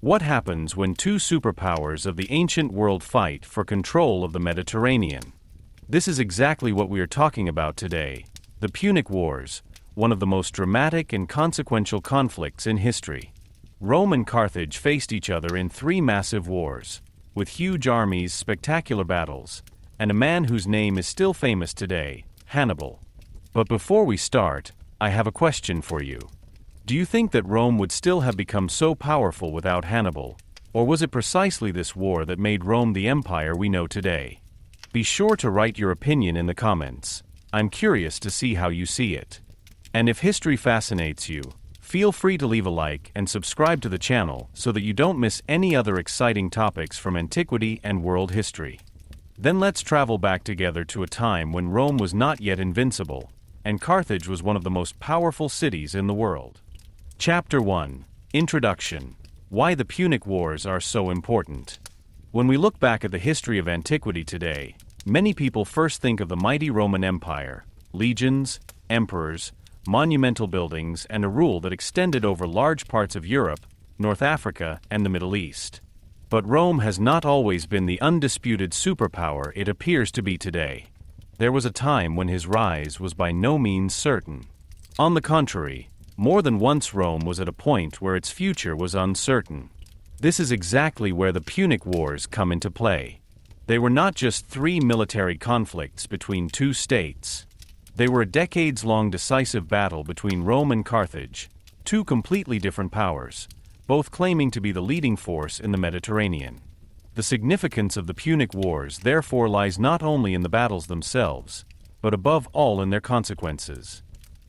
What happens when two superpowers of the ancient world fight for control of the Mediterranean? This is exactly what we are talking about today. The Punic Wars, one of the most dramatic and consequential conflicts in history. Rome and Carthage faced each other in three massive wars, with huge armies, spectacular battles, and a man whose name is still famous today, Hannibal. But before we start, I have a question for you. Do you think that Rome would still have become so powerful without Hannibal, or was it precisely this war that made Rome the empire we know today? Be sure to write your opinion in the comments. I'm curious to see how you see it. And if history fascinates you, feel free to leave a like and subscribe to the channel so that you don't miss any other exciting topics from antiquity and world history. Then let's travel back together to a time when Rome was not yet invincible, and Carthage was one of the most powerful cities in the world. Chapter 1. Introduction. Why the Punic Wars are so important. When we look back at the history of antiquity today, many people first think of the mighty Roman Empire, legions, emperors, monumental buildings, and a rule that extended over large parts of Europe, North Africa, and the Middle East. But Rome has not always been the undisputed superpower it appears to be today. There was a time when his rise was by no means certain. On the contrary, more than once Rome was at a point where its future was uncertain. This is exactly where the Punic Wars come into play. They were not just three military conflicts between two states. They were a decades-long decisive battle between Rome and Carthage, two completely different powers, both claiming to be the leading force in the Mediterranean. The significance of the Punic Wars therefore lies not only in the battles themselves, but above all in their consequences.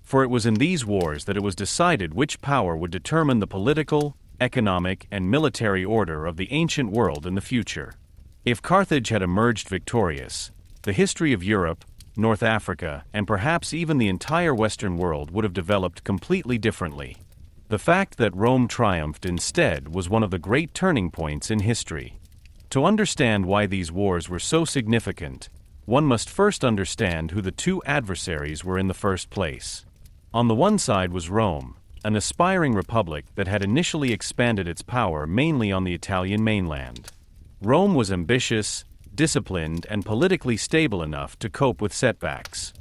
For it was in these wars that it was decided which power would determine the political, economic, and military order of the ancient world in the future. If Carthage had emerged victorious, the history of Europe, North Africa, and perhaps even the entire Western world would have developed completely differently. The fact that Rome triumphed instead was one of the great turning points in history. To understand why these wars were so significant, one must first understand who the two adversaries were in the first place. On the one side was Rome, an aspiring republic that had initially expanded its power mainly on the Italian mainland. Rome was ambitious, disciplined, and politically stable enough to cope with setbacks.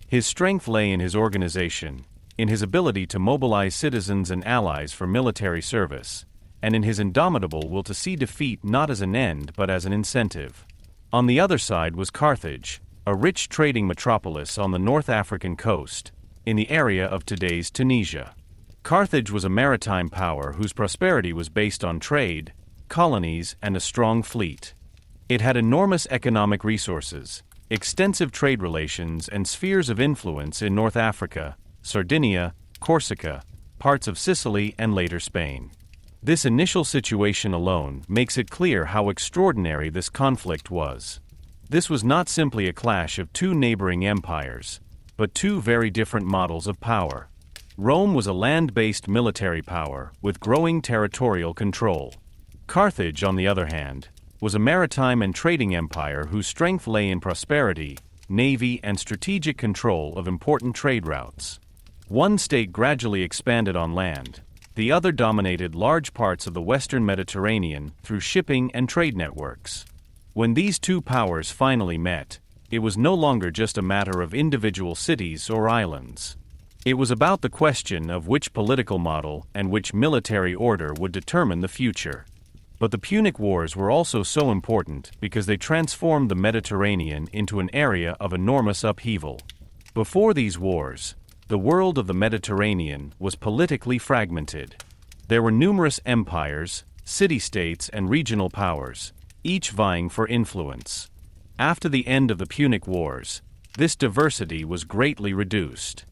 His strength lay in his organization, in his ability to mobilize citizens and allies for military service, and in his indomitable will to see defeat not as an end but as an incentive. On the other side was Carthage, a rich trading metropolis on the North African coast, in the area of today's Tunisia. Carthage was a maritime power whose prosperity was based on trade, colonies, and a strong fleet. It had enormous economic resources, extensive trade relations, and spheres of influence in North Africa, Sardinia, Corsica, parts of Sicily, and later Spain. This initial situation alone makes it clear how extraordinary this conflict was. This was not simply a clash of two neighboring empires, but two very different models of power. Rome was a land-based military power with growing territorial control. Carthage, on the other hand, was a maritime and trading empire whose strength lay in prosperity, navy, and strategic control of important trade routes. One state gradually expanded on land, the other dominated large parts of the Western Mediterranean through shipping and trade networks. When these two powers finally met, it was no longer just a matter of individual cities or islands. It was about the question of which political model and which military order would determine the future. But the Punic Wars were also so important because they transformed the Mediterranean into an area of enormous upheaval. Before these wars, the world of the Mediterranean was politically fragmented. There were numerous empires, city-states, and regional powers, each vying for influence. After the end of the Punic Wars, this diversity was greatly reduced.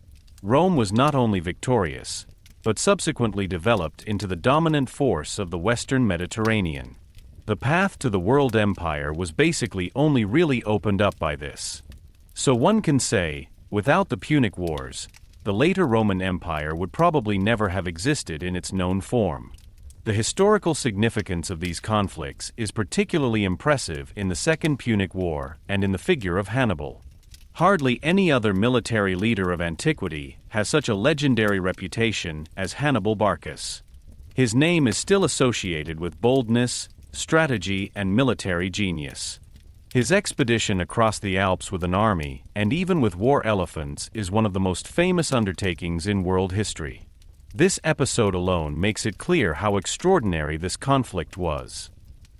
Rome was not only victorious, but subsequently developed into the dominant force of the Western Mediterranean. The path to the world empire was basically only really opened up by this. So one can say, without the Punic Wars, the later Roman Empire would probably never have existed in its known form. The historical significance of these conflicts is particularly impressive in the Second Punic War and in the figure of Hannibal. Hardly any other military leader of antiquity has such a legendary reputation as Hannibal Barcus. His name is still associated with boldness, strategy, and military genius. His expedition across the Alps with an army, and even with war elephants, is one of the most famous undertakings in world history. This episode alone makes it clear how extraordinary this conflict was.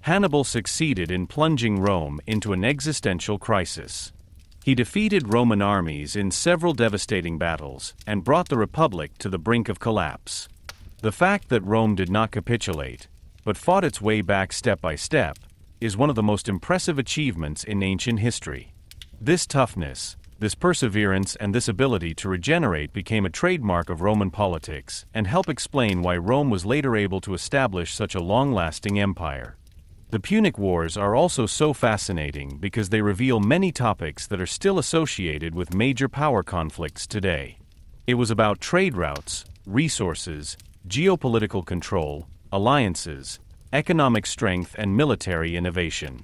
Hannibal succeeded in plunging Rome into an existential crisis. He defeated Roman armies in several devastating battles and brought the Republic to the brink of collapse. The fact that Rome did not capitulate, but fought its way back step by step, is one of the most impressive achievements in ancient history. This toughness, this perseverance, and this ability to regenerate became a trademark of Roman politics and help explain why Rome was later able to establish such a long-lasting empire. The Punic Wars are also so fascinating because they reveal many topics that are still associated with major power conflicts today. It was about trade routes, resources, geopolitical control, alliances, economic strength, and military innovation.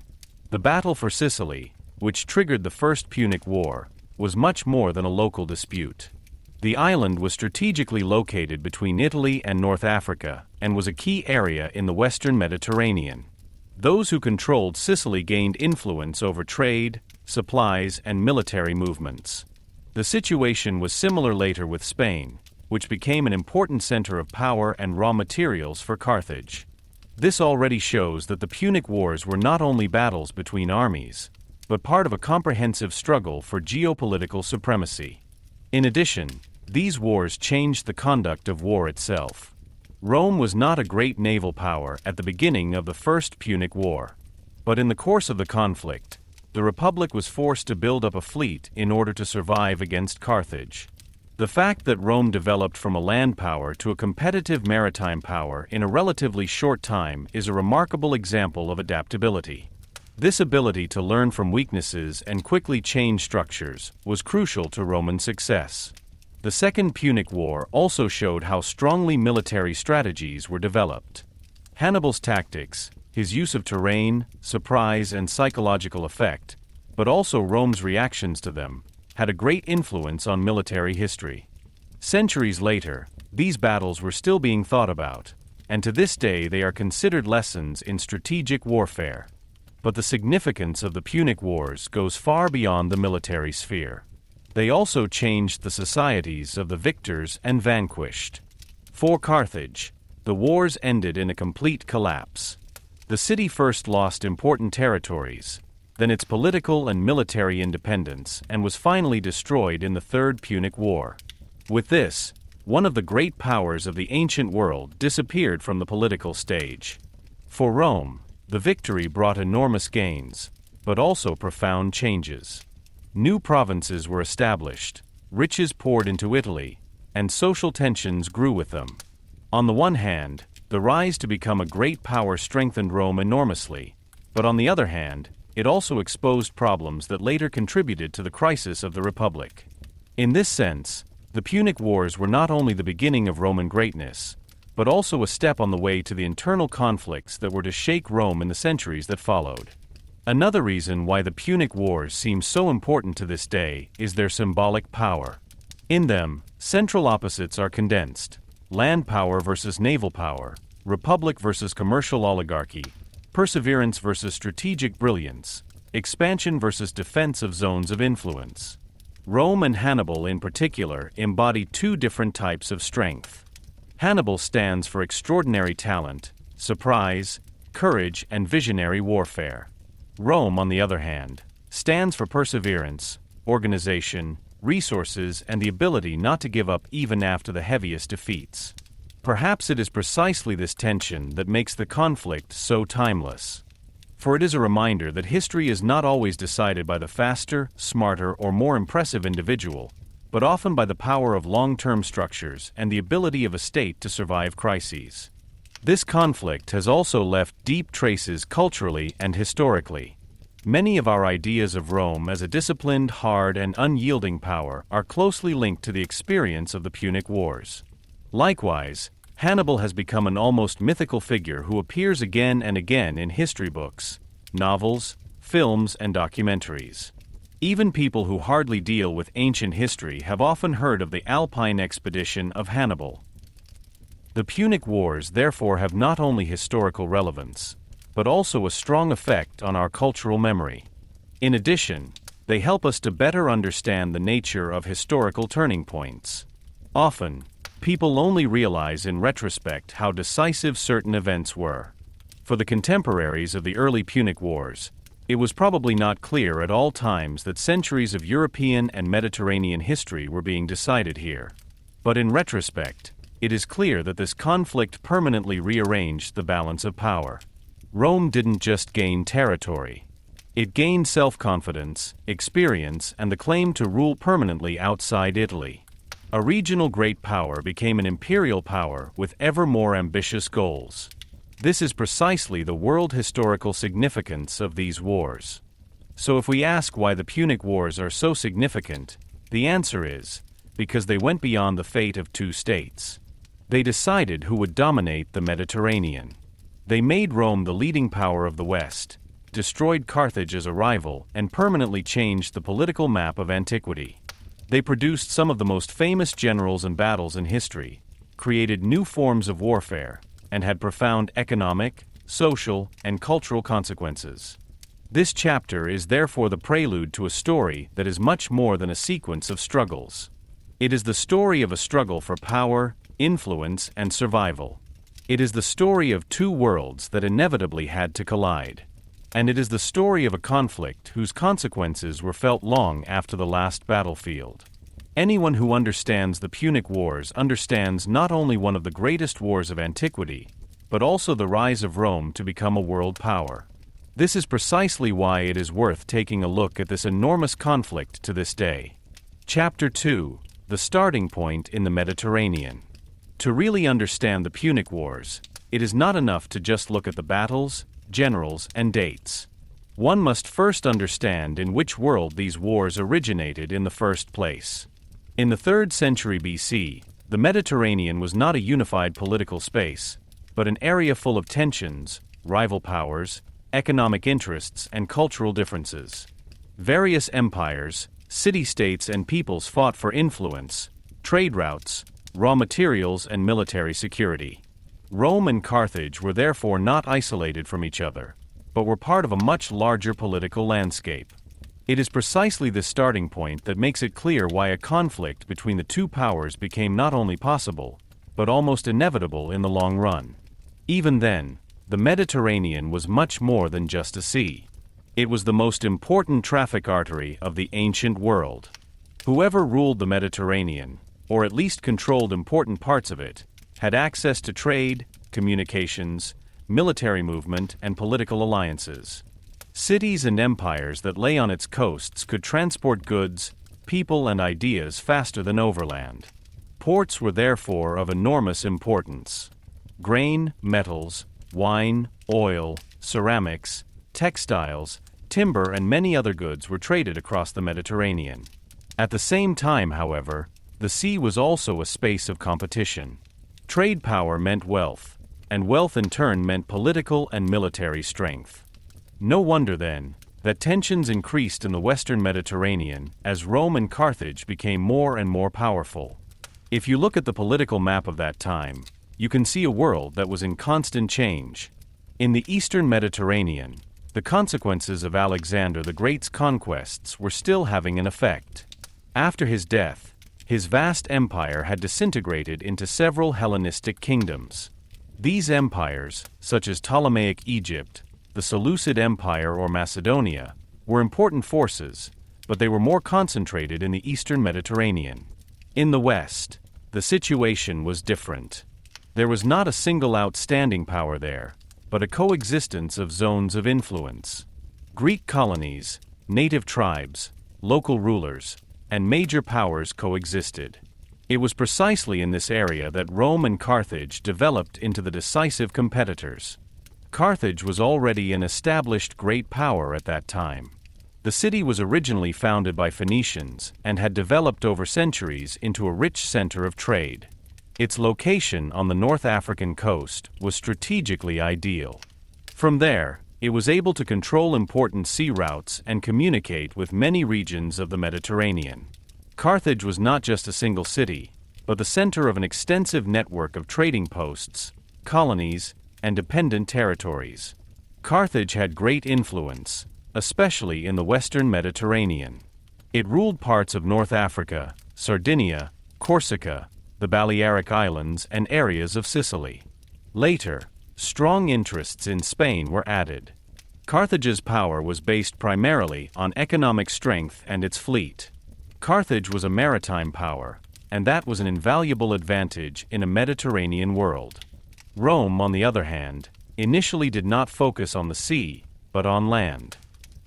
The battle for Sicily, which triggered the First Punic War, was much more than a local dispute. The island was strategically located between Italy and North Africa and was a key area in the Western Mediterranean. Those who controlled Sicily gained influence over trade, supplies, and military movements. The situation was similar later with Spain, which became an important center of power and raw materials for Carthage. This already shows that the Punic Wars were not only battles between armies, but part of a comprehensive struggle for geopolitical supremacy. In addition, these wars changed the conduct of war itself. Rome was not a great naval power at the beginning of the First Punic War. But in the course of the conflict, the Republic was forced to build up a fleet in order to survive against Carthage. The fact that Rome developed from a land power to a competitive maritime power in a relatively short time is a remarkable example of adaptability. This ability to learn from weaknesses and quickly change structures was crucial to Roman success. The Second Punic War also showed how strongly military strategies were developed. Hannibal's tactics, his use of terrain, surprise, and psychological effect, but also Rome's reactions to them, had a great influence on military history. Centuries later, these battles were still being thought about, and to this day they are considered lessons in strategic warfare. But the significance of the Punic Wars goes far beyond the military sphere. They also changed the societies of the victors and vanquished. For Carthage, the wars ended in a complete collapse. The city first lost important territories, then its political and military independence, and was finally destroyed in the Third Punic War. With this, one of the great powers of the ancient world disappeared from the political stage. For Rome, the victory brought enormous gains, but also profound changes. New provinces were established, riches poured into Italy, and social tensions grew with them. On the one hand, the rise to become a great power strengthened Rome enormously, but on the other hand, it also exposed problems that later contributed to the crisis of the Republic. In this sense, the Punic Wars were not only the beginning of Roman greatness, but also a step on the way to the internal conflicts that were to shake Rome in the centuries that followed. Another reason why the Punic Wars seem so important to this day is their symbolic power. In them, central opposites are condensed: land power versus naval power, republic versus commercial oligarchy, perseverance versus strategic brilliance, expansion versus defense of zones of influence. Rome and Hannibal in particular embody two different types of strength. Hannibal stands for extraordinary talent, surprise, courage, and visionary warfare. Rome, on the other hand, stands for perseverance, organization, resources, and the ability not to give up even after the heaviest defeats. Perhaps it is precisely this tension that makes the conflict so timeless. For it is a reminder that history is not always decided by the faster, smarter, or more impressive individual, but often by the power of long-term structures and the ability of a state to survive crises. This conflict has also left deep traces culturally and historically. Many of our ideas of Rome as a disciplined, hard, and unyielding power are closely linked to the experience of the Punic Wars. Likewise, Hannibal has become an almost mythical figure who appears again and again in history books, novels, films, and documentaries. Even people who hardly deal with ancient history have often heard of the Alpine expedition of Hannibal. The Punic Wars therefore have not only historical relevance, but also a strong effect on our cultural memory. In addition, they help us to better understand the nature of historical turning points. Often, people only realize in retrospect how decisive certain events were. For the contemporaries of the early Punic Wars, it was probably not clear at all times that centuries of European and Mediterranean history were being decided here. But in retrospect, it is clear that this conflict permanently rearranged the balance of power. Rome didn't just gain territory. It gained self-confidence, experience, and the claim to rule permanently outside Italy. A regional great power became an imperial power with ever more ambitious goals. This is precisely the world historical significance of these wars. So if we ask why the Punic Wars are so significant, the answer is, because they went beyond the fate of two states. They decided who would dominate the Mediterranean. They made Rome the leading power of the West, destroyed Carthage as a rival, and permanently changed the political map of antiquity. They produced some of the most famous generals and battles in history, created new forms of warfare, and had profound economic, social, and cultural consequences. This chapter is therefore the prelude to a story that is much more than a sequence of struggles. It is the story of a struggle for power, influence, and survival. It is the story of two worlds that inevitably had to collide. And it is the story of a conflict whose consequences were felt long after the last battlefield. Anyone who understands the Punic Wars understands not only one of the greatest wars of antiquity, but also the rise of Rome to become a world power. This is precisely why it is worth taking a look at this enormous conflict to this day. Chapter 2: The Starting Point in the Mediterranean. To really understand the Punic Wars, it is not enough to just look at the battles, generals, and dates. One must first understand in which world these wars originated in the first place. In the 3rd century BC, the Mediterranean was not a unified political space, but an area full of tensions, rival powers, economic interests, and cultural differences. Various empires, city-states, and peoples fought for influence, trade routes, raw materials, and military security. Rome and Carthage were therefore not isolated from each other, but were part of a much larger political landscape. It is precisely this starting point that makes it clear why a conflict between the two powers became not only possible, but almost inevitable in the long run. Even then, the Mediterranean was much more than just a sea. It was the most important traffic artery of the ancient world. Whoever ruled the Mediterranean, or at least controlled important parts of it, had access to trade, communications, military movement, and political alliances. Cities and empires that lay on its coasts could transport goods, people, and ideas faster than overland. Ports were therefore of enormous importance. Grain, metals, wine, oil, ceramics, textiles, timber, and many other goods were traded across the Mediterranean. At the same time, however, the sea was also a space of competition. Trade power meant wealth, and wealth in turn meant political and military strength. No wonder, then, that tensions increased in the Western Mediterranean as Rome and Carthage became more and more powerful. If you look at the political map of that time, you can see a world that was in constant change. In the Eastern Mediterranean, the consequences of Alexander the Great's conquests were still having an effect. After his death, his vast empire had disintegrated into several Hellenistic kingdoms. These empires, such as Ptolemaic Egypt, the Seleucid Empire, or Macedonia, were important forces, but they were more concentrated in the Eastern Mediterranean. In the West, the situation was different. There was not a single outstanding power there, but a coexistence of zones of influence. Greek colonies, native tribes, local rulers, and major powers coexisted. It was precisely in this area that Rome and Carthage developed into the decisive competitors. Carthage was already an established great power at that time. The city was originally founded by Phoenicians and had developed over centuries into a rich center of trade. Its location on the North African coast was strategically ideal. From there, it was able to control important sea routes and communicate with many regions of the Mediterranean. Carthage was not just a single city, but the center of an extensive network of trading posts, colonies, and dependent territories. Carthage had great influence, especially in the western Mediterranean. It ruled parts of North Africa, Sardinia, Corsica, the Balearic Islands, and areas of Sicily. Later, strong interests in Spain were added. Carthage's power was based primarily on economic strength and its fleet. Carthage was a maritime power, and that was an invaluable advantage in a Mediterranean world. Rome, on the other hand, initially did not focus on the sea, but on land.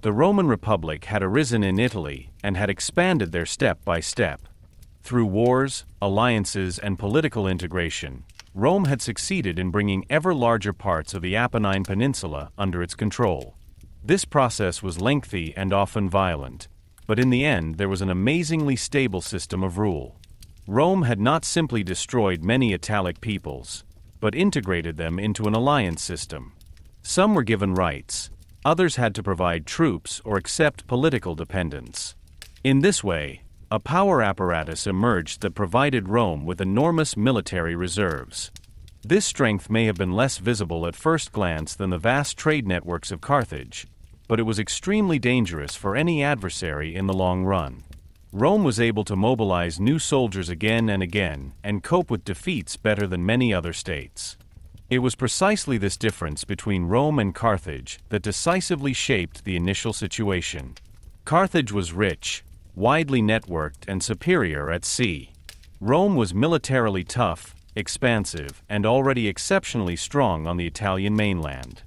The Roman Republic had arisen in Italy and had expanded there step by step. Through wars, alliances, and political integration, Rome had succeeded in bringing ever larger parts of the Apennine Peninsula under its control. This process was lengthy and often violent, but in the end there was an amazingly stable system of rule. Rome had not simply destroyed many Italic peoples, but integrated them into an alliance system. Some were given rights, others had to provide troops or accept political dependence. In this way, a power apparatus emerged that provided Rome with enormous military reserves. This strength may have been less visible at first glance than the vast trade networks of Carthage, but it was extremely dangerous for any adversary in the long run. Rome was able to mobilize new soldiers again and again and cope with defeats better than many other states. It was precisely this difference between Rome and Carthage that decisively shaped the initial situation. Carthage was rich, widely networked, and superior at sea. Rome was militarily tough, expansive, and already exceptionally strong on the Italian mainland.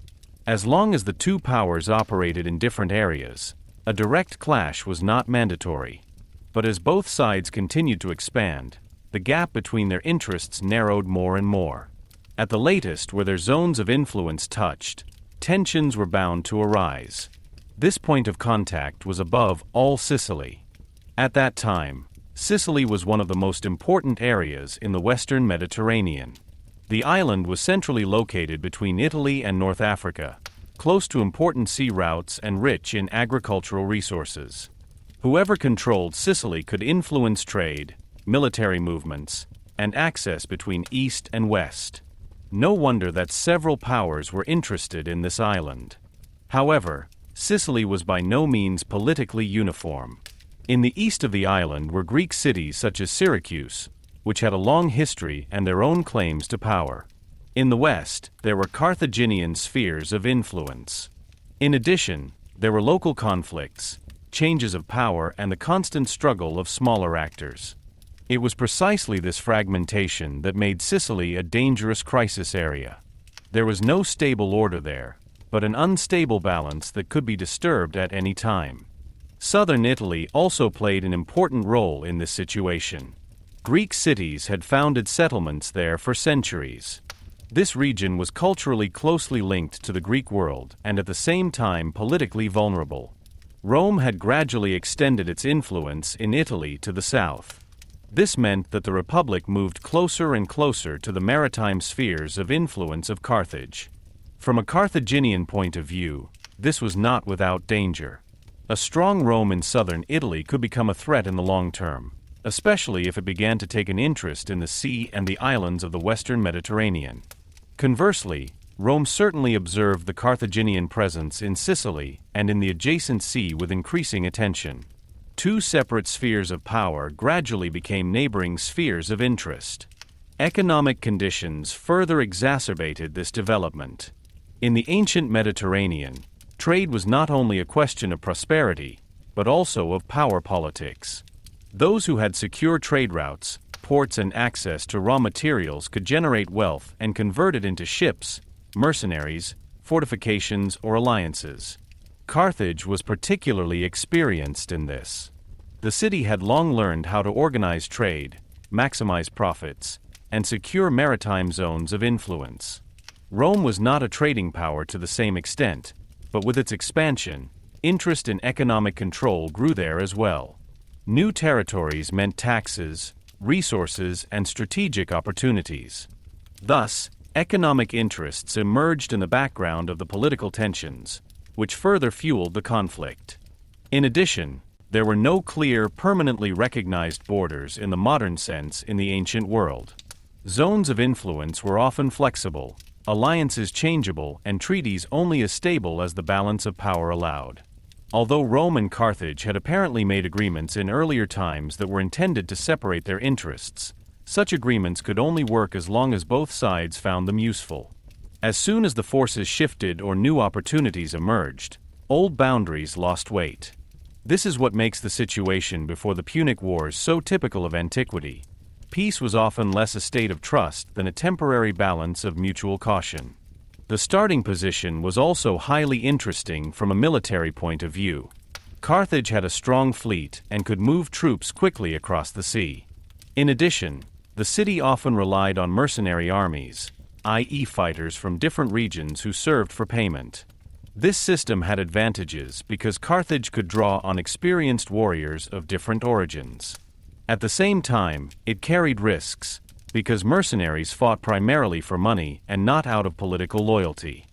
As long as the two powers operated in different areas, a direct clash was not mandatory. But as both sides continued to expand, the gap between their interests narrowed more and more. At the latest, where their zones of influence touched, tensions were bound to arise. This point of contact was above all Sicily. At that time, Sicily was one of the most important areas in the western Mediterranean. The island was centrally located between Italy and North Africa, close to important sea routes and rich in agricultural resources. Whoever controlled Sicily could influence trade, military movements, and access between east and west. No wonder that several powers were interested in this island. However, Sicily was by no means politically uniform. In the east of the island were Greek cities such as Syracuse, which had a long history and their own claims to power. In the west, there were Carthaginian spheres of influence. In addition, there were local conflicts, changes of power, and the constant struggle of smaller actors. It was precisely this fragmentation that made Sicily a dangerous crisis area. There was no stable order there, but an unstable balance that could be disturbed at any time. Southern Italy also played an important role in this situation. Greek cities had founded settlements there for centuries. This region was culturally closely linked to the Greek world and at the same time politically vulnerable. Rome had gradually extended its influence in Italy to the south. This meant that the Republic moved closer and closer to the maritime spheres of influence of Carthage. From a Carthaginian point of view, this was not without danger. A strong Rome in southern Italy could become a threat in the long term, especially if it began to take an interest in the sea and the islands of the western Mediterranean. Conversely, Rome certainly observed the Carthaginian presence in Sicily and in the adjacent sea with increasing attention. Two separate spheres of power gradually became neighboring spheres of interest. Economic conditions further exacerbated this development. In the ancient Mediterranean, trade was not only a question of prosperity, but also of power politics. Those who had secure trade routes, ports, and access to raw materials could generate wealth and convert it into ships, mercenaries, fortifications, or alliances. Carthage was particularly experienced in this. The city had long learned how to organize trade, maximize profits, and secure maritime zones of influence. Rome was not a trading power to the same extent, but with its expansion, interest in economic control grew there as well. New territories meant taxes, resources, and strategic opportunities. Thus, economic interests emerged in the background of the political tensions, which further fueled the conflict. In addition, There were no clear, permanently recognized borders in the modern sense in the ancient world. Zones of influence were often flexible, alliances changeable, and treaties only as stable as the balance of power allowed. Although Rome and Carthage had apparently made agreements in earlier times that were intended to separate their interests, such agreements could only work as long as both sides found them useful. As soon as the forces shifted or new opportunities emerged, old boundaries lost weight. This is what makes the situation before the Punic Wars so typical of antiquity. Peace was often less a state of trust than a temporary balance of mutual caution. The starting position was also highly interesting from a military point of view. Carthage had a strong fleet and could move troops quickly across the sea. In addition, the city often relied on mercenary armies, i.e. fighters from different regions who served for payment. This system had advantages because Carthage could draw on experienced warriors of different origins. At the same time, it carried risks, because mercenaries fought primarily for money and not out of political loyalty.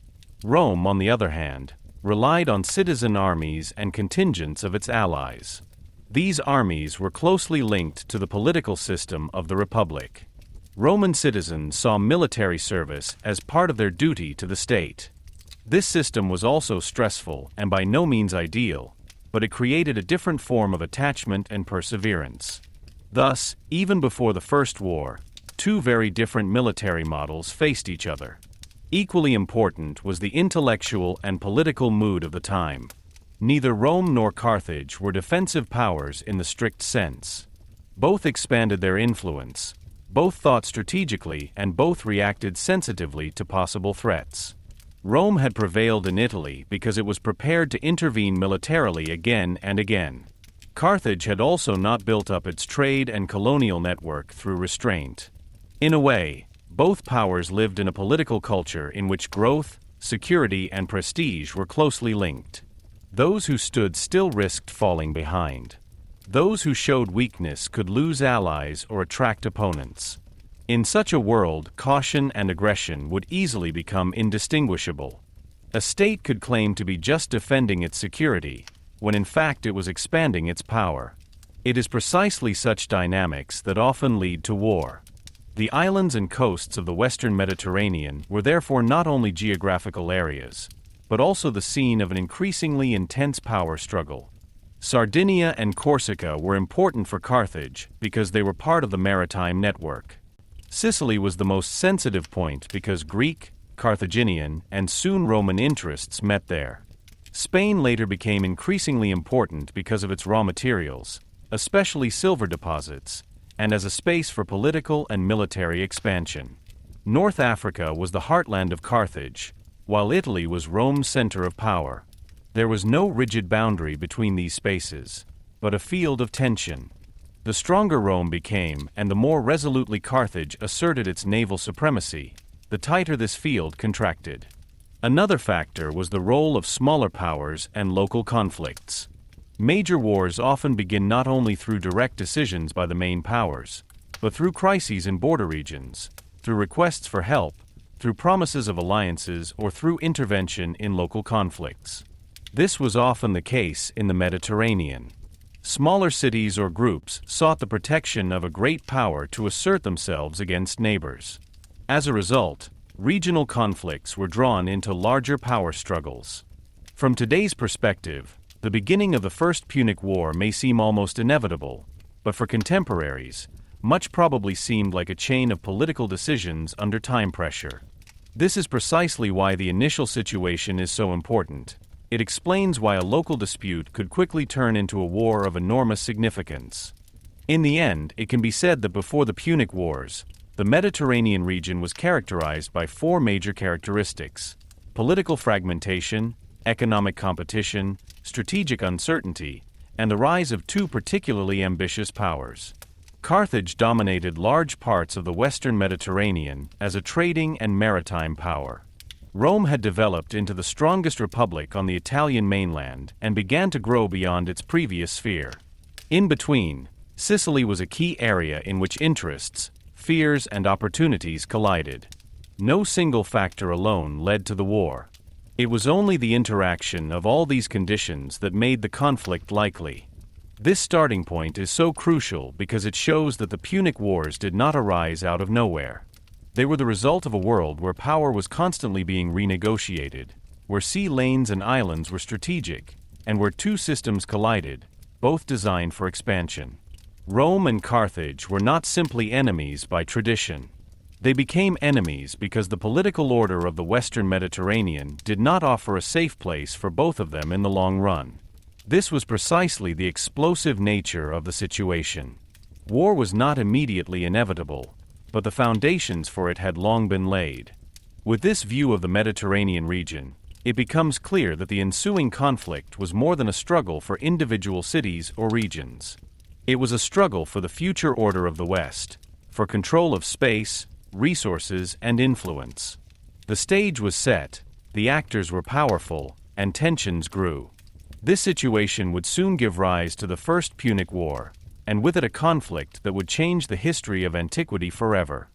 Rome, on the other hand, relied on citizen armies and contingents of its allies. These armies were closely linked to the political system of the Republic. Roman citizens saw military service as part of their duty to the state. This system was also stressful and by no means ideal, but it created a different form of attachment and perseverance. Thus, even before the First War, two very different military models faced each other. Equally important was the intellectual and political mood of the time. Neither Rome nor Carthage were defensive powers in the strict sense. Both expanded their influence, both thought strategically, and both reacted sensitively to possible threats. Rome had prevailed in Italy because it was prepared to intervene militarily again and again. Carthage had also not built up its trade and colonial network through restraint. In a way, both powers lived in a political culture in which growth, security, and prestige were closely linked. Those who stood still risked falling behind. Those who showed weakness could lose allies or attract opponents. In such a world, caution and aggression would easily become indistinguishable. A state could claim to be just defending its security, when in fact it was expanding its power. It is precisely such dynamics that often lead to war. The islands and coasts of the Western Mediterranean were therefore not only geographical areas, but also the scene of an increasingly intense power struggle. Sardinia and Corsica were important for Carthage because they were part of the maritime network. Sicily was the most sensitive point because Greek, Carthaginian, and soon Roman interests met there. Spain later became increasingly important because of its raw materials, especially silver deposits, and as a space for political and military expansion. North Africa was the heartland of Carthage, while Italy was Rome's center of power. There was no rigid boundary between these spaces, but a field of tension. The stronger Rome became, and the more resolutely Carthage asserted its naval supremacy, the tighter this field contracted. Another factor was the role of smaller powers and local conflicts. Major wars often begin not only through direct decisions by the main powers, but through crises in border regions, through requests for help, through promises of alliances, or through intervention in local conflicts. This was often the case in the Mediterranean. Smaller cities or groups sought the protection of a great power to assert themselves against neighbors. As a result, regional conflicts were drawn into larger power struggles. From today's perspective, the beginning of the First Punic War may seem almost inevitable, but for contemporaries, much probably seemed like a chain of political decisions under time pressure. This is precisely why the initial situation is so important. It explains why a local dispute could quickly turn into a war of enormous significance. In the end, it can be said that before the Punic Wars, the Mediterranean region was characterized by four major characteristics: political fragmentation, economic competition, strategic uncertainty, and the rise of two particularly ambitious powers. Carthage dominated large parts of the Western Mediterranean as a trading and maritime power. Rome had developed into the strongest republic on the Italian mainland and began to grow beyond its previous sphere. In between, Sicily was a key area in which interests, fears, and opportunities collided. No single factor alone led to the war. It was only the interaction of all these conditions that made the conflict likely. This starting point is so crucial because it shows that the Punic Wars did not arise out of nowhere. They were the result of a world where power was constantly being renegotiated, where sea lanes and islands were strategic, and where two systems collided, both designed for expansion. Rome and Carthage were not simply enemies by tradition. They became enemies because the political order of the Western Mediterranean did not offer a safe place for both of them in the long run. This was precisely the explosive nature of the situation. War was not immediately inevitable, but the foundations for it had long been laid. With this view of the Mediterranean region, it becomes clear that the ensuing conflict was more than a struggle for individual cities or regions. It was a struggle for the future order of the West, for control of space, resources, and influence. The stage was set, the actors were powerful, and tensions grew. This situation would soon give rise to the First Punic War, and with it a conflict that would change the history of antiquity forever.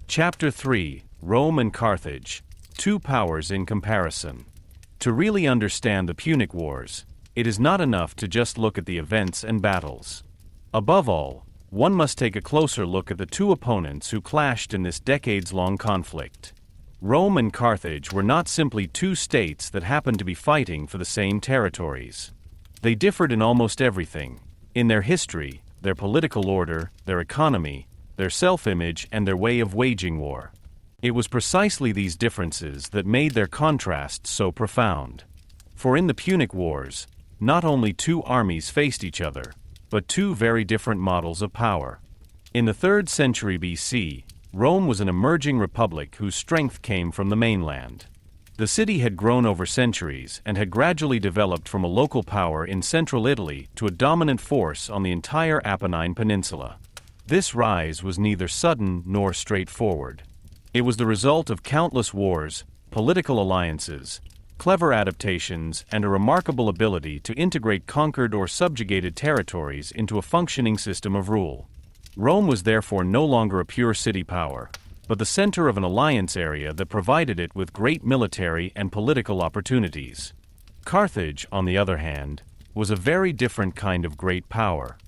Chapter 3: Rome and Carthage, Two Powers in Comparison. To really understand the Punic Wars, it is not enough to just look at the events and battles. Above all, one must take a closer look at the two opponents who clashed in this decades-long conflict. Rome and Carthage were not simply two states that happened to be fighting for the same territories. They differed in almost everything: in their history, their political order, their economy, their self-image, and their way of waging war. It was precisely these differences that made their contrasts so profound. For in the Punic Wars, not only two armies faced each other, but two very different models of power. In the 3rd century BC, Rome was an emerging republic whose strength came from the mainland. The city had grown over centuries and had gradually developed from a local power in central Italy to a dominant force on the entire Apennine Peninsula. This rise was neither sudden nor straightforward. It was the result of countless wars, political alliances, clever adaptations, and a remarkable ability to integrate conquered or subjugated territories into a functioning system of rule. Rome was therefore no longer a pure city power, but the center of an alliance area that provided it with great military and political opportunities. Carthage, on the other hand, was a very different kind of great power.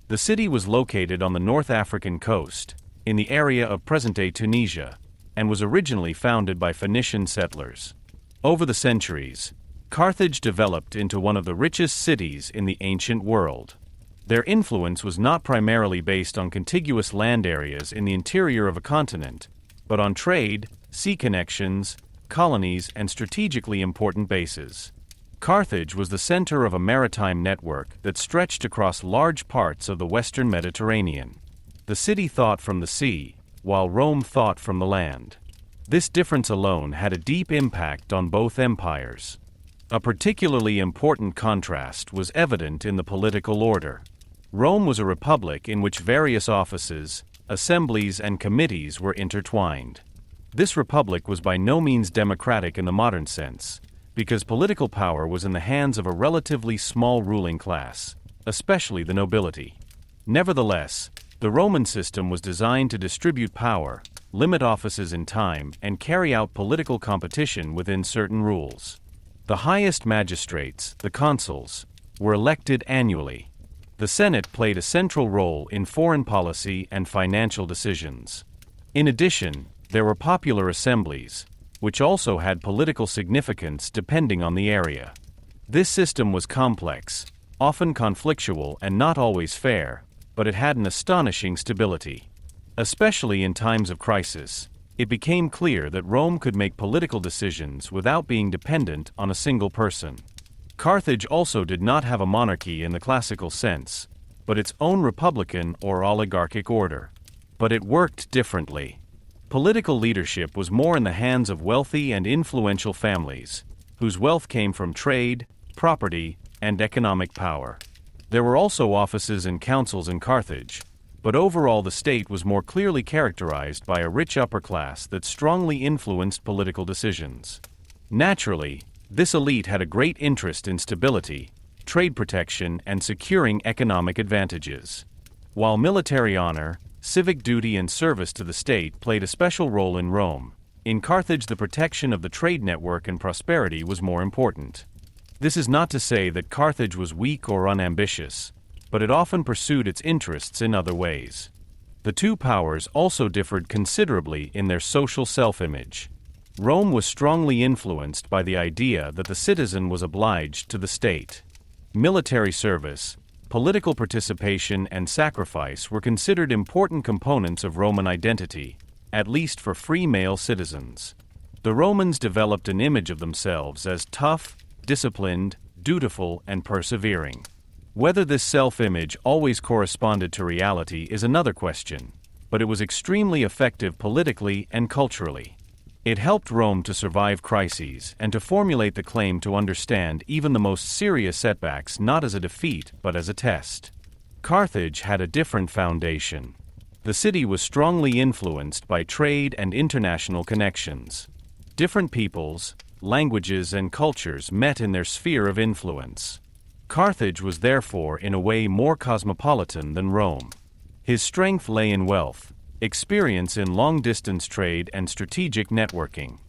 The city was located on the North African coast, in the area of present-day Tunisia, and was originally founded by Phoenician settlers. Over the centuries, Carthage developed into one of the richest cities in the ancient world. Their influence was not primarily based on contiguous land areas in the interior of a continent, but on trade, sea connections, colonies, and strategically important bases. Carthage was the center of a maritime network that stretched across large parts of the Western Mediterranean. The city thought from the sea, while Rome thought from the land. This difference alone had a deep impact on both empires. A particularly important contrast was evident in the political order. Rome was a republic in which various offices, assemblies, and committees were intertwined. This republic was by no means democratic in the modern sense, because political power was in the hands of a relatively small ruling class, especially the nobility. Nevertheless, the Roman system was designed to distribute power, limit offices in time, and carry out political competition within certain rules. The highest magistrates, the consuls, were elected annually. The Senate played a central role in foreign policy and financial decisions. In addition, there were popular assemblies, which also had political significance depending on the area. This system was complex, often conflictual, and not always fair, but it had an astonishing stability. Especially in times of crisis, it became clear that Rome could make political decisions without being dependent on a single person. Carthage also did not have a monarchy in the classical sense, but its own republican or oligarchic order. But it worked differently. Political leadership was more in the hands of wealthy and influential families, whose wealth came from trade, property, and economic power. There were also offices and councils in Carthage, but overall the state was more clearly characterized by a rich upper class that strongly influenced political decisions. Naturally, this elite had a great interest in stability, trade protection, and securing economic advantages. While military honor, civic duty, and service to the state played a special role in Rome, in Carthage the protection of the trade network and prosperity was more important. This is not to say that Carthage was weak or unambitious, but it often pursued its interests in other ways. The two powers also differed considerably in their social self-image. Rome was strongly influenced by the idea that the citizen was obliged to the state. Military service, political participation, and sacrifice were considered important components of Roman identity, at least for free male citizens. The Romans developed an image of themselves as tough, disciplined, dutiful, and persevering. Whether this self-image always corresponded to reality is another question, but it was extremely effective politically and culturally. It helped Rome to survive crises and to formulate the claim to understand even the most serious setbacks not as a defeat but as a test. Carthage had a different foundation. The city was strongly influenced by trade and international connections. Different peoples, languages, and cultures met in their sphere of influence. Carthage was therefore in a way more cosmopolitan than Rome. His strength lay in wealth, experience in long-distance trade, and strategic networking.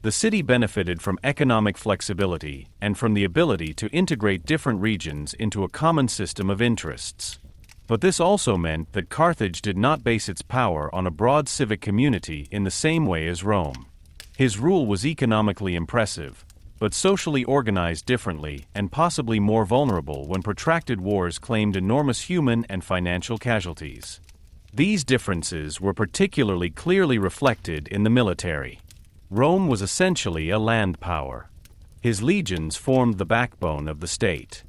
The city benefited from economic flexibility and from the ability to integrate different regions into a common system of interests. But this also meant that Carthage did not base its power on a broad civic community in the same way as Rome. His rule was economically impressive, but socially organized differently and possibly more vulnerable when protracted wars claimed enormous human and financial casualties. These differences were particularly clearly reflected in the military. Rome was essentially a land power. His legions formed the backbone of the state.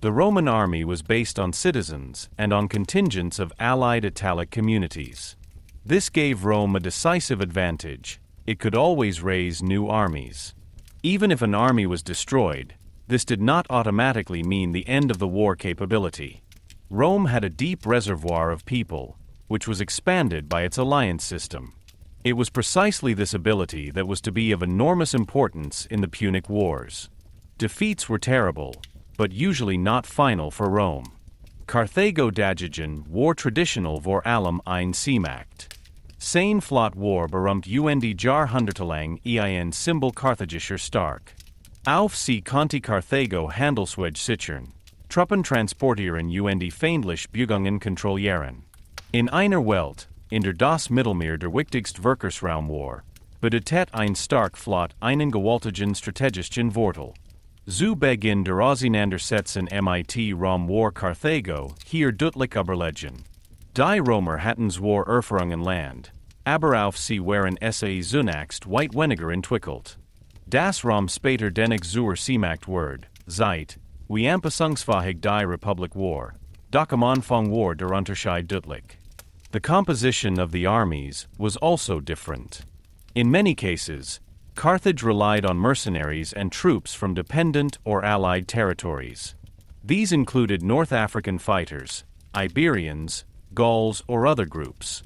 The Roman army was based on citizens and on contingents of allied Italic communities. This gave Rome a decisive advantage. It could always raise new armies. Even if an army was destroyed, this did not automatically mean the end of the war capability. Rome had a deep reservoir of people, which was expanded by its alliance system. It was precisely this ability that was to be of enormous importance in the Punic Wars. Defeats were terrible, but usually not final for Rome. Carthago Dagigen war traditional vor allem ein Seemacht. Sein Flot war berühmt und Jahrhundertelang ein Symbol Carthagischer stark. Auf sie Conti Carthago Handelsweg sichern, Truppen transportieren und feindliche Bewegungen kontrollieren. In einer Welt, in der das Mittelmeer der wichtigste Verkehrsraum war, bedeutet ein stark Flot einen gewaltigen strategischen Vorteil. Zu Beginn der Auseinandersetzung mit Rom war Carthago hier deutlich überlegen. Die Römer hatten war Erfahrungen Land, aber auf sie waren es zunächst weit weniger entwickelt. Das Rom später denig zur Seemacht ward, seit, wie anpassungsfähig die Republik war, doch am Anfang war der Unterschied deutlich. The composition of the armies was also different. In many cases, Carthage relied on mercenaries and troops from dependent or allied territories. These included North African fighters, Iberians, Gauls, or other groups.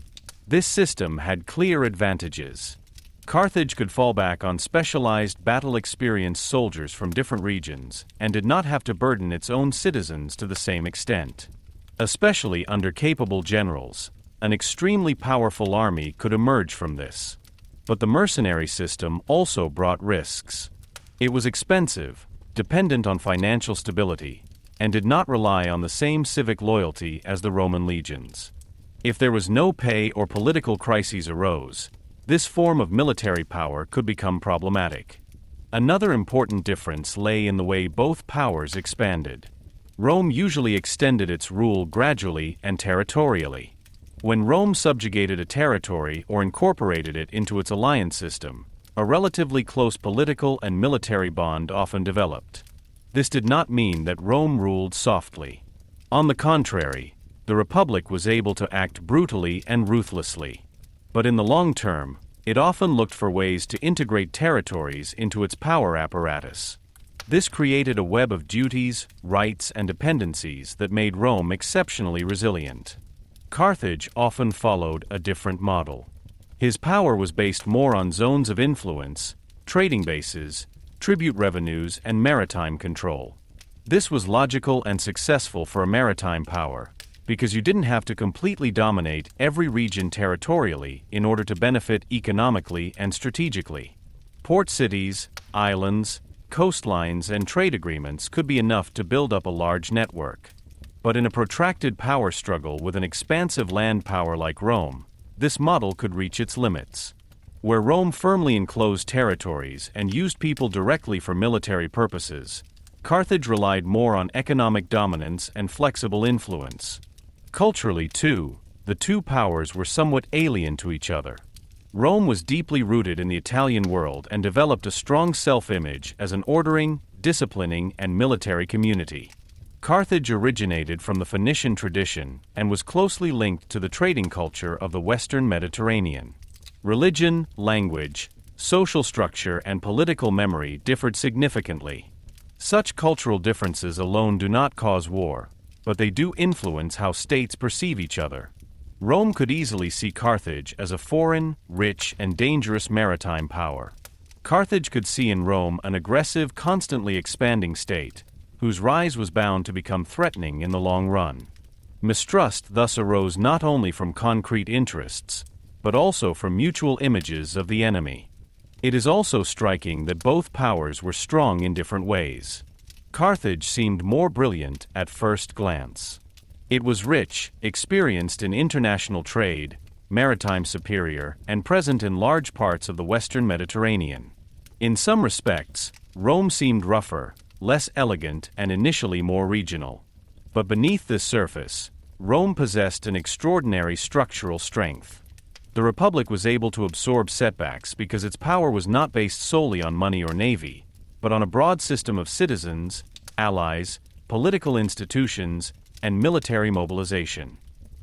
This system had clear advantages. Carthage could fall back on specialized battle-experienced soldiers from different regions and did not have to burden its own citizens to the same extent. Especially under capable generals, an extremely powerful army could emerge from this. But the mercenary system also brought risks. It was expensive, dependent on financial stability, and did not rely on the same civic loyalty as the Roman legions. If there was no pay or political crises arose, this form of military power could become problematic. Another important difference lay in the way both powers expanded. Rome usually extended its rule gradually and territorially. When Rome subjugated a territory or incorporated it into its alliance system, a relatively close political and military bond often developed. This did not mean that Rome ruled softly. On the contrary, the Republic was able to act brutally and ruthlessly. But in the long term, it often looked for ways to integrate territories into its power apparatus. This created a web of duties, rights, and dependencies that made Rome exceptionally resilient. Carthage often followed a different model. His power was based more on zones of influence, trading bases, tribute revenues, and maritime control. This was logical and successful for a maritime power, because you didn't have to completely dominate every region territorially in order to benefit economically and strategically. Port cities, islands, coastlines, and trade agreements could be enough to build up a large network. But in a protracted power struggle with an expansive land power like Rome, this model could reach its limits. Where Rome firmly enclosed territories and used people directly for military purposes, Carthage relied more on economic dominance and flexible influence. Culturally, too, the two powers were somewhat alien to each other. Rome was deeply rooted in the Italian world and developed a strong self-image as an ordering, disciplining, and military community. Carthage originated from the Phoenician tradition and was closely linked to the trading culture of the Western Mediterranean. Religion, language, social structure, and political memory differed significantly. Such cultural differences alone do not cause war, but they do influence how states perceive each other. Rome could easily see Carthage as a foreign, rich, and dangerous maritime power. Carthage could see in Rome an aggressive, constantly expanding state, whose rise was bound to become threatening in the long run. Mistrust thus arose not only from concrete interests, but also from mutual images of the enemy. It is also striking that both powers were strong in different ways. Carthage seemed more brilliant at first glance. It was rich, experienced in international trade, maritime superior, and present in large parts of the Western Mediterranean. In some respects, Rome seemed rougher, less elegant, and initially more regional. But beneath this surface, Rome possessed an extraordinary structural strength. The Republic was able to absorb setbacks because its power was not based solely on money or navy, but on a broad system of citizens, allies, political institutions, and military mobilization.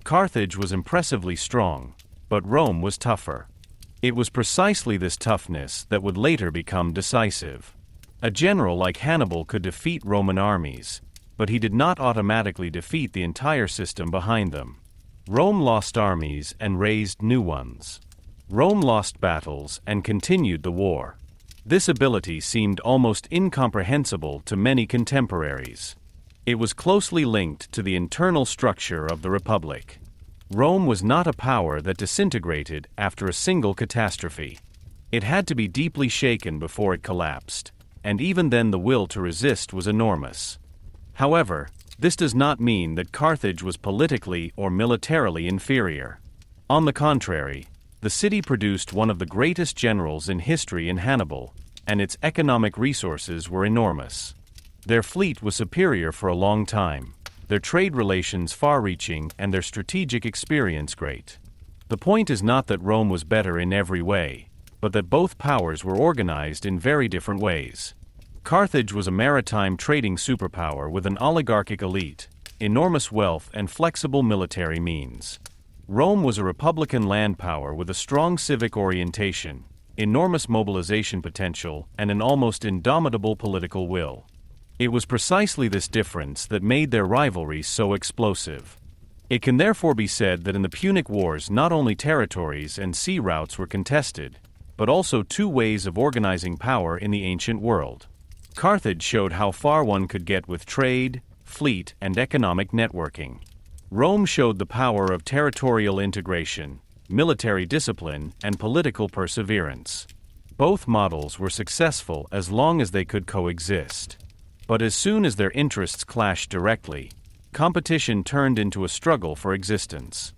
Carthage was impressively strong, but Rome was tougher. It was precisely this toughness that would later become decisive. A general like Hannibal could defeat Roman armies, but he did not automatically defeat the entire system behind them. Rome lost armies and raised new ones. Rome lost battles and continued the war. This ability seemed almost incomprehensible to many contemporaries. It was closely linked to the internal structure of the Republic. Rome was not a power that disintegrated after a single catastrophe. It had to be deeply shaken before it collapsed, and even then the will to resist was enormous. However, this does not mean that Carthage was politically or militarily inferior. On the contrary, the city produced one of the greatest generals in history in Hannibal, and its economic resources were enormous. Their fleet was superior for a long time, their trade relations far-reaching, and their strategic experience great. The point is not that Rome was better in every way, but that both powers were organized in very different ways. Carthage was a maritime trading superpower with an oligarchic elite, enormous wealth, and flexible military means. Rome was a republican land power with a strong civic orientation, enormous mobilization potential, and an almost indomitable political will. It was precisely this difference that made their rivalry so explosive. It can therefore be said that in the Punic Wars not only territories and sea routes were contested, but also two ways of organizing power in the ancient world. Carthage showed how far one could get with trade, fleet, and economic networking. Rome showed the power of territorial integration, military discipline, and political perseverance. Both models were successful as long as they could coexist. But as soon as their interests clashed directly, competition turned into a struggle for existence.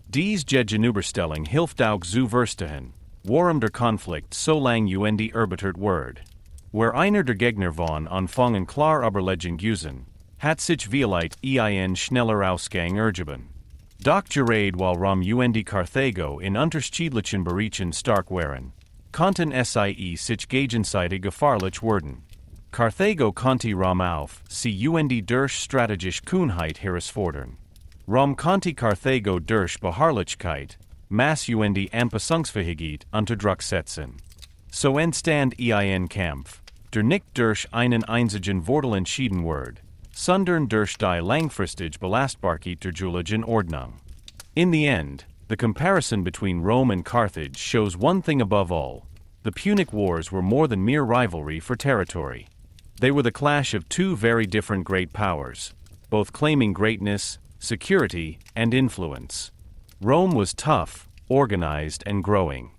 Dies Gegenüberstellung hilft auch zu verstehen, warum der Konflikt so lang und erbitert wird. Where einer der Gegner von Anfangen klar überlegen gewesen, hat sich vielleicht ein schneller Ausgang ergeben. Doch gerade while Rom und Carthago in unterschiedlichen Bereichen stark waren, konnten sich gegenseitig gefahrlich werden. Carthago konnte Rom auf sie und durch strategische Kühnheit herausfordern. Rom konnte Carthago durch Beharrlichkeit, Mass und Anpassungsfähigkeit unter Druck setzen. So entstand ein Kampf, der nicht durch einen einzigen Wortel entschieden wird, sondern durch die langfristige Belastbarkeit der Julian Ordnung. In the end, the comparison between Rome and Carthage shows one thing above all: the Punic Wars were more than mere rivalry for territory. They were the clash of two very different great powers, both claiming greatness, security, and influence. Rome was tough, organized, and growing.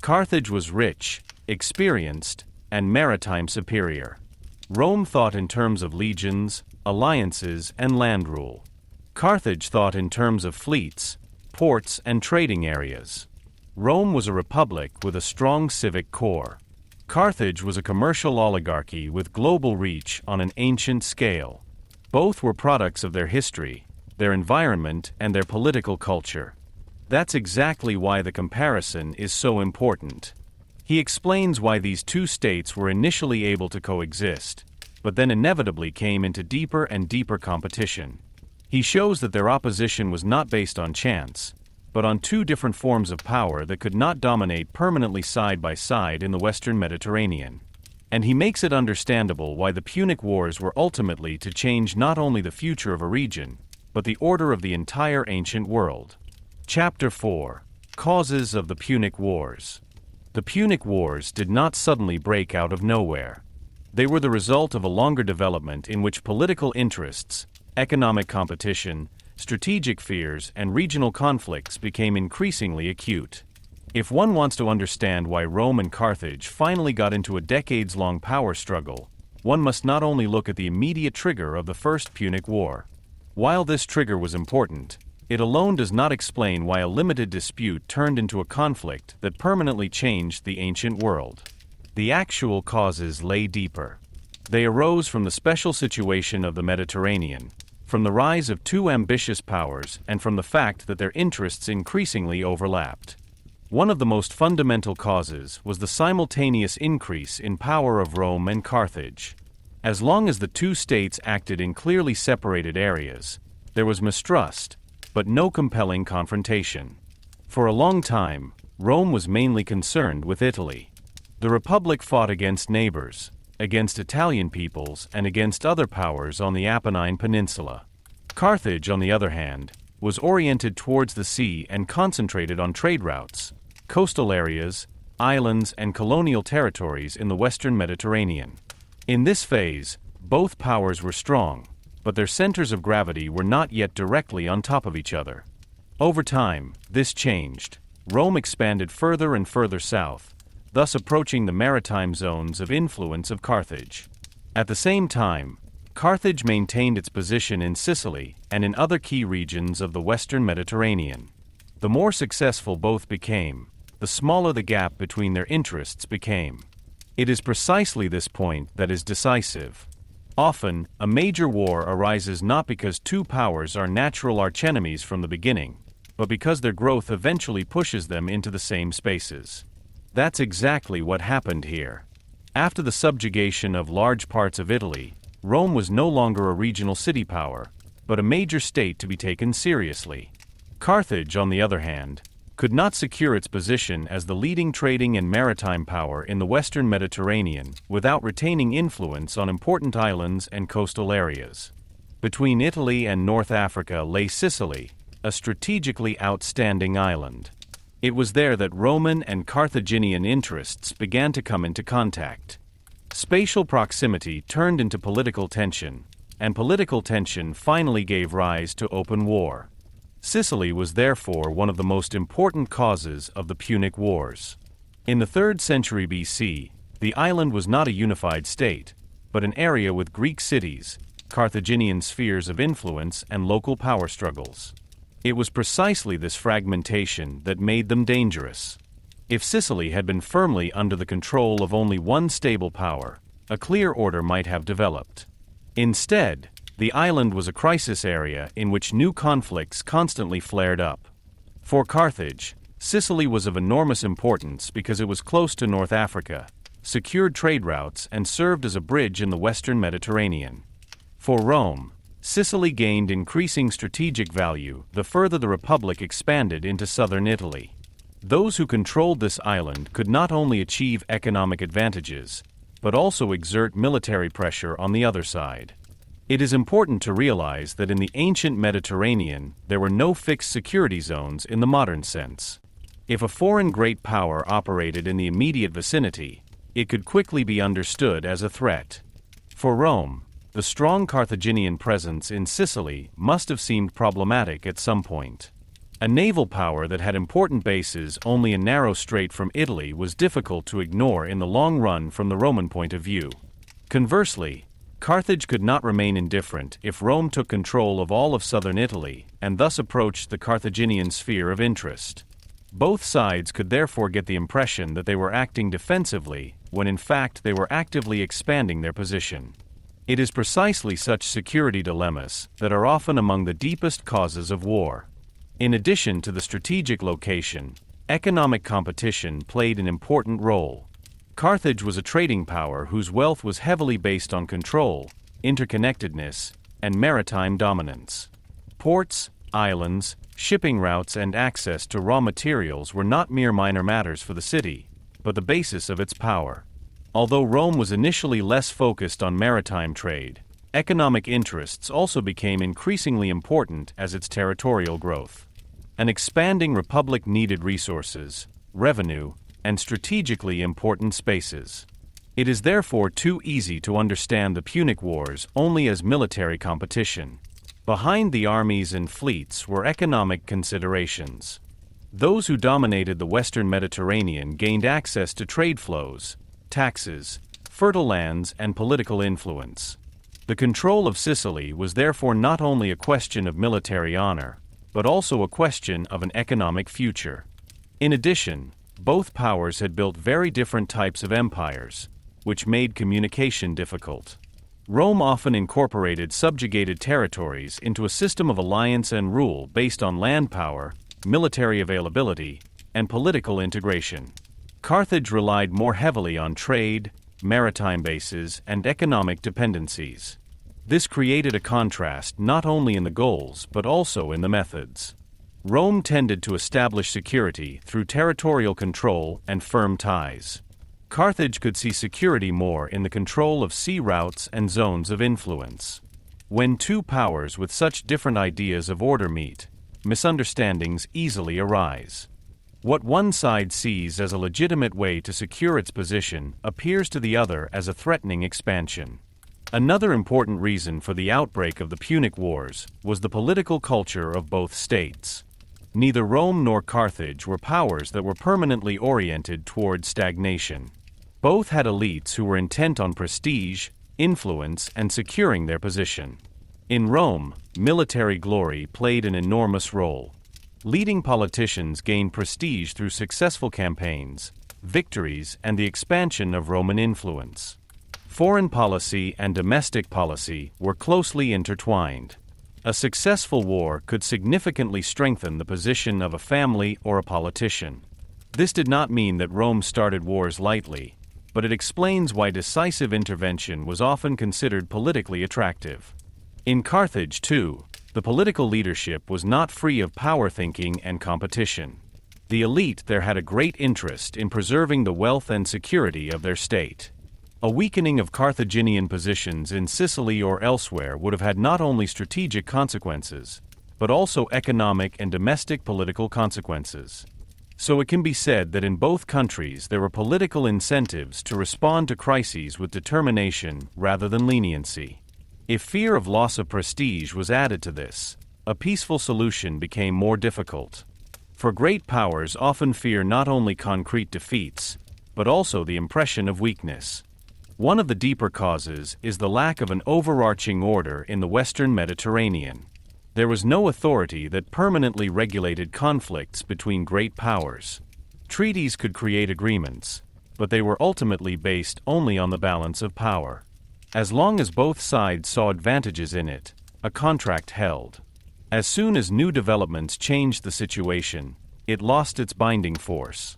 Carthage was rich, experienced, and maritime superior. Rome thought in terms of legions, alliances, and land rule. Carthage thought in terms of fleets, ports, and trading areas. Rome was a republic with a strong civic core. Carthage was a commercial oligarchy with global reach on an ancient scale. Both were products of their history, their environment, and their political culture. That's exactly why the comparison is so important. He explains why these two states were initially able to coexist, but then inevitably came into deeper and deeper competition. He shows that their opposition was not based on chance, but on two different forms of power that could not dominate permanently side by side in the Western Mediterranean. And he makes it understandable why the Punic Wars were ultimately to change not only the future of a region, but the order of the entire ancient world. Chapter 4: Causes of the Punic Wars. The Punic Wars did not suddenly break out of nowhere. They were the result of a longer development in which political interests, economic competition, strategic fears, and regional conflicts became increasingly acute. If one wants to understand why Rome and Carthage finally got into a decades-long power struggle, one must not only look at the immediate trigger of the First Punic War. While this trigger was important, it alone does not explain why a limited dispute turned into a conflict that permanently changed the ancient world. The actual causes lay deeper. They arose from the special situation of the Mediterranean, from the rise of two ambitious powers, and from the fact that their interests increasingly overlapped. One of the most fundamental causes was the simultaneous increase in power of Rome and Carthage. As long as the two states acted in clearly separated areas, there was mistrust, but no compelling confrontation. For a long time, Rome was mainly concerned with Italy. The Republic fought against neighbors, against Italian peoples, and against other powers on the Apennine Peninsula. Carthage, on the other hand, was oriented towards the sea and concentrated on trade routes, coastal areas, islands, and colonial territories in the Western Mediterranean. In this phase, both powers were strong, but their centers of gravity were not yet directly on top of each other. Over time, this changed. Rome expanded further and further south, thus approaching the maritime zones of influence of Carthage. At the same time, Carthage maintained its position in Sicily and in other key regions of the Western Mediterranean. The more successful both became, the smaller the gap between their interests became. It is precisely this point that is decisive. Often, a major war arises not because two powers are natural archenemies from the beginning, but because their growth eventually pushes them into the same spaces. That's exactly what happened here. After the subjugation of large parts of Italy, Rome was no longer a regional city power, but a major state to be taken seriously. Carthage, on the other hand, could not secure its position as the leading trading and maritime power in the Western Mediterranean without retaining influence on important islands and coastal areas. Between Italy and North Africa lay Sicily, a strategically outstanding island. It was there that Roman and Carthaginian interests began to come into contact. Spatial proximity turned into political tension, and political tension finally gave rise to open war. Sicily was therefore one of the most important causes of the Punic Wars. In the 3rd century BC, the island was not a unified state, but an area with Greek cities, Carthaginian spheres of influence, and local power struggles. It was precisely this fragmentation that made them dangerous. If Sicily had been firmly under the control of only one stable power, a clear order might have developed. Instead, the island was a crisis area in which new conflicts constantly flared up. For Carthage, Sicily was of enormous importance because it was close to North Africa, secured trade routes, and served as a bridge in the Western Mediterranean. For Rome, Sicily gained increasing strategic value the further the Republic expanded into southern Italy. Those who controlled this island could not only achieve economic advantages, but also exert military pressure on the other side. It is important to realize that in the ancient Mediterranean, there were no fixed security zones in the modern sense. If a foreign great power operated in the immediate vicinity, it could quickly be understood as a threat. For Rome, the strong Carthaginian presence in Sicily must have seemed problematic at some point. A naval power that had important bases only a narrow strait from Italy was difficult to ignore in the long run from the Roman point of view. Conversely, Carthage could not remain indifferent if Rome took control of all of southern Italy and thus approached the Carthaginian sphere of interest. Both sides could therefore get the impression that they were acting defensively, when in fact they were actively expanding their position. It is precisely such security dilemmas that are often among the deepest causes of war. In addition to the strategic location, economic competition played an important role. Carthage was a trading power whose wealth was heavily based on control, interconnectedness, and maritime dominance. Ports, islands, shipping routes, and access to raw materials were not mere minor matters for the city, but the basis of its power. Although Rome was initially less focused on maritime trade, economic interests also became increasingly important as its territorial growth. An expanding republic needed resources, revenue, and strategically important spaces. It is therefore too easy to understand the Punic Wars only as military competition. Behind the armies and fleets were economic considerations. Those who dominated the Western Mediterranean gained access to trade flows, taxes, fertile lands, and political influence. The control of Sicily was therefore not only a question of military honor, but also a question of an economic future. In addition, both powers had built very different types of empires, which made communication difficult. Rome often incorporated subjugated territories into a system of alliance and rule based on land power, military availability, and political integration. Carthage relied more heavily on trade, maritime bases, and economic dependencies. This created a contrast not only in the goals but also in the methods. Rome tended to establish security through territorial control and firm ties. Carthage could see security more in the control of sea routes and zones of influence. When two powers with such different ideas of order meet, misunderstandings easily arise. What one side sees as a legitimate way to secure its position appears to the other as a threatening expansion. Another important reason for the outbreak of the Punic Wars was the political culture of both states. Neither Rome nor Carthage were powers that were permanently oriented toward stagnation. Both had elites who were intent on prestige, influence, and securing their position. In Rome, military glory played an enormous role. Leading politicians gained prestige through successful campaigns, victories, and the expansion of Roman influence. Foreign policy and domestic policy were closely intertwined. A successful war could significantly strengthen the position of a family or a politician. This did not mean that Rome started wars lightly, but it explains why decisive intervention was often considered politically attractive. In Carthage, too, the political leadership was not free of power thinking and competition. The elite there had a great interest in preserving the wealth and security of their state. A weakening of Carthaginian positions in Sicily or elsewhere would have had not only strategic consequences, but also economic and domestic political consequences. So it can be said that in both countries there were political incentives to respond to crises with determination rather than leniency. If fear of loss of prestige was added to this, a peaceful solution became more difficult. For great powers often fear not only concrete defeats, but also the impression of weakness. One of the deeper causes is the lack of an overarching order in the Western Mediterranean. There was no authority that permanently regulated conflicts between great powers. Treaties could create agreements, but they were ultimately based only on the balance of power. As long as both sides saw advantages in it, a contract held. As soon as new developments changed the situation, it lost its binding force.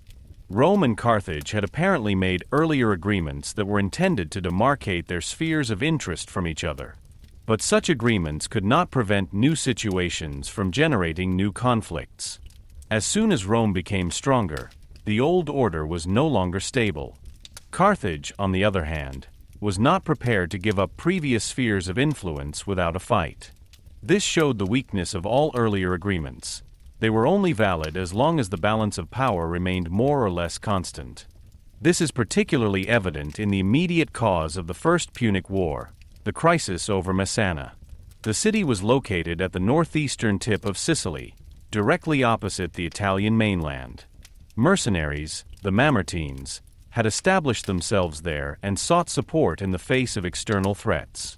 Rome and Carthage had apparently made earlier agreements that were intended to demarcate their spheres of interest from each other. But such agreements could not prevent new situations from generating new conflicts. As soon as Rome became stronger, the old order was no longer stable. Carthage, on the other hand, was not prepared to give up previous spheres of influence without a fight. This showed the weakness of all earlier agreements. They were only valid as long as the balance of power remained more or less constant. This is particularly evident in the immediate cause of the First Punic War, the crisis over Messana. The city was located at the northeastern tip of Sicily, directly opposite the Italian mainland. Mercenaries, the Mamertines, had established themselves there and sought support in the face of external threats.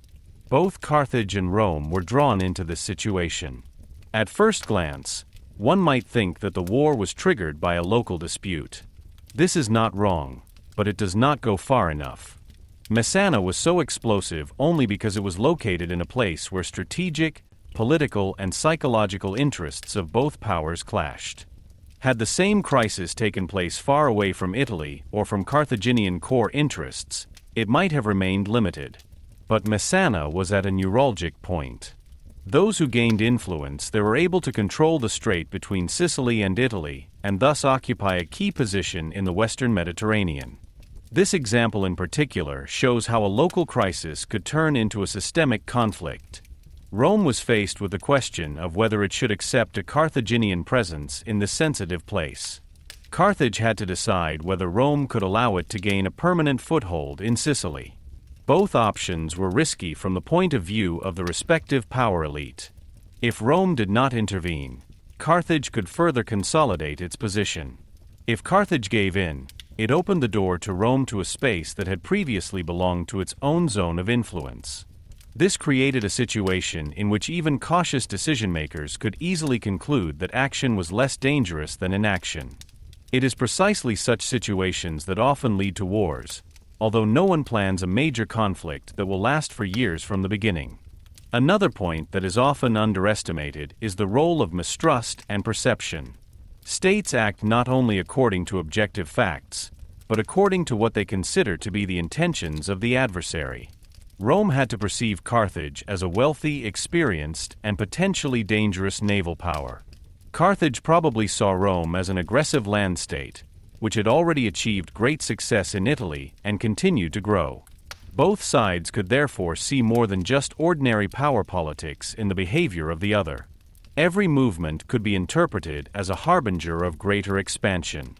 Both Carthage and Rome were drawn into this situation. At first glance, one might think that the war was triggered by a local dispute. This is not wrong, but it does not go far enough. Messana was so explosive only because it was located in a place where strategic, political, and psychological interests of both powers clashed. Had the same crisis taken place far away from Italy or from Carthaginian core interests, it might have remained limited. But Messana was at a neuralgic point. Those who gained influence there were able to control the strait between Sicily and Italy, and thus occupy a key position in the Western Mediterranean. This example in particular shows how a local crisis could turn into a systemic conflict. Rome was faced with the question of whether it should accept a Carthaginian presence in this sensitive place. Carthage had to decide whether Rome could allow it to gain a permanent foothold in Sicily. Both options were risky from the point of view of the respective power elite. If Rome did not intervene, Carthage could further consolidate its position. If Carthage gave in, it opened the door to Rome to a space that had previously belonged to its own zone of influence. This created a situation in which even cautious decision-makers could easily conclude that action was less dangerous than inaction. It is precisely such situations that often lead to wars, although no one plans a major conflict that will last for years from the beginning. Another point that is often underestimated is the role of mistrust and perception. States act not only according to objective facts, but according to what they consider to be the intentions of the adversary. Rome had to perceive Carthage as a wealthy, experienced, and potentially dangerous naval power. Carthage probably saw Rome as an aggressive land state, which had already achieved great success in Italy and continued to grow. Both sides could therefore see more than just ordinary power politics in the behavior of the other. Every movement could be interpreted as a harbinger of greater expansion.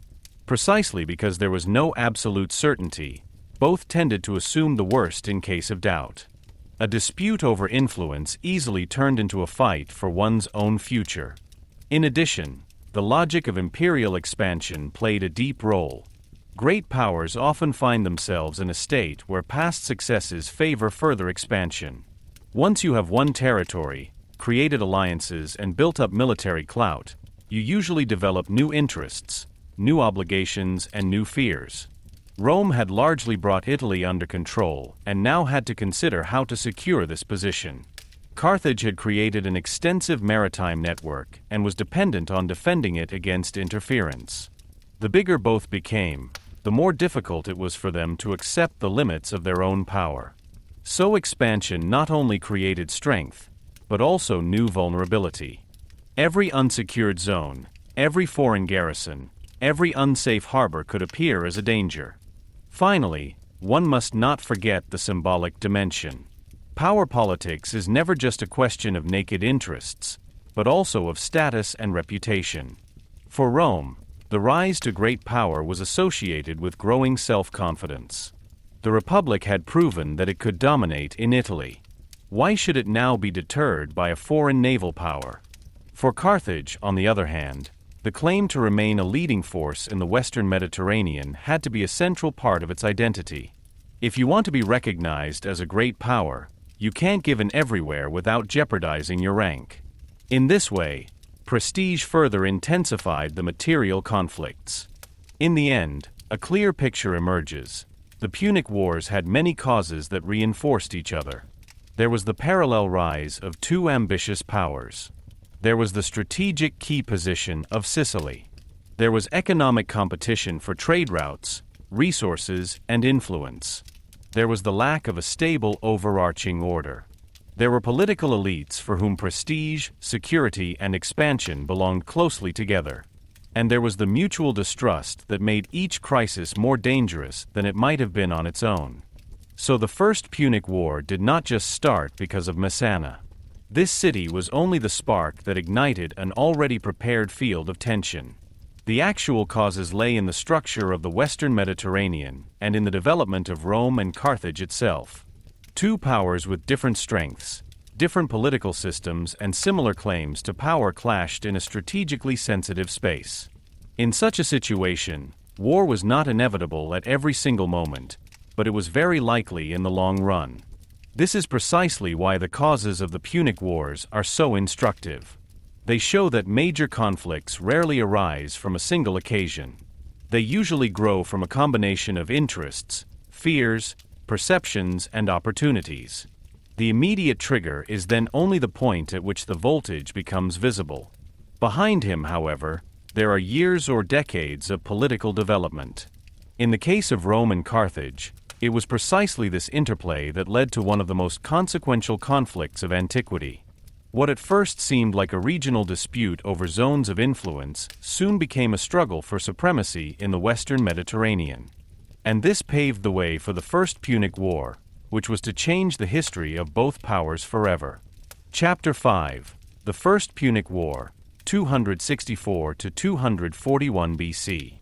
Precisely because there was no absolute certainty, both tended to assume the worst in case of doubt. A dispute over influence easily turned into a fight for one's own future. In addition, the logic of imperial expansion played a deep role. Great powers often find themselves in a state where past successes favor further expansion. Once you have won territory, created alliances, and built up military clout, you usually develop new interests, new obligations, and new fears. Rome had largely brought Italy under control and now had to consider how to secure this position. Carthage had created an extensive maritime network and was dependent on defending it against interference. The bigger both became, the more difficult it was for them to accept the limits of their own power. So expansion not only created strength, but also new vulnerability. Every unsecured zone, every foreign garrison, every unsafe harbor could appear as a danger. Finally, one must not forget the symbolic dimension. Power politics is never just a question of naked interests, but also of status and reputation. For Rome, the rise to great power was associated with growing self-confidence. The Republic had proven that it could dominate in Italy. Why should it now be deterred by a foreign naval power? For Carthage, on the other hand, the claim to remain a leading force in the Western Mediterranean had to be a central part of its identity. If you want to be recognized as a great power, you can't give in everywhere without jeopardizing your rank. In this way, prestige further intensified the material conflicts. In the end, a clear picture emerges. The Punic Wars had many causes that reinforced each other. There was the parallel rise of two ambitious powers. There was the strategic key position of Sicily. There was economic competition for trade routes, resources, and influence. There was the lack of a stable overarching order. There were political elites for whom prestige, security, and expansion belonged closely together. And there was the mutual distrust that made each crisis more dangerous than it might have been on its own. So the First Punic War did not just start because of Messana. This city was only the spark that ignited an already prepared field of tension. The actual causes lay in the structure of the Western Mediterranean and in the development of Rome and Carthage itself. Two powers with different strengths, different political systems, and similar claims to power clashed in a strategically sensitive space. In such a situation, War was not inevitable at every single moment, but it was very likely in the long run. This is precisely why the causes of the Punic Wars are so instructive. They show that major conflicts rarely arise from a single occasion. They usually grow from a combination of interests, fears, perceptions, and opportunities. The immediate trigger is then only the point at which the voltage becomes visible. Behind him, however, there are years or decades of political development. In the case of Rome and Carthage, it was precisely this interplay that led to one of the most consequential conflicts of antiquity. What at first seemed like a regional dispute over zones of influence soon became a struggle for supremacy in the Western Mediterranean. And this paved the way for the First Punic War, which was to change the history of both powers forever. Chapter 5: The First Punic War, 264 to 241 BC.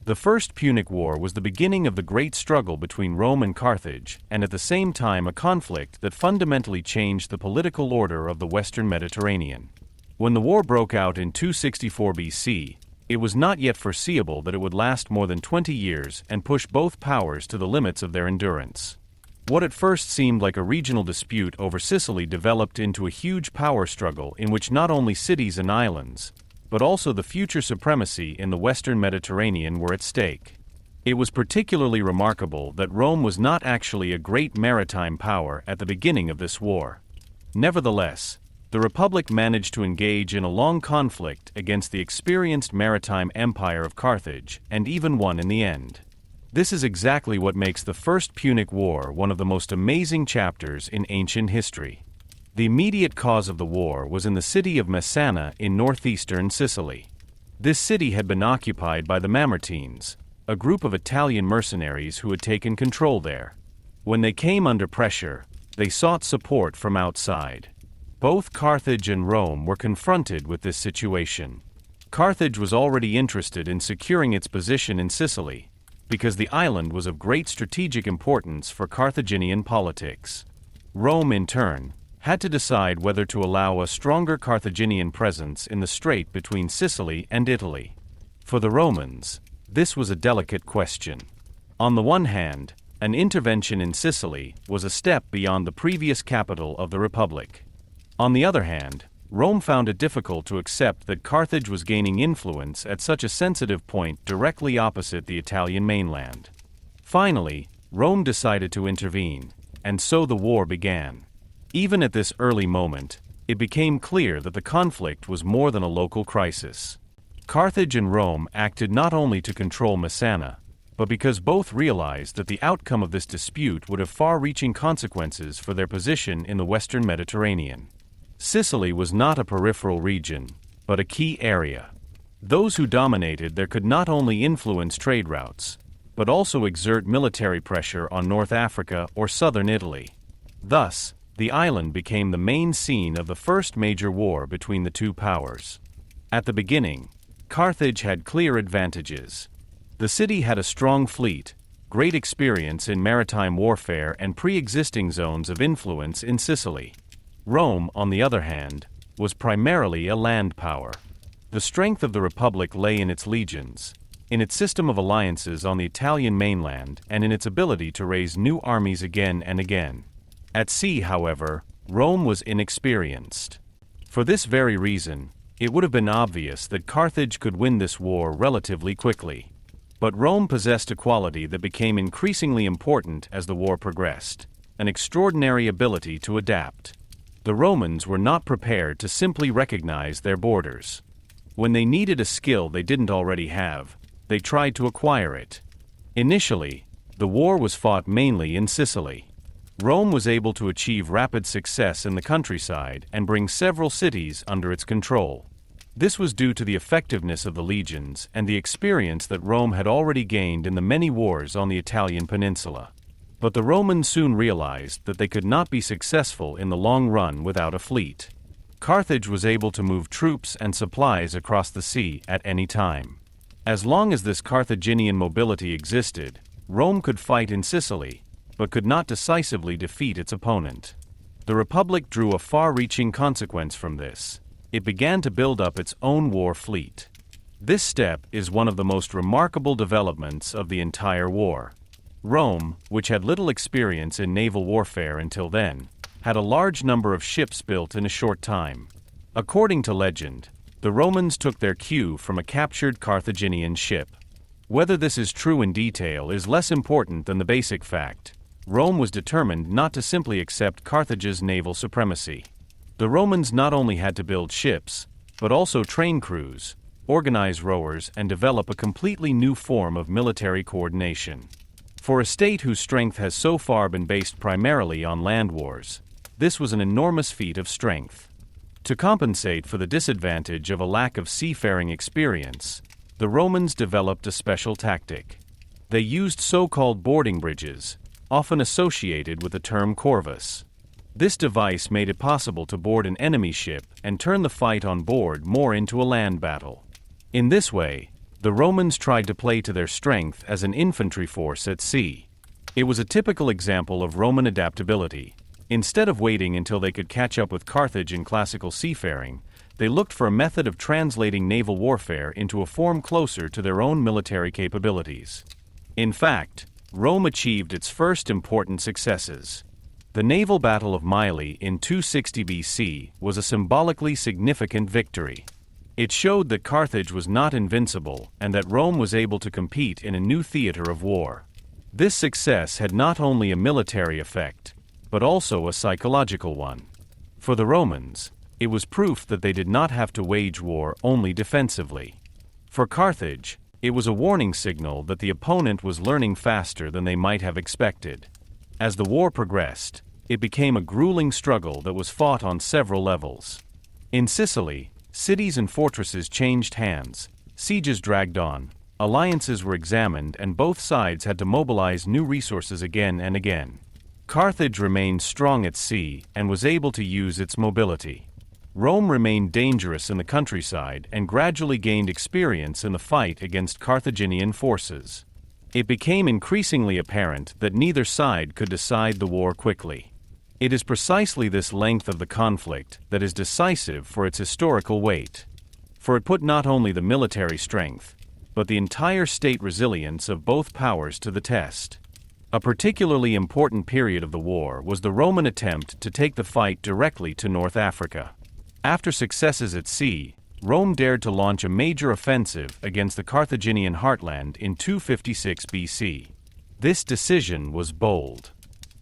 The First Punic War was the beginning of the great struggle between Rome and Carthage, and at the same time a conflict that fundamentally changed the political order of the Western Mediterranean. When the war broke out in 264 BC, it was not yet foreseeable that it would last more than 20 years and push both powers to the limits of their endurance. What at first seemed like a regional dispute over Sicily developed into a huge power struggle in which not only cities and islands, but also the future supremacy in the Western Mediterranean were at stake. It was particularly remarkable that Rome was not actually a great maritime power at the beginning of this war. Nevertheless, the Republic managed to engage in a long conflict against the experienced maritime empire of Carthage, and even won in the end. This is exactly what makes the First Punic War one of the most amazing chapters in ancient history. The immediate cause of the war was in the city of Messana in northeastern Sicily. This city had been occupied by the Mamertines, a group of Italian mercenaries who had taken control there. When they came under pressure, they sought support from outside. Both Carthage and Rome were confronted with this situation. Carthage was already interested in securing its position in Sicily, because the island was of great strategic importance for Carthaginian politics. Rome, in turn, had to decide whether to allow a stronger Carthaginian presence in the strait between Sicily and Italy. For the Romans, this was a delicate question. On the one hand, an intervention in Sicily was a step beyond the previous capital of the Republic. On the other hand, Rome found it difficult to accept that Carthage was gaining influence at such a sensitive point directly opposite the Italian mainland. Finally, Rome decided to intervene, and so the war began. Even at this early moment, it became clear that the conflict was more than a local crisis. Carthage and Rome acted not only to control Messana, but because both realized that the outcome of this dispute would have far-reaching consequences for their position in the Western Mediterranean. Sicily was not a peripheral region, but a key area. Those who dominated there could not only influence trade routes, but also exert military pressure on North Africa or southern Italy. Thus, the island became the main scene of the first major war between the two powers. At the beginning, Carthage had clear advantages. The city had a strong fleet, great experience in maritime warfare, and pre-existing zones of influence in Sicily. Rome, on the other hand, was primarily a land power. The strength of the Republic lay in its legions, in its system of alliances on the Italian mainland, and in its ability to raise new armies again and again. At sea, however, Rome was inexperienced. For this very reason, it would have been obvious that Carthage could win this war relatively quickly. But Rome possessed a quality that became increasingly important as the war progressed: an extraordinary ability to adapt. The Romans were not prepared to simply recognize their borders. When they needed a skill they didn't already have, they tried to acquire it. Initially, the war was fought mainly in Sicily. Rome was able to achieve rapid success in the countryside and bring several cities under its control. This was due to the effectiveness of the legions and the experience that Rome had already gained in the many wars on the Italian peninsula. But the Romans soon realized that they could not be successful in the long run without a fleet. Carthage was able to move troops and supplies across the sea at any time. As long as this Carthaginian mobility existed, Rome could fight in Sicily, but could not decisively defeat its opponent. The Republic drew a far-reaching consequence from this. It began to build up its own war fleet. This step is one of the most remarkable developments of the entire war. Rome, which had little experience in naval warfare until then, had a large number of ships built in a short time. According to legend, the Romans took their cue from a captured Carthaginian ship. Whether this is true in detail is less important than the basic fact. Rome was determined not to simply accept Carthage's naval supremacy. The Romans not only had to build ships, but also train crews, organize rowers, and develop a completely new form of military coordination. For a state whose strength has so far been based primarily on land wars, this was an enormous feat of strength. To compensate for the disadvantage of a lack of seafaring experience, the Romans developed a special tactic. They used so-called boarding bridges, often associated with the term corvus. This device made it possible to board an enemy ship and turn the fight on board more into a land battle. In this way, the Romans tried to play to their strength as an infantry force at sea. It was a typical example of Roman adaptability. Instead of waiting until they could catch up with Carthage in classical seafaring, they looked for a method of translating naval warfare into a form closer to their own military capabilities. In fact, Rome achieved its first important successes. The naval battle of Mylae in 260 BC was a symbolically significant victory. It showed that Carthage was not invincible and that Rome was able to compete in a new theater of war. This success had not only a military effect, but also a psychological one. For the Romans, it was proof that they did not have to wage war only defensively. For Carthage, it was a warning signal that the opponent was learning faster than they might have expected. As the war progressed, it became a grueling struggle that was fought on several levels. In Sicily, cities and fortresses changed hands, sieges dragged on, alliances were examined, and both sides had to mobilize new resources again and again. Carthage remained strong at sea and was able to use its mobility. Rome remained dangerous in the countryside and gradually gained experience in the fight against Carthaginian forces. It became increasingly apparent that neither side could decide the war quickly. It is precisely this length of the conflict that is decisive for its historical weight. For it put not only the military strength, but the entire state resilience of both powers to the test. A particularly important period of the war was the Roman attempt to take the fight directly to North Africa. After successes at sea, Rome dared to launch a major offensive against the Carthaginian heartland in 256 BC. This decision was bold.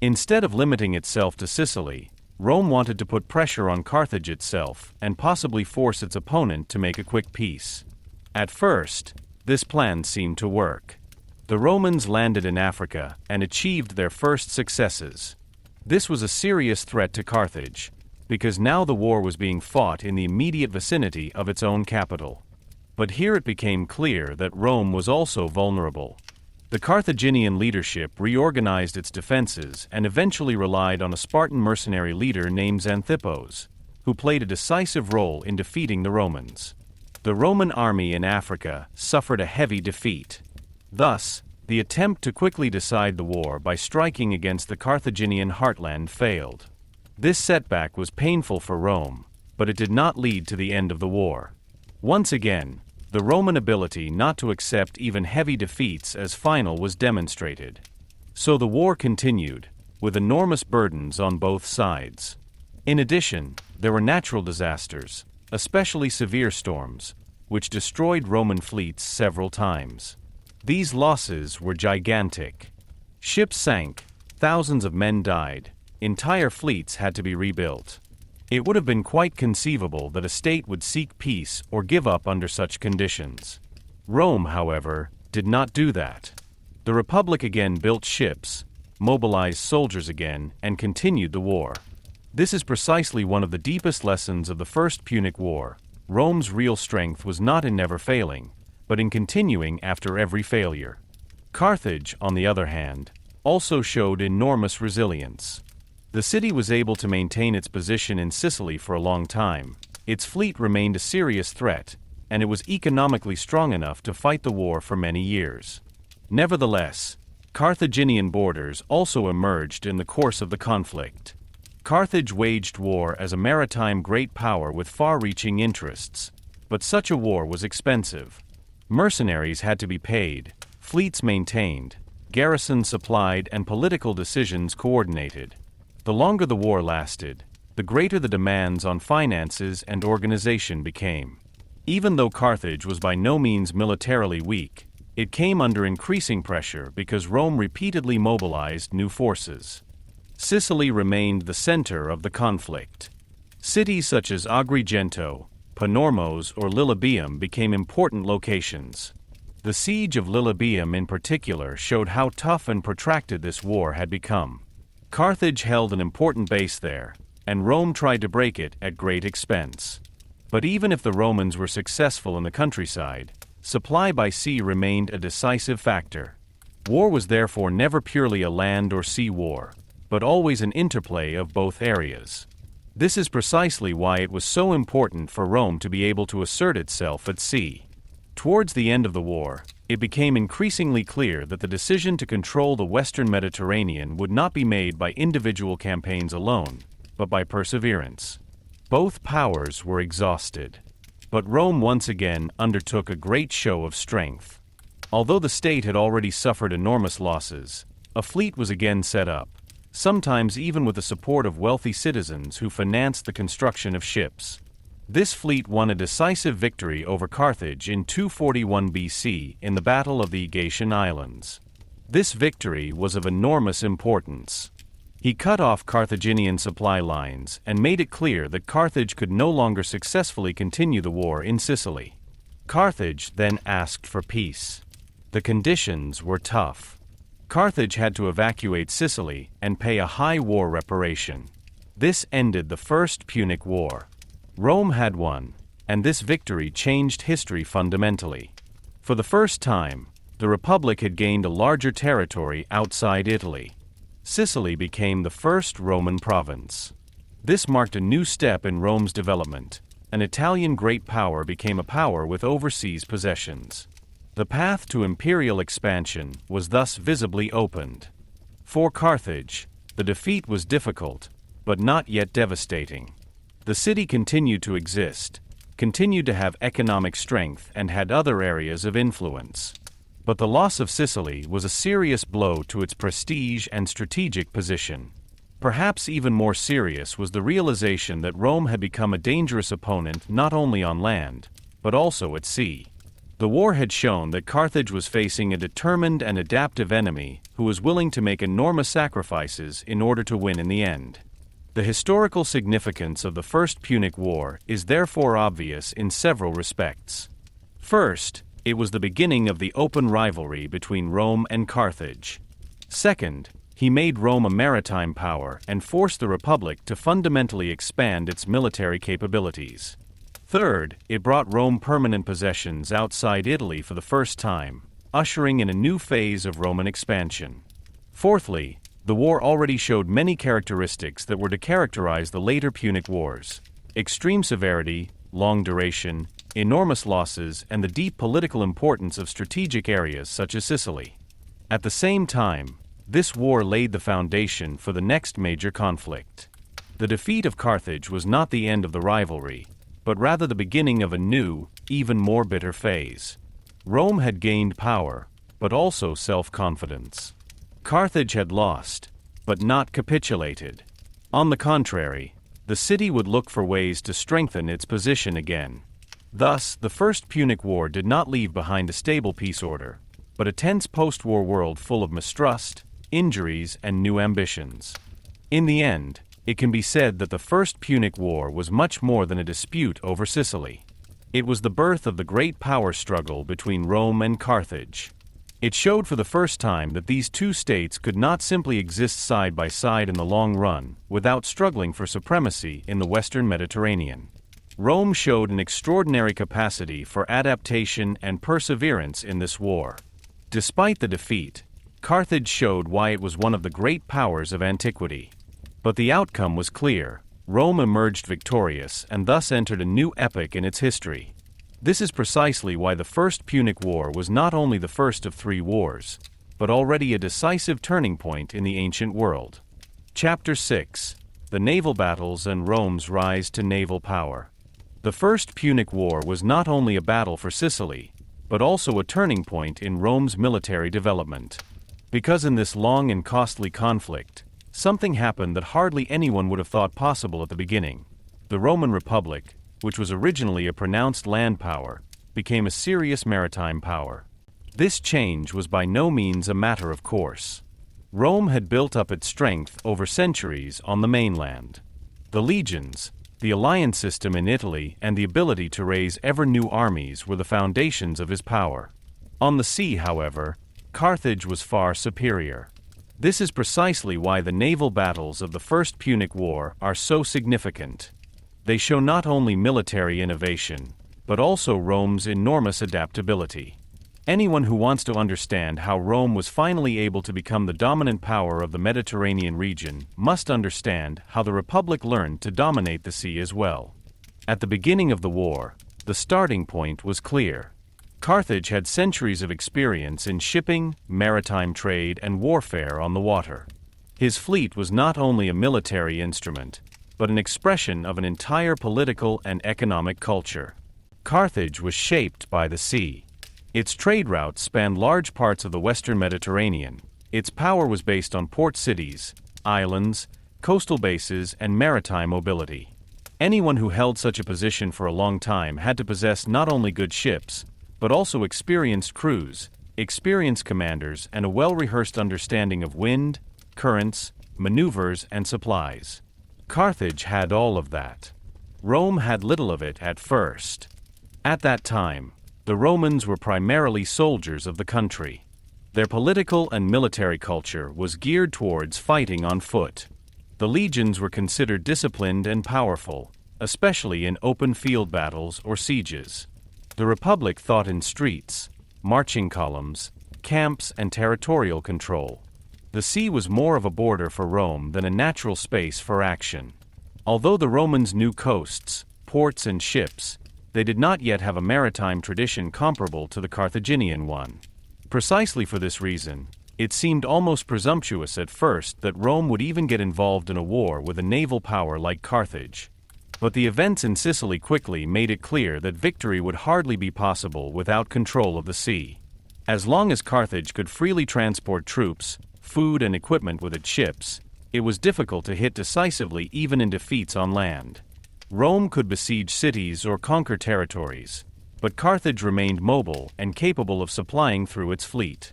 Instead of limiting itself to Sicily, Rome wanted to put pressure on Carthage itself and possibly force its opponent to make a quick peace. At first, this plan seemed to work. The Romans landed in Africa and achieved their first successes. This was a serious threat to Carthage, because now the war was being fought in the immediate vicinity of its own capital. But here it became clear that Rome was also vulnerable. The Carthaginian leadership reorganized its defenses and eventually relied on a Spartan mercenary leader named Xanthippos, who played a decisive role in defeating the Romans. The Roman army in Africa suffered a heavy defeat. Thus, the attempt to quickly decide the war by striking against the Carthaginian heartland failed. This setback was painful for Rome, but it did not lead to the end of the war. Once again, the Roman ability not to accept even heavy defeats as final was demonstrated. So the war continued, with enormous burdens on both sides. In addition, there were natural disasters, especially severe storms, which destroyed Roman fleets several times. These losses were gigantic. Ships sank, thousands of men died, entire fleets had to be rebuilt. It would have been quite conceivable that a state would seek peace or give up under such conditions. Rome, however, did not do that. The Republic again built ships, mobilized soldiers again, and continued the war. This is precisely one of the deepest lessons of the First Punic War. Rome's real strength was not in never failing, but in continuing after every failure. Carthage, on the other hand, also showed enormous resilience. The city was able to maintain its position in Sicily for a long time, its fleet remained a serious threat, and it was economically strong enough to fight the war for many years. Nevertheless, Carthaginian borders also emerged in the course of the conflict. Carthage waged war as a maritime great power with far-reaching interests, but such a war was expensive. Mercenaries had to be paid, fleets maintained, garrisons supplied, and political decisions coordinated. The longer the war lasted, the greater the demands on finances and organization became. Even though Carthage was by no means militarily weak, it came under increasing pressure because Rome repeatedly mobilized new forces. Sicily remained the center of the conflict. Cities such as Agrigento, Panormos, or Lilybaeum became important locations. The siege of Lilybaeum in particular showed how tough and protracted this war had become. Carthage held an important base there, and Rome tried to break it at great expense. But even if the Romans were successful in the countryside, supply by sea remained a decisive factor. War was therefore never purely a land or sea war, but always an interplay of both areas. This is precisely why it was so important for Rome to be able to assert itself at sea. Towards the end of the war, it became increasingly clear that the decision to control the Western Mediterranean would not be made by individual campaigns alone, but by perseverance. Both powers were exhausted. But Rome once again undertook a great show of strength. Although the state had already suffered enormous losses, a fleet was again set up, sometimes even with the support of wealthy citizens who financed the construction of ships. This fleet won a decisive victory over Carthage in 241 BC in the Battle of the Aegean Islands. This victory was of enormous importance. He cut off Carthaginian supply lines and made it clear that Carthage could no longer successfully continue the war in Sicily. Carthage then asked for peace. The conditions were tough. Carthage had to evacuate Sicily and pay a high war reparation. This ended the First Punic War. Rome had won, and this victory changed history fundamentally. For the first time, the Republic had gained a larger territory outside Italy. Sicily became the first Roman province. This marked a new step in Rome's development. An Italian great power became a power with overseas possessions. The path to imperial expansion was thus visibly opened. For Carthage, the defeat was difficult, but not yet devastating. The city continued to exist, continued to have economic strength, and had other areas of influence. But the loss of Sicily was a serious blow to its prestige and strategic position. Perhaps even more serious was the realization that Rome had become a dangerous opponent not only on land, but also at sea. The war had shown that Carthage was facing a determined and adaptive enemy who was willing to make enormous sacrifices in order to win in the end. The historical significance of the First Punic War is therefore obvious in several respects. First, it was the beginning of the open rivalry between Rome and Carthage. Second, he made Rome a maritime power and forced the Republic to fundamentally expand its military capabilities. Third, it brought Rome permanent possessions outside Italy for the first time, ushering in a new phase of Roman expansion. Fourthly, the war already showed many characteristics that were to characterize the later Punic Wars: extreme severity, long duration, enormous losses, and the deep political importance of strategic areas such as Sicily. At the same time, this war laid the foundation for the next major conflict. The defeat of Carthage was not the end of the rivalry, but rather the beginning of a new, even more bitter phase. Rome had gained power, but also self-confidence. Carthage had lost, but not capitulated. On the contrary, the city would look for ways to strengthen its position again. Thus, the First Punic War did not leave behind a stable peace order, but a tense post-war world full of mistrust, injuries, and new ambitions. In the end, it can be said that the First Punic War was much more than a dispute over Sicily. It was the birth of the great power struggle between Rome and Carthage. It showed for the first time that these two states could not simply exist side by side in the long run without struggling for supremacy in the Western Mediterranean. Rome showed an extraordinary capacity for adaptation and perseverance in this war. Despite the defeat, Carthage showed why it was one of the great powers of antiquity. But the outcome was clear. Rome emerged victorious and thus entered a new epoch in its history. This is precisely why the First Punic War was not only the first of three wars, but already a decisive turning point in the ancient world. Chapter 6: The Naval Battles and Rome's Rise to Naval Power. The First Punic War was not only a battle for Sicily, but also a turning point in Rome's military development. Because in this long and costly conflict, something happened that hardly anyone would have thought possible at the beginning. The Roman Republic, which was originally a pronounced land power, became a serious maritime power. This change was by no means a matter of course. Rome had built up its strength over centuries on the mainland. The legions, the alliance system in Italy, and the ability to raise ever-new armies were the foundations of his power. On the sea, however, Carthage was far superior. This is precisely why the naval battles of the First Punic War are so significant. They show not only military innovation, but also Rome's enormous adaptability. Anyone who wants to understand how Rome was finally able to become the dominant power of the Mediterranean region must understand how the Republic learned to dominate the sea as well. At the beginning of the war, the starting point was clear. Carthage had centuries of experience in shipping, maritime trade, and warfare on the water. His fleet was not only a military instrument, but an expression of an entire political and economic culture. Carthage was shaped by the sea. Its trade routes spanned large parts of the western Mediterranean. Its power was based on port cities, islands, coastal bases, and maritime mobility. Anyone who held such a position for a long time had to possess not only good ships, but also experienced crews, experienced commanders, and a well-rehearsed understanding of wind, currents, maneuvers, and supplies. Carthage had all of that. Rome had little of it at first. At that time, the Romans were primarily soldiers of the country. Their political and military culture was geared towards fighting on foot. The legions were considered disciplined and powerful, especially in open field battles or sieges. The Republic thought in streets, marching columns, camps, and territorial control. The sea was more of a border for Rome than a natural space for action. Although the Romans knew coasts, ports, and ships, they did not yet have a maritime tradition comparable to the Carthaginian one. Precisely for this reason, it seemed almost presumptuous at first that Rome would even get involved in a war with a naval power like Carthage. But the events in Sicily quickly made it clear that victory would hardly be possible without control of the sea. As long as Carthage could freely transport troops, food, and equipment with its ships, it was difficult to hit decisively even in defeats on land. Rome could besiege cities or conquer territories, but Carthage remained mobile and capable of supplying through its fleet.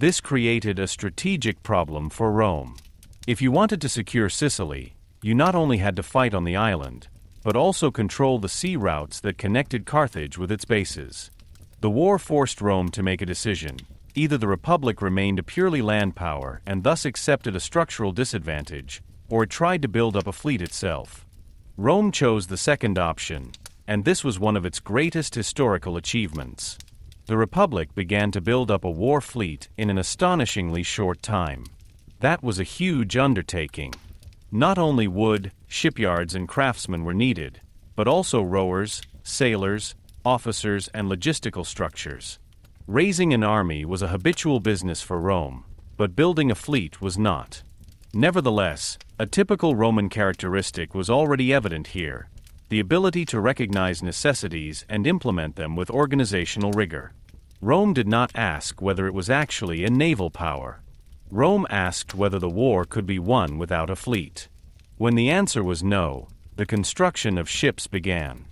This created a strategic problem for Rome. If you wanted to secure Sicily, you not only had to fight on the island, but also control the sea routes that connected Carthage with its bases. The war forced Rome to make a decision. Either the Republic remained a purely land power and thus accepted a structural disadvantage, or it tried to build up a fleet itself. Rome chose the second option, and this was one of its greatest historical achievements. The Republic began to build up a war fleet in an astonishingly short time. That was a huge undertaking. Not only wood, shipyards, and craftsmen were needed, but also rowers, sailors, officers, and logistical structures. Raising an army was a habitual business for Rome, but building a fleet was not. Nevertheless, a typical Roman characteristic was already evident here: the ability to recognize necessities and implement them with organizational rigor. Rome did not ask whether it was actually a naval power. Rome asked whether the war could be won without a fleet. When the answer was no, the construction of ships began.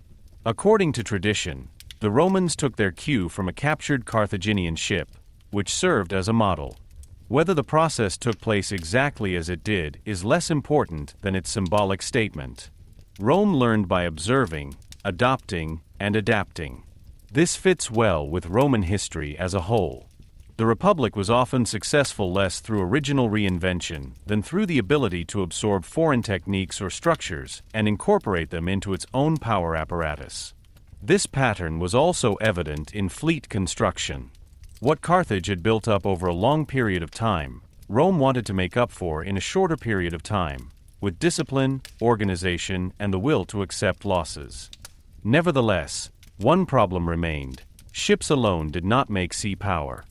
According to tradition, the Romans took their cue from a captured Carthaginian ship, which served as a model. Whether the process took place exactly as it did is less important than its symbolic statement. Rome learned by observing, adopting, and adapting. This fits well with Roman history as a whole. The Republic was often successful less through original reinvention than through the ability to absorb foreign techniques or structures and incorporate them into its own power apparatus. This pattern was also evident in fleet construction. What Carthage had built up over a long period of time, Rome wanted to make up for in a shorter period of time, with discipline, organization, and the will to accept losses. Nevertheless, one problem remained: ships alone did not make sea power.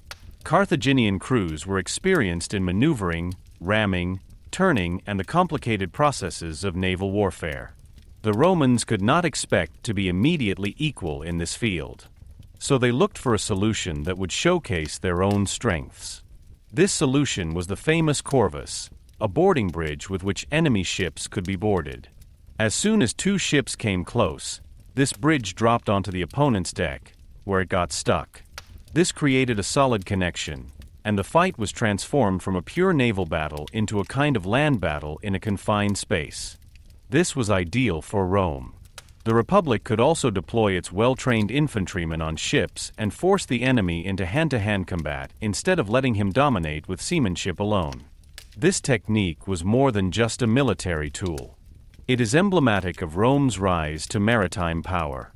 Carthaginian crews were experienced in maneuvering, ramming, turning, and the complicated processes of naval warfare. The Romans could not expect to be immediately equal in this field. So they looked for a solution that would showcase their own strengths. This solution was the famous corvus, a boarding bridge with which enemy ships could be boarded. As soon as two ships came close, this bridge dropped onto the opponent's deck, where it got stuck. This created a solid connection, and the fight was transformed from a pure naval battle into a kind of land battle in a confined space. This was ideal for Rome. The Republic could also deploy its well-trained infantrymen on ships and force the enemy into hand-to-hand combat instead of letting him dominate with seamanship alone. This technique was more than just a military tool. It is emblematic of Rome's rise to maritime power.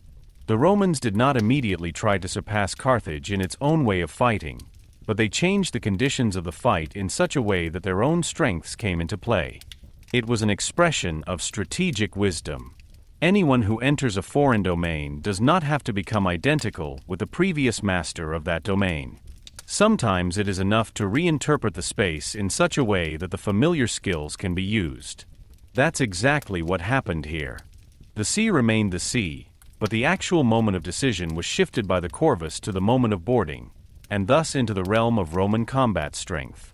The Romans did not immediately try to surpass Carthage in its own way of fighting, but they changed the conditions of the fight in such a way that their own strengths came into play. It was an expression of strategic wisdom. Anyone who enters a foreign domain does not have to become identical with the previous master of that domain. Sometimes it is enough to reinterpret the space in such a way that the familiar skills can be used. That's exactly what happened here. The sea remained the sea, but the actual moment of decision was shifted by the corvus to the moment of boarding, and thus into the realm of Roman combat strength.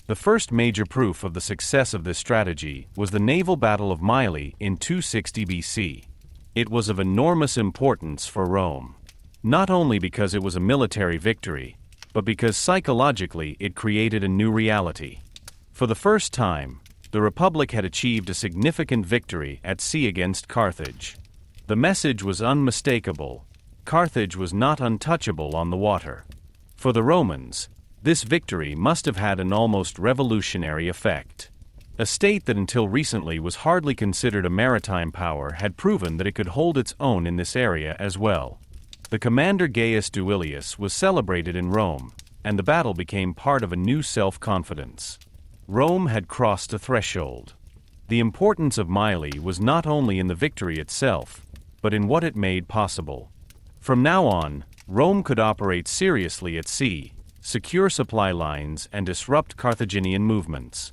The first major proof of the success of this strategy was the naval battle of Mylae in 260 BC. It was of enormous importance for Rome, not only because it was a military victory, but because psychologically it created a new reality. For the first time, the Republic had achieved a significant victory at sea against Carthage. The message was unmistakable: Carthage was not untouchable on the water. For the Romans, this victory must have had an almost revolutionary effect. A state that until recently was hardly considered a maritime power had proven that it could hold its own in this area as well. The commander Gaius Duilius was celebrated in Rome, and the battle became part of a new self-confidence. Rome had crossed a threshold. The importance of Mylae was not only in the victory itself, but in what it made possible. From now on, Rome could operate seriously at sea, secure supply lines, and disrupt Carthaginian movements.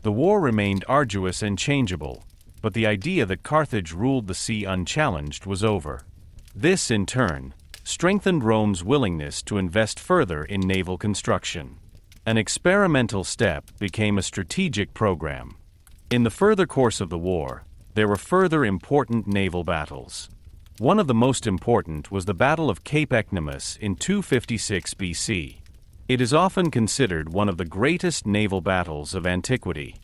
The war remained arduous and changeable, but the idea that Carthage ruled the sea unchallenged was over. This, in turn, strengthened Rome's willingness to invest further in naval construction. An experimental step became a strategic program. In the further course of the war, there were further important naval battles. One of the most important was the Battle of Cape Ecnomus in 256 BC. It is often considered one of the greatest naval battles of antiquity.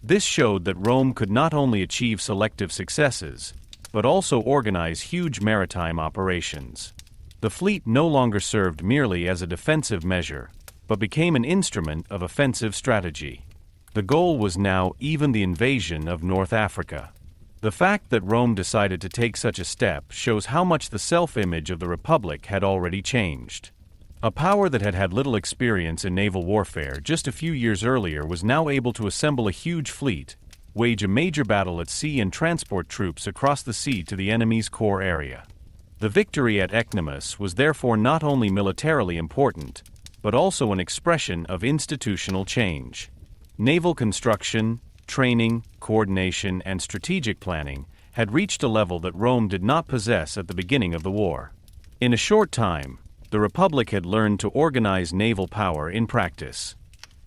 This showed that Rome could not only achieve selective successes, but also organize huge maritime operations. The fleet no longer served merely as a defensive measure, but became an instrument of offensive strategy. The goal was now even the invasion of North Africa. The fact that Rome decided to take such a step shows how much the self-image of the Republic had already changed. A power that had had little experience in naval warfare just a few years earlier was now able to assemble a huge fleet, wage a major battle at sea, and transport troops across the sea to the enemy's core area. The victory at Ecnomus was therefore not only militarily important, but also an expression of institutional change. Naval construction, training, coordination, and strategic planning had reached a level that Rome did not possess at the beginning of the war. In a short time, the Republic had learned to organize naval power in practice.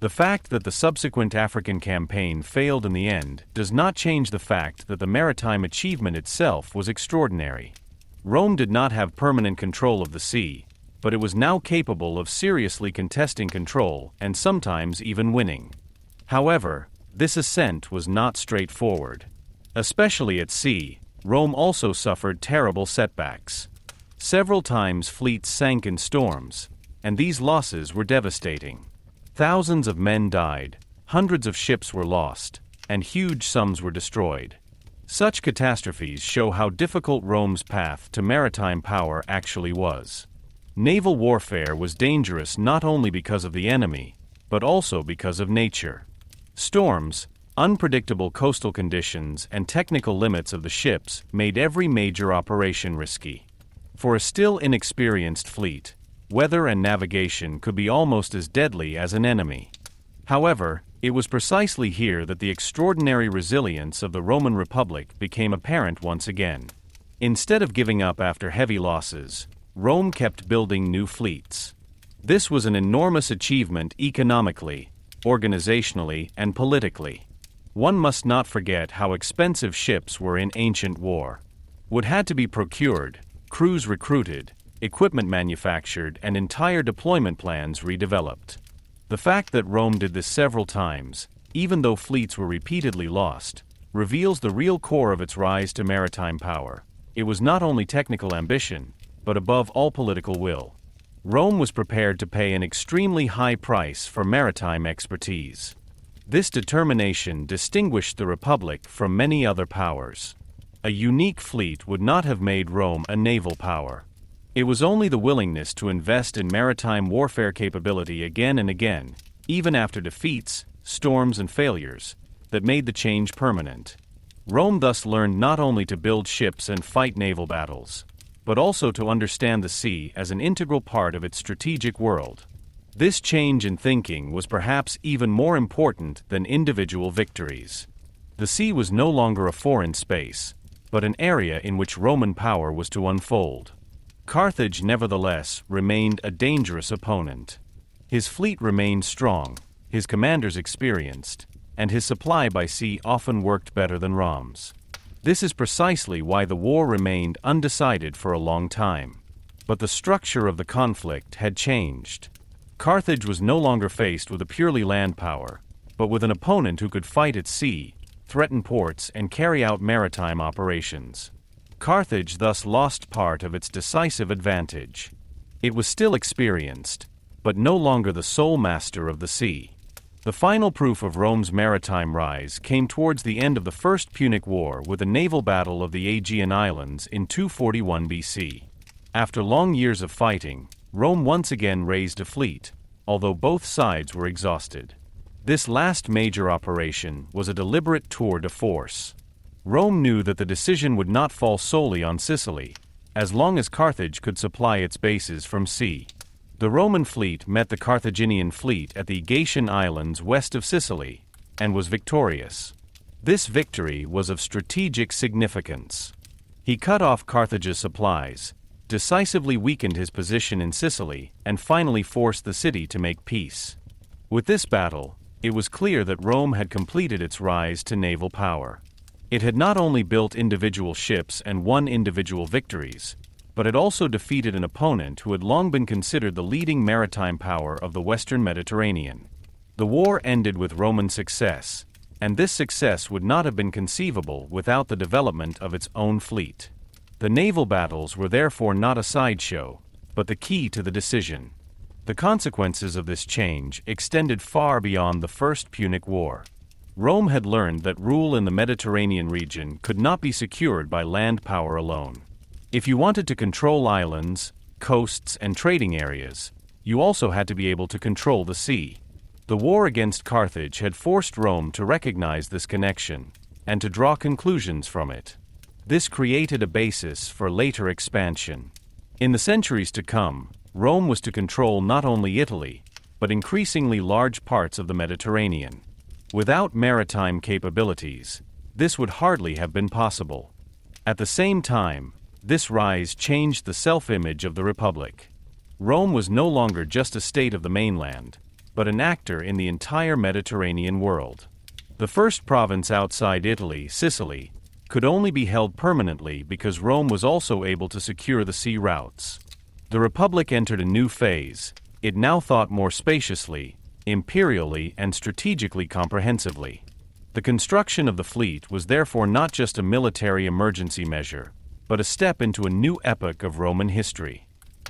The fact that the subsequent African campaign failed in the end does not change the fact that the maritime achievement itself was extraordinary. Rome did not have permanent control of the sea, but it was now capable of seriously contesting control and sometimes even winning. However, this ascent was not straightforward. Especially at sea, Rome also suffered terrible setbacks. Several times fleets sank in storms, and these losses were devastating. Thousands of men died, hundreds of ships were lost, and huge sums were destroyed. Such catastrophes show how difficult Rome's path to maritime power actually was. Naval warfare was dangerous not only because of the enemy, but also because of nature. Storms, unpredictable coastal conditions, and technical limits of the ships made every major operation risky. For a still inexperienced fleet, weather and navigation could be almost as deadly as an enemy. However, it was precisely here that the extraordinary resilience of the Roman Republic became apparent once again. Instead of giving up after heavy losses, Rome kept building new fleets. This was an enormous achievement economically, organizationally, and politically. One must not forget how expensive ships were in ancient war. Wood had to be procured, crews recruited, equipment manufactured, and entire deployment plans redeveloped. The fact that Rome did this several times, even though fleets were repeatedly lost, reveals the real core of its rise to maritime power. It was not only technical ambition, but above all political will. Rome was prepared to pay an extremely high price for maritime expertise. This determination distinguished the Republic from many other powers. A unique fleet would not have made Rome a naval power. It was only the willingness to invest in maritime warfare capability again and again, even after defeats, storms, and failures, that made the change permanent. Rome thus learned not only to build ships and fight naval battles, but also to understand the sea as an integral part of its strategic world. This change in thinking was perhaps even more important than individual victories. The sea was no longer a foreign space, but an area in which Roman power was to unfold. Carthage, nevertheless, remained a dangerous opponent. His fleet remained strong, his commanders experienced, and his supply by sea often worked better than Rome's. This is precisely why the war remained undecided for a long time. But the structure of the conflict had changed. Carthage was no longer faced with a purely land power, but with an opponent who could fight at sea, threaten ports, and carry out maritime operations. Carthage thus lost part of its decisive advantage. It was still experienced, but no longer the sole master of the sea. The final proof of Rome's maritime rise came towards the end of the First Punic War with the naval battle of the Aegean Islands in 241 BC. After long years of fighting, Rome once again raised a fleet, although both sides were exhausted. This last major operation was a deliberate tour de force. Rome knew that the decision would not fall solely on Sicily, as long as Carthage could supply its bases from sea. The Roman fleet met the Carthaginian fleet at the Aegean Islands west of Sicily, and was victorious. This victory was of strategic significance. He cut off Carthage's supplies, decisively weakened his position in Sicily, and finally forced the city to make peace. With this battle, it was clear that Rome had completed its rise to naval power. It had not only built individual ships and won individual victories, but it also defeated an opponent who had long been considered the leading maritime power of the Western Mediterranean. The war ended with Roman success, and this success would not have been conceivable without the development of its own fleet. The naval battles were therefore not a sideshow, but the key to the decision. The consequences of this change extended far beyond the First Punic War. Rome had learned that rule in the Mediterranean region could not be secured by land power alone. If you wanted to control islands, coasts, and trading areas, you also had to be able to control the sea. The war against Carthage had forced Rome to recognize this connection, and to draw conclusions from it. This created a basis for later expansion. In the centuries to come, Rome was to control not only Italy, but increasingly large parts of the Mediterranean. Without maritime capabilities, this would hardly have been possible. At the same time, this rise changed the self-image of the Republic. Rome was no longer just a state of the mainland, but an actor in the entire Mediterranean world. The first province outside Italy, Sicily, could only be held permanently because Rome was also able to secure the sea routes. The Republic entered a new phase. It now thought more spaciously, imperially, and strategically comprehensively. The construction of the fleet was therefore not just a military emergency measure, but a step into a new epoch of Roman history.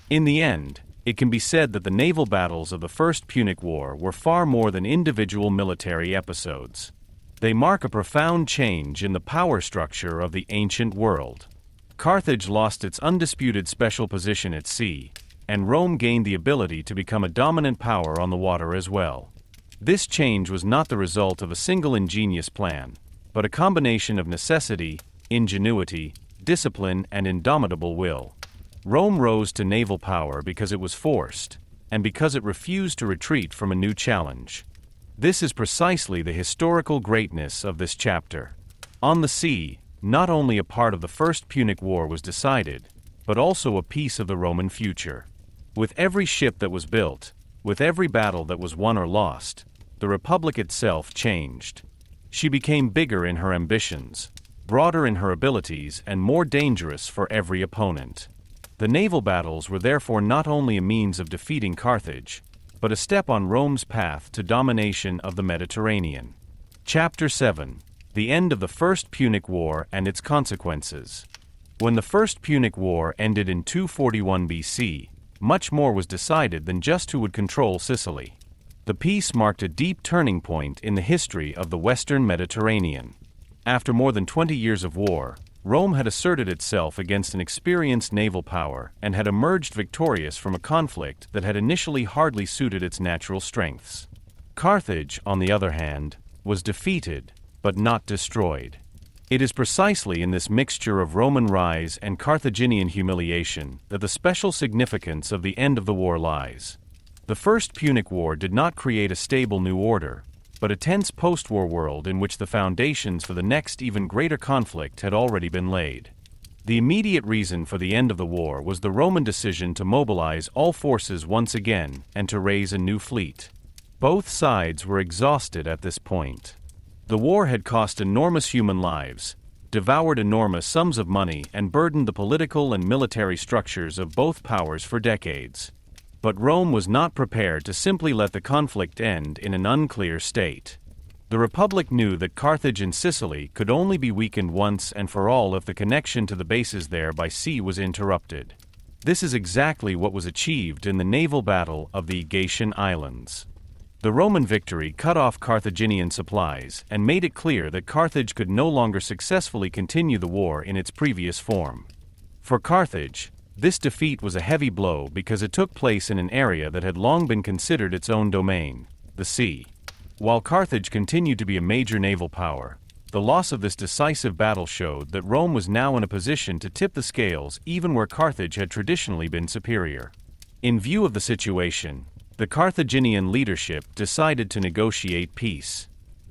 In the end, it can be said that the naval battles of the First Punic War were far more than individual military episodes. They mark a profound change in the power structure of the ancient world. Carthage lost its undisputed special position at sea, and Rome gained the ability to become a dominant power on the water as well. This change was not the result of a single ingenious plan, but a combination of necessity, ingenuity, discipline, and indomitable will. Rome rose to naval power because it was forced, and because it refused to retreat from a new challenge. This is precisely the historical greatness of this chapter. On the sea, not only a part of the First Punic War was decided, but also a piece of the Roman future. With every ship that was built, with every battle that was won or lost, the Republic itself changed. She became bigger in her ambitions, broader in her abilities, and more dangerous for every opponent. The naval battles were therefore not only a means of defeating Carthage, but a step on Rome's path to domination of the Mediterranean. Chapter 7: The End of the First Punic War and Its Consequences. When the First Punic War ended in 241 BC, much more was decided than just who would control Sicily. The peace marked a deep turning point in the history of the Western Mediterranean. After more than 20 years of war, Rome had asserted itself against an experienced naval power and had emerged victorious from a conflict that had initially hardly suited its natural strengths. Carthage, on the other hand, was defeated, but not destroyed. It is precisely in this mixture of Roman rise and Carthaginian humiliation that the special significance of the end of the war lies. The First Punic War did not create a stable new order, but a tense post-war world in which the foundations for the next even greater conflict had already been laid. The immediate reason for the end of the war was the Roman decision to mobilize all forces once again and to raise a new fleet. Both sides were exhausted at this point. The war had cost enormous human lives, devoured enormous sums of money, and burdened the political and military structures of both powers for decades. But Rome was not prepared to simply let the conflict end in an unclear state. The Republic knew that Carthage and Sicily could only be weakened once and for all if the connection to the bases there by sea was interrupted. This is exactly what was achieved in the naval battle of the Aegean Islands. The Roman victory cut off Carthaginian supplies and made it clear that Carthage could no longer successfully continue the war in its previous form. For Carthage, this defeat was a heavy blow because it took place in an area that had long been considered its own domain, the sea. While Carthage continued to be a major naval power, the loss of this decisive battle showed that Rome was now in a position to tip the scales even where Carthage had traditionally been superior. In view of the situation, the Carthaginian leadership decided to negotiate peace.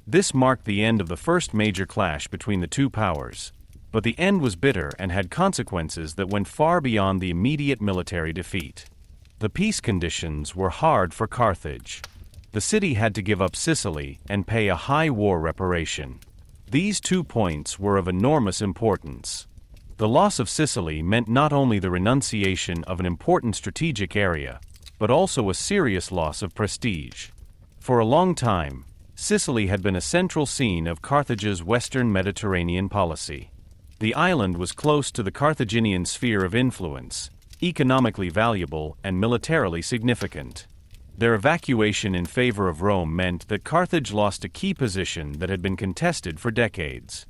This marked the end of the first major clash between the two powers. But the end was bitter and had consequences that went far beyond the immediate military defeat. The peace conditions were hard for Carthage. The city had to give up Sicily and pay a high war reparation. These 2 points were of enormous importance. The loss of Sicily meant not only the renunciation of an important strategic area, but also a serious loss of prestige. For a long time, Sicily had been a central scene of Carthage's Western Mediterranean policy. The island was close to the Carthaginian sphere of influence, economically valuable and militarily significant. Their evacuation in favor of Rome meant that Carthage lost a key position that had been contested for decades.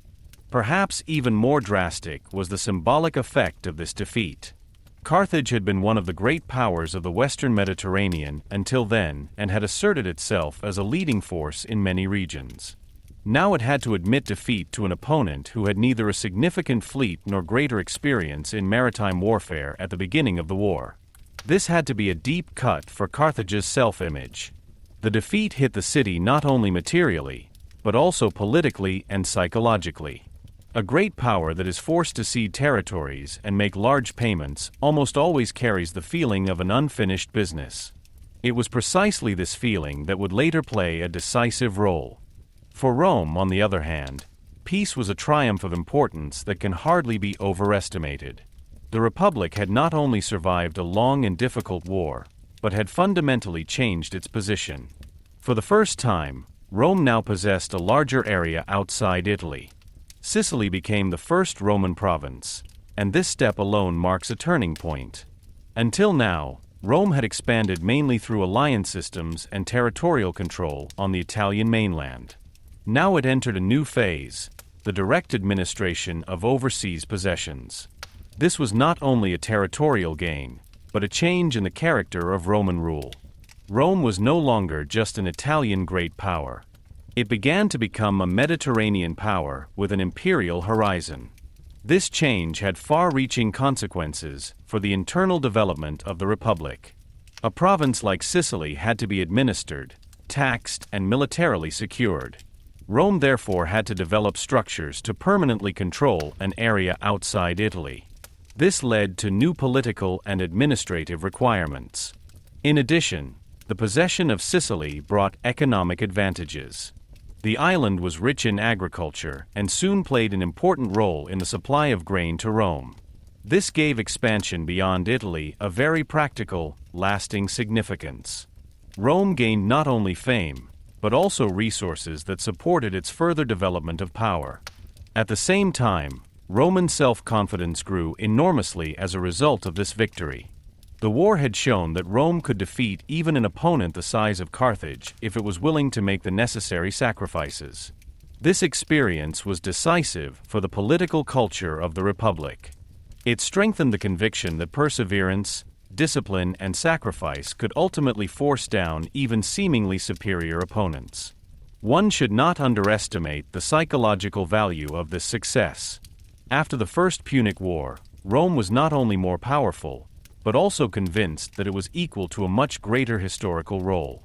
Perhaps even more drastic was the symbolic effect of this defeat. Carthage had been one of the great powers of the Western Mediterranean until then and had asserted itself as a leading force in many regions. Now it had to admit defeat to an opponent who had neither a significant fleet nor greater experience in maritime warfare at the beginning of the war. This had to be a deep cut for Carthage's self-image. The defeat hit the city not only materially, but also politically and psychologically. A great power that is forced to cede territories and make large payments almost always carries the feeling of an unfinished business. It was precisely this feeling that would later play a decisive role. For Rome, on the other hand, peace was a triumph of importance that can hardly be overestimated. The Republic had not only survived a long and difficult war, but had fundamentally changed its position. For the first time, Rome now possessed a larger area outside Italy. Sicily became the first Roman province, and this step alone marks a turning point. Until now, Rome had expanded mainly through alliance systems and territorial control on the Italian mainland. Now it entered a new phase, the direct administration of overseas possessions. This was not only a territorial gain, but a change in the character of Roman rule. Rome was no longer just an Italian great power. It began to become a Mediterranean power with an imperial horizon. This change had far-reaching consequences for the internal development of the Republic. A province like Sicily had to be administered, taxed, and militarily secured. Rome therefore had to develop structures to permanently control an area outside Italy. This led to new political and administrative requirements. In addition, the possession of Sicily brought economic advantages. The island was rich in agriculture and soon played an important role in the supply of grain to Rome. This gave expansion beyond Italy a very practical, lasting significance. Rome gained not only fame, but also resources that supported its further development of power. At the same time, Roman self-confidence grew enormously as a result of this victory. The war had shown that Rome could defeat even an opponent the size of Carthage if it was willing to make the necessary sacrifices. This experience was decisive for the political culture of the Republic. It strengthened the conviction that perseverance, discipline, and sacrifice could ultimately force down even seemingly superior opponents. One should not underestimate the psychological value of this success. After the First Punic War, Rome was not only more powerful, but also convinced that it was equal to a much greater historical role.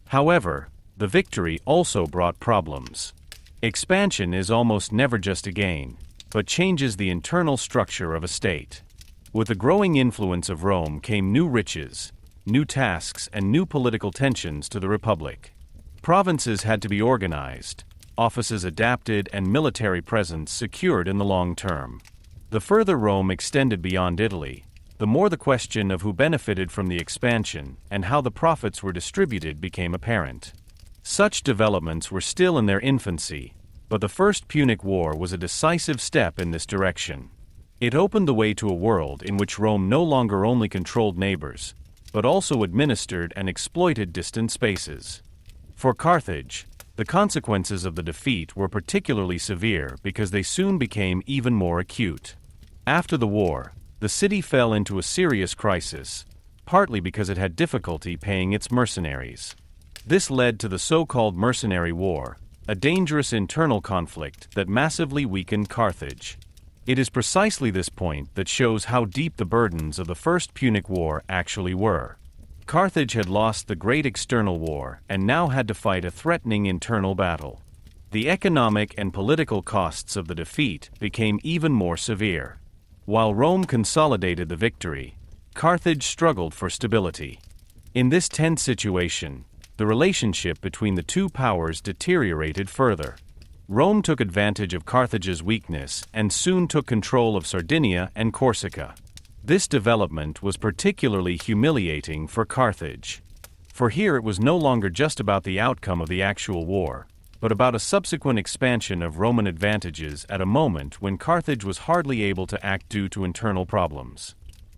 However, the victory also brought problems. Expansion is almost never just a gain, but changes the internal structure of a state. With the growing influence of Rome came new riches, new tasks, and new political tensions to the Republic. Provinces had to be organized, offices adapted, and military presence secured in the long term. The further Rome extended beyond Italy, the more the question of who benefited from the expansion and how the profits were distributed became apparent. Such developments were still in their infancy, but the First Punic War was a decisive step in this direction. It opened the way to a world in which Rome no longer only controlled neighbors, but also administered and exploited distant spaces. For Carthage, the consequences of the defeat were particularly severe because they soon became even more acute. After the war, the city fell into a serious crisis, partly because it had difficulty paying its mercenaries. This led to the so-called Mercenary War, a dangerous internal conflict that massively weakened Carthage. It is precisely this point that shows how deep the burdens of the First Punic War actually were. Carthage had lost the great external war and now had to fight a threatening internal battle. The economic and political costs of the defeat became even more severe. While Rome consolidated the victory, Carthage struggled for stability. In this tense situation, the relationship between the two powers deteriorated further. Rome took advantage of Carthage's weakness and soon took control of Sardinia and Corsica. This development was particularly humiliating for Carthage. For here it was no longer just about the outcome of the actual war, but about a subsequent expansion of Roman advantages at a moment when Carthage was hardly able to act due to internal problems.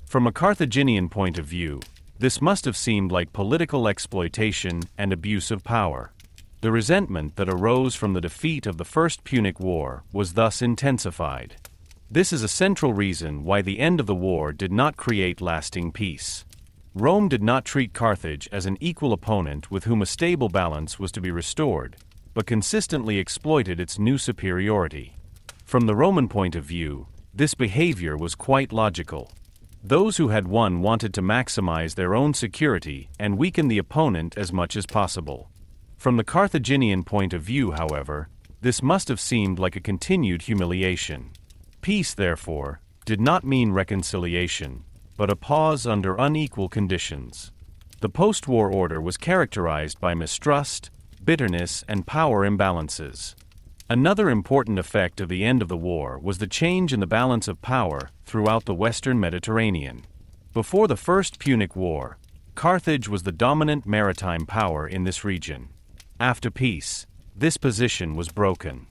From a Carthaginian point of view, this must have seemed like political exploitation and abuse of power. The resentment that arose from the defeat of the First Punic War was thus intensified. This is a central reason why the end of the war did not create lasting peace. Rome did not treat Carthage as an equal opponent with whom a stable balance was to be restored, but consistently exploited its new superiority. From the Roman point of view, this behavior was quite logical. Those who had won wanted to maximize their own security and weaken the opponent as much as possible. From the Carthaginian point of view, however, this must have seemed like a continued humiliation. Peace, therefore, did not mean reconciliation, but a pause under unequal conditions. The post-war order was characterized by mistrust, bitterness, and power imbalances. Another important effect of the end of the war was the change in the balance of power throughout the Western Mediterranean. Before the First Punic War, Carthage was the dominant maritime power in this region. After peace, this position was broken.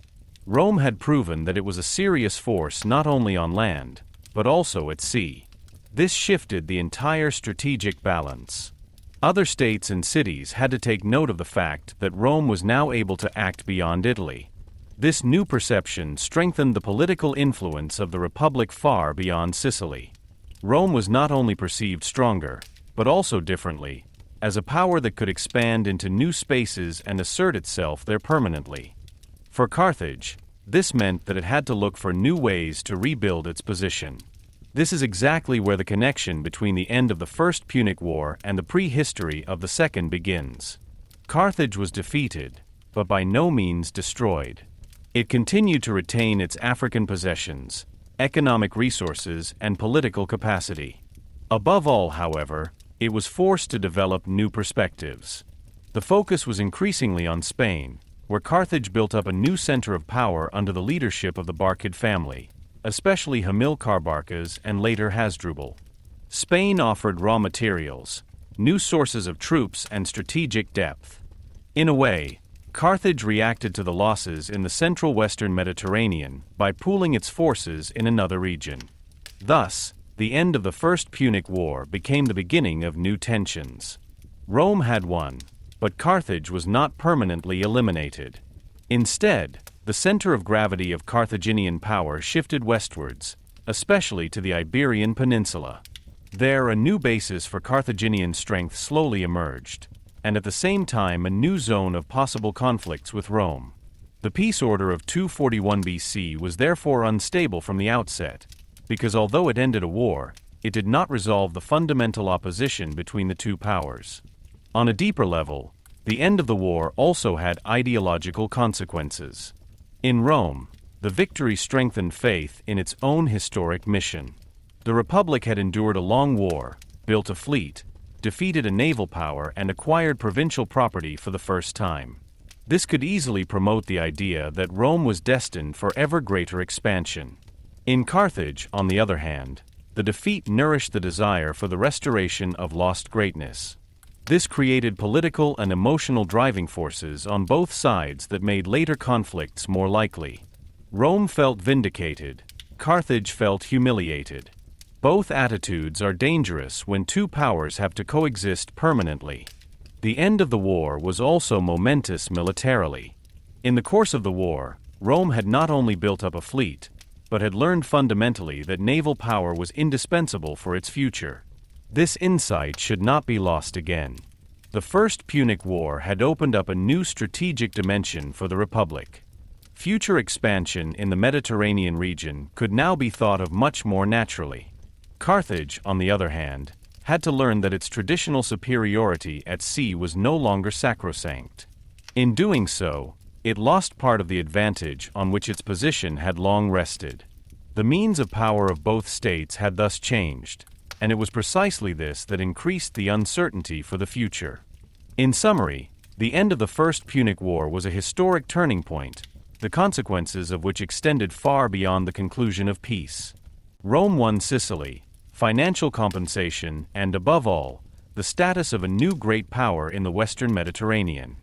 Rome had proven that it was a serious force not only on land, but also at sea. This shifted the entire strategic balance. Other states and cities had to take note of the fact that Rome was now able to act beyond Italy. This new perception strengthened the political influence of the Republic far beyond Sicily. Rome was not only perceived stronger, but also differently, as a power that could expand into new spaces and assert itself there permanently. For Carthage, this meant that it had to look for new ways to rebuild its position. This is exactly where the connection between the end of the First Punic War and the prehistory of the Second begins. Carthage was defeated, but by no means destroyed. It continued to retain its African possessions, economic resources, and political capacity. Above all, however, it was forced to develop new perspectives. The focus was increasingly on Spain, where Carthage built up a new center of power under the leadership of the Barcid family, especially Hamilcar Barcas and later Hasdrubal. Spain offered raw materials, new sources of troops, and strategic depth. In a way, Carthage reacted to the losses in the central western Mediterranean by pooling its forces in another region. Thus, the end of the First Punic War became the beginning of new tensions. Rome had won, but Carthage was not permanently eliminated. Instead, the center of gravity of Carthaginian power shifted westwards, especially to the Iberian Peninsula. There, a new basis for Carthaginian strength slowly emerged, and at the same time a new zone of possible conflicts with Rome. The peace order of 241 BC was therefore unstable from the outset, because although it ended a war, it did not resolve the fundamental opposition between the two powers. On a deeper level, the end of the war also had ideological consequences. In Rome, the victory strengthened faith in its own historic mission. The Republic had endured a long war, built a fleet, defeated a naval power, and acquired provincial property for the first time. This could easily promote the idea that Rome was destined for ever greater expansion. In Carthage, on the other hand, the defeat nourished the desire for the restoration of lost greatness. This created political and emotional driving forces on both sides that made later conflicts more likely. Rome felt vindicated, Carthage felt humiliated. Both attitudes are dangerous when two powers have to coexist permanently. The end of the war was also momentous militarily. In the course of the war, Rome had not only built up a fleet, but had learned fundamentally that naval power was indispensable for its future. This insight should not be lost again. The First Punic War had opened up a new strategic dimension for the Republic. Future expansion in the Mediterranean region could now be thought of much more naturally. Carthage, on the other hand, had to learn that its traditional superiority at sea was no longer sacrosanct. In doing so, it lost part of the advantage on which its position had long rested. The means of power of both states had thus changed, and it was precisely this that increased the uncertainty for the future. In summary, the end of the First Punic War was a historic turning point, the consequences of which extended far beyond the conclusion of peace. Rome won Sicily, financial compensation, and above all, the status of a new great power in the Western Mediterranean.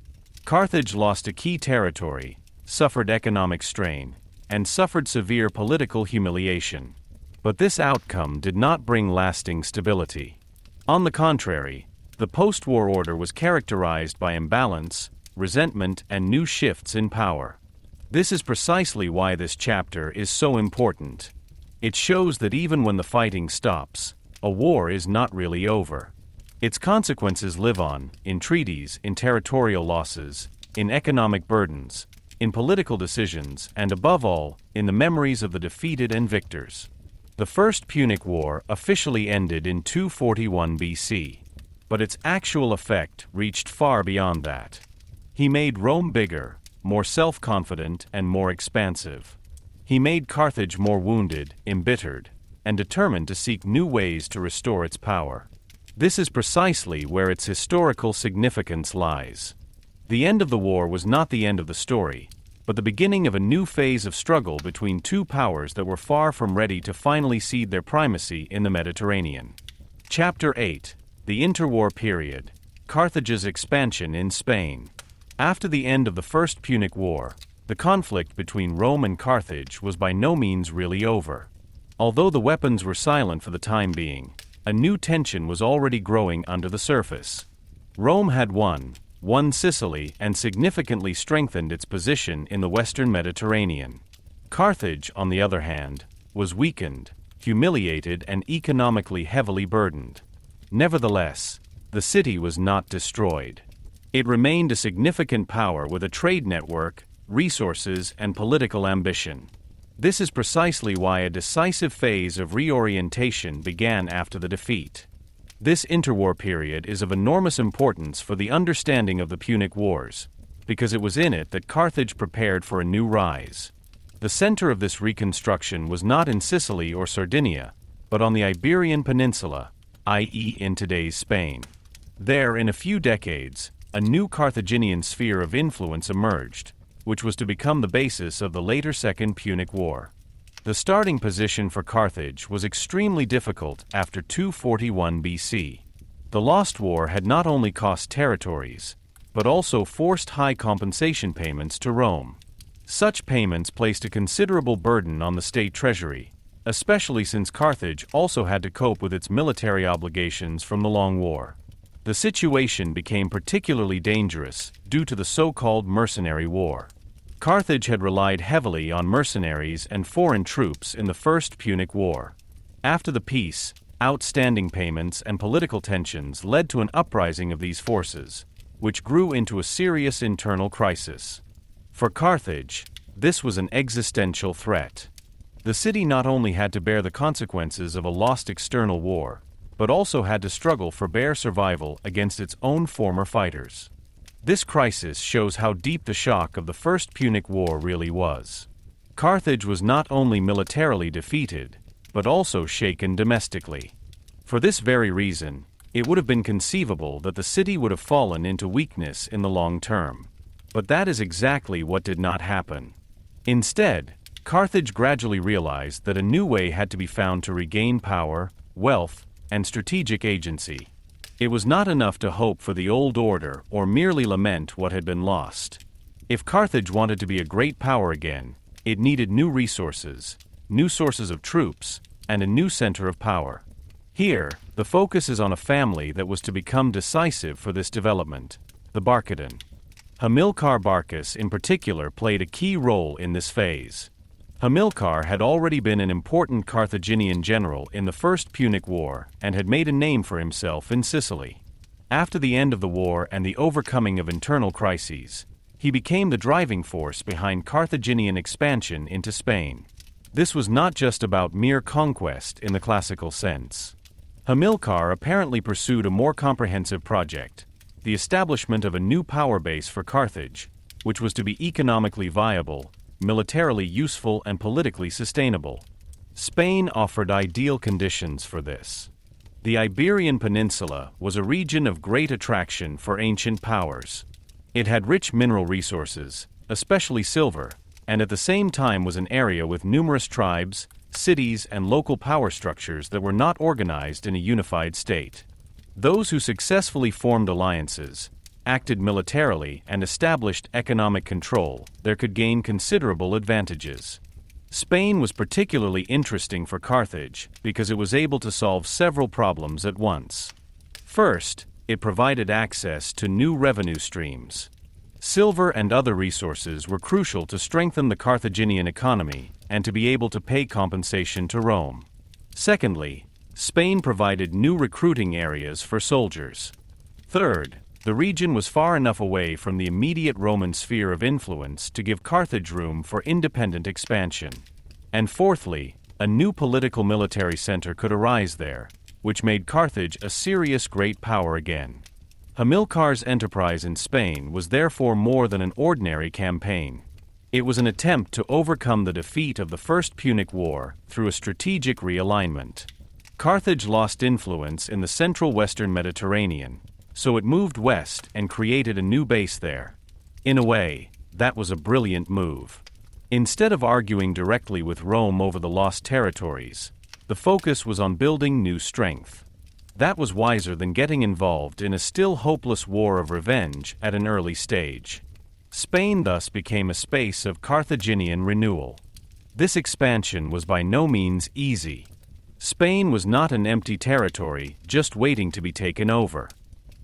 Carthage lost a key territory, suffered economic strain, and suffered severe political humiliation. But this outcome did not bring lasting stability. On the contrary, the post-war order was characterized by imbalance, resentment, and new shifts in power. This is precisely why this chapter is so important. It shows that even when the fighting stops, a war is not really over. Its consequences live on, in treaties, in territorial losses, in economic burdens, in political decisions, and above all, in the memories of the defeated and victors. The First Punic War officially ended in 241 BC, but its actual effect reached far beyond that. He made Rome bigger, more self-confident, and more expansive. He made Carthage more wounded, embittered, and determined to seek new ways to restore its power. This is precisely where its historical significance lies. The end of the war was not the end of the story, but the beginning of a new phase of struggle between two powers that were far from ready to finally cede their primacy in the Mediterranean. Chapter 8: The Interwar Period, Carthage's Expansion in Spain. After the end of the First Punic War, the conflict between Rome and Carthage was by no means really over. Although the weapons were silent for the time being, a new tension was already growing under the surface. Rome had won Sicily, and significantly strengthened its position in the Western Mediterranean. Carthage, on the other hand, was weakened, humiliated, and economically heavily burdened. Nevertheless, the city was not destroyed. It remained a significant power with a trade network, resources, and political ambition. This is precisely why a decisive phase of reorientation began after the defeat. This interwar period is of enormous importance for the understanding of the Punic Wars, because it was in it that Carthage prepared for a new rise. The center of this reconstruction was not in Sicily or Sardinia, but on the Iberian Peninsula, i.e. in today's Spain. There, in a few decades, a new Carthaginian sphere of influence emerged, which was to become the basis of the later Second Punic War. The starting position for Carthage was extremely difficult after 241 BC. The Lost War had not only cost territories, but also forced high compensation payments to Rome. Such payments placed a considerable burden on the state treasury, especially since Carthage also had to cope with its military obligations from the Long War. The situation became particularly dangerous due to the so-called mercenary war. Carthage had relied heavily on mercenaries and foreign troops in the First Punic War. After the peace, outstanding payments and political tensions led to an uprising of these forces, which grew into a serious internal crisis. For Carthage, this was an existential threat. The city not only had to bear the consequences of a lost external war, but also had to struggle for bare survival against its own former fighters. This crisis shows how deep the shock of the First Punic War really was. Carthage was not only militarily defeated, but also shaken domestically. For this very reason, it would have been conceivable that the city would have fallen into weakness in the long term. But that is exactly what did not happen. Instead, Carthage gradually realized that a new way had to be found to regain power, wealth, and strategic agency. It was not enough to hope for the old order or merely lament what had been lost. If Carthage wanted to be a great power again, it needed new resources, new sources of troops, and a new center of power. Here, the focus is on a family that was to become decisive for this development, the Barcadan. Hamilcar Barcas in particular played a key role in this phase. Hamilcar had already been an important Carthaginian general in the First Punic War and had made a name for himself in Sicily. After the end of the war and the overcoming of internal crises, he became the driving force behind Carthaginian expansion into Spain. This was not just about mere conquest in the classical sense. Hamilcar apparently pursued a more comprehensive project, the establishment of a new power base for Carthage, which was to be economically viable, militarily useful, and politically sustainable. Spain offered ideal conditions for this. The Iberian Peninsula was a region of great attraction for ancient powers. It had rich mineral resources, especially silver, and at the same time was an area with numerous tribes, cities, and local power structures that were not organized in a unified state. Those who successfully formed alliances, acted militarily, and established economic control, there could gain considerable advantages. Spain was particularly interesting for Carthage because it was able to solve several problems at once. First, it provided access to new revenue streams. Silver and other resources were crucial to strengthen the Carthaginian economy and to be able to pay compensation to Rome. Secondly, Spain provided new recruiting areas for soldiers. Third, the region was far enough away from the immediate Roman sphere of influence to give Carthage room for independent expansion. And fourthly, a new political military center could arise there, which made Carthage a serious great power again. Hamilcar's enterprise in Spain was therefore more than an ordinary campaign. It was an attempt to overcome the defeat of the First Punic War through a strategic realignment. Carthage lost influence in the central western Mediterranean, so it moved west and created a new base there. In a way, that was a brilliant move. Instead of arguing directly with Rome over the lost territories, the focus was on building new strength. That was wiser than getting involved in a still hopeless war of revenge at an early stage. Spain thus became a space of Carthaginian renewal. This expansion was by no means easy. Spain was not an empty territory just waiting to be taken over.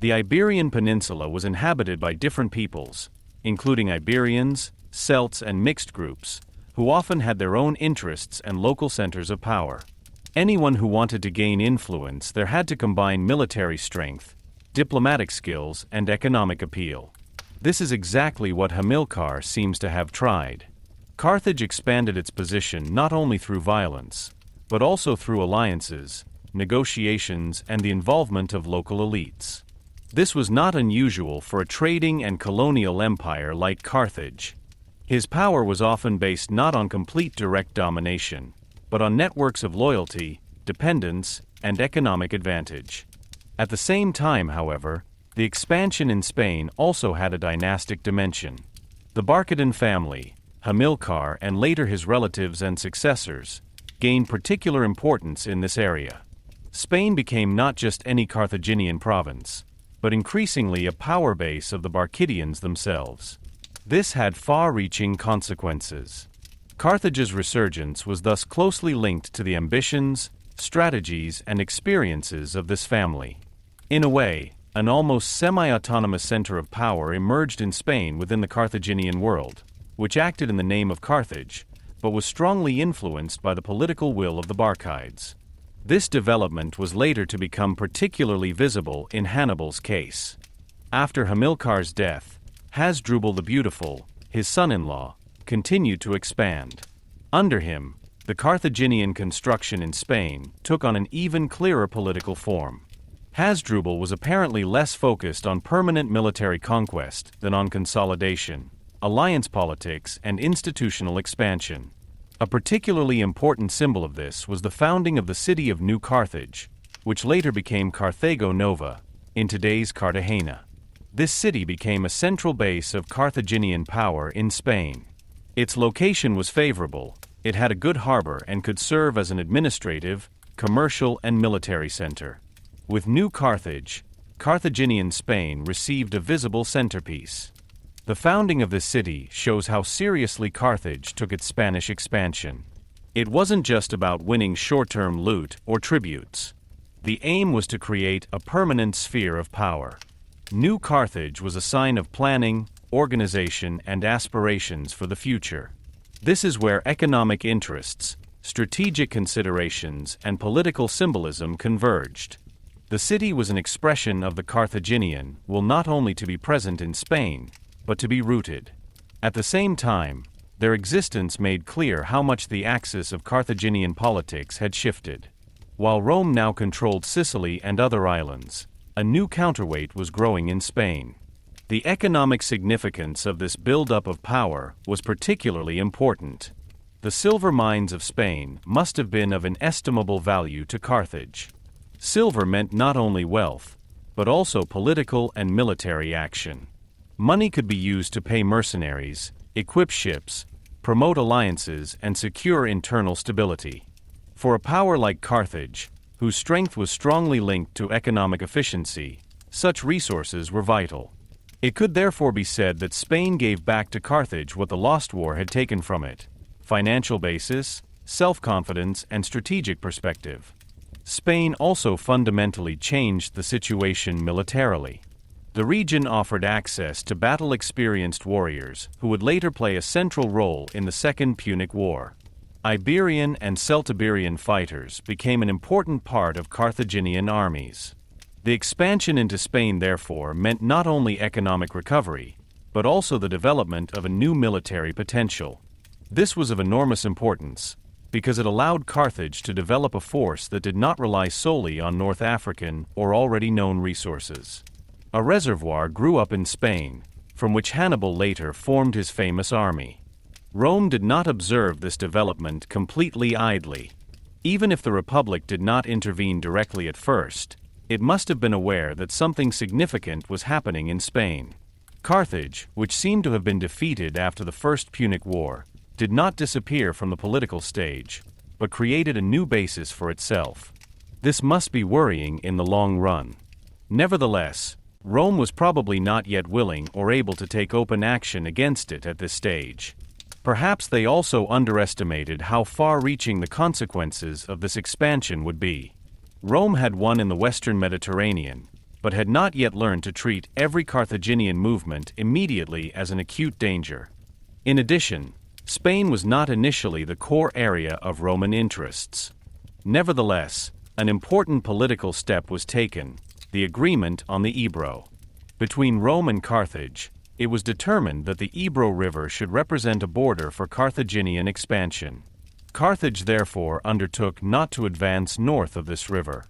The Iberian Peninsula was inhabited by different peoples, including Iberians, Celts, and mixed groups, who often had their own interests and local centers of power. Anyone who wanted to gain influence there had to combine military strength, diplomatic skills, and economic appeal. This is exactly what Hamilcar seems to have tried. Carthage expanded its position not only through violence, but also through alliances, negotiations, and the involvement of local elites. This was not unusual for a trading and colonial empire like Carthage. His power was often based not on complete direct domination, but on networks of loyalty, dependence, and economic advantage. At the same time, however, the expansion in Spain also had a dynastic dimension. The Barcadan family, Hamilcar and later his relatives and successors, gained particular importance in this area. Spain became not just any Carthaginian province, but increasingly a power base of the Barcidians themselves. This had far-reaching consequences. Carthage's resurgence was thus closely linked to the ambitions, strategies, and experiences of this family. In a way, an almost semi-autonomous center of power emerged in Spain within the Carthaginian world, which acted in the name of Carthage, but was strongly influenced by the political will of the Barcides. This development was later to become particularly visible in Hannibal's case. After Hamilcar's death, Hasdrubal the Beautiful, his son-in-law, continued to expand. Under him, the Carthaginian construction in Spain took on an even clearer political form. Hasdrubal was apparently less focused on permanent military conquest than on consolidation, alliance politics, and institutional expansion. A particularly important symbol of this was the founding of the city of New Carthage, which later became Carthago Nova, in today's Cartagena. This city became a central base of Carthaginian power in Spain. Its location was favorable, it had a good harbor and could serve as an administrative, commercial, and military center. With New Carthage, Carthaginian Spain received a visible centerpiece. The founding of this city shows how seriously Carthage took its Spanish expansion. It wasn't just about winning short-term loot or tributes. The aim was to create a permanent sphere of power. New Carthage was a sign of planning, organization, and aspirations for the future. This is where economic interests, strategic considerations, and political symbolism converged. The city was an expression of the Carthaginian will not only to be present in Spain, but to be rooted. At the same time, their existence made clear how much the axis of Carthaginian politics had shifted. While Rome now controlled Sicily and other islands, a new counterweight was growing in Spain. The economic significance of this buildup of power was particularly important. The silver mines of Spain must have been of inestimable value to Carthage. Silver meant not only wealth, but also political and military action. Money could be used to pay mercenaries, equip ships, promote alliances, and secure internal stability. For a power like Carthage, whose strength was strongly linked to economic efficiency, such resources were vital. It could therefore be said that Spain gave back to Carthage what the Lost War had taken from it: financial basis, self-confidence, and strategic perspective. Spain also fundamentally changed the situation militarily. The region offered access to battle-experienced warriors who would later play a central role in the Second Punic War. Iberian and Celtiberian fighters became an important part of Carthaginian armies. The expansion into Spain, therefore, meant not only economic recovery, but also the development of a new military potential. This was of enormous importance, because it allowed Carthage to develop a force that did not rely solely on North African or already known resources. A reservoir grew up in Spain, from which Hannibal later formed his famous army. Rome did not observe this development completely idly. Even if the Republic did not intervene directly at first, it must have been aware that something significant was happening in Spain. Carthage, which seemed to have been defeated after the First Punic War, did not disappear from the political stage, but created a new basis for itself. This must be worrying in the long run. Nevertheless, Rome was probably not yet willing or able to take open action against it at this stage. Perhaps they also underestimated how far-reaching the consequences of this expansion would be. Rome had won in the Western Mediterranean, but had not yet learned to treat every Carthaginian movement immediately as an acute danger. In addition, Spain was not initially the core area of Roman interests. Nevertheless, an important political step was taken: the agreement on the Ebro. Between Rome and Carthage, it was determined that the Ebro River should represent a border for Carthaginian expansion. Carthage therefore undertook not to advance north of this river.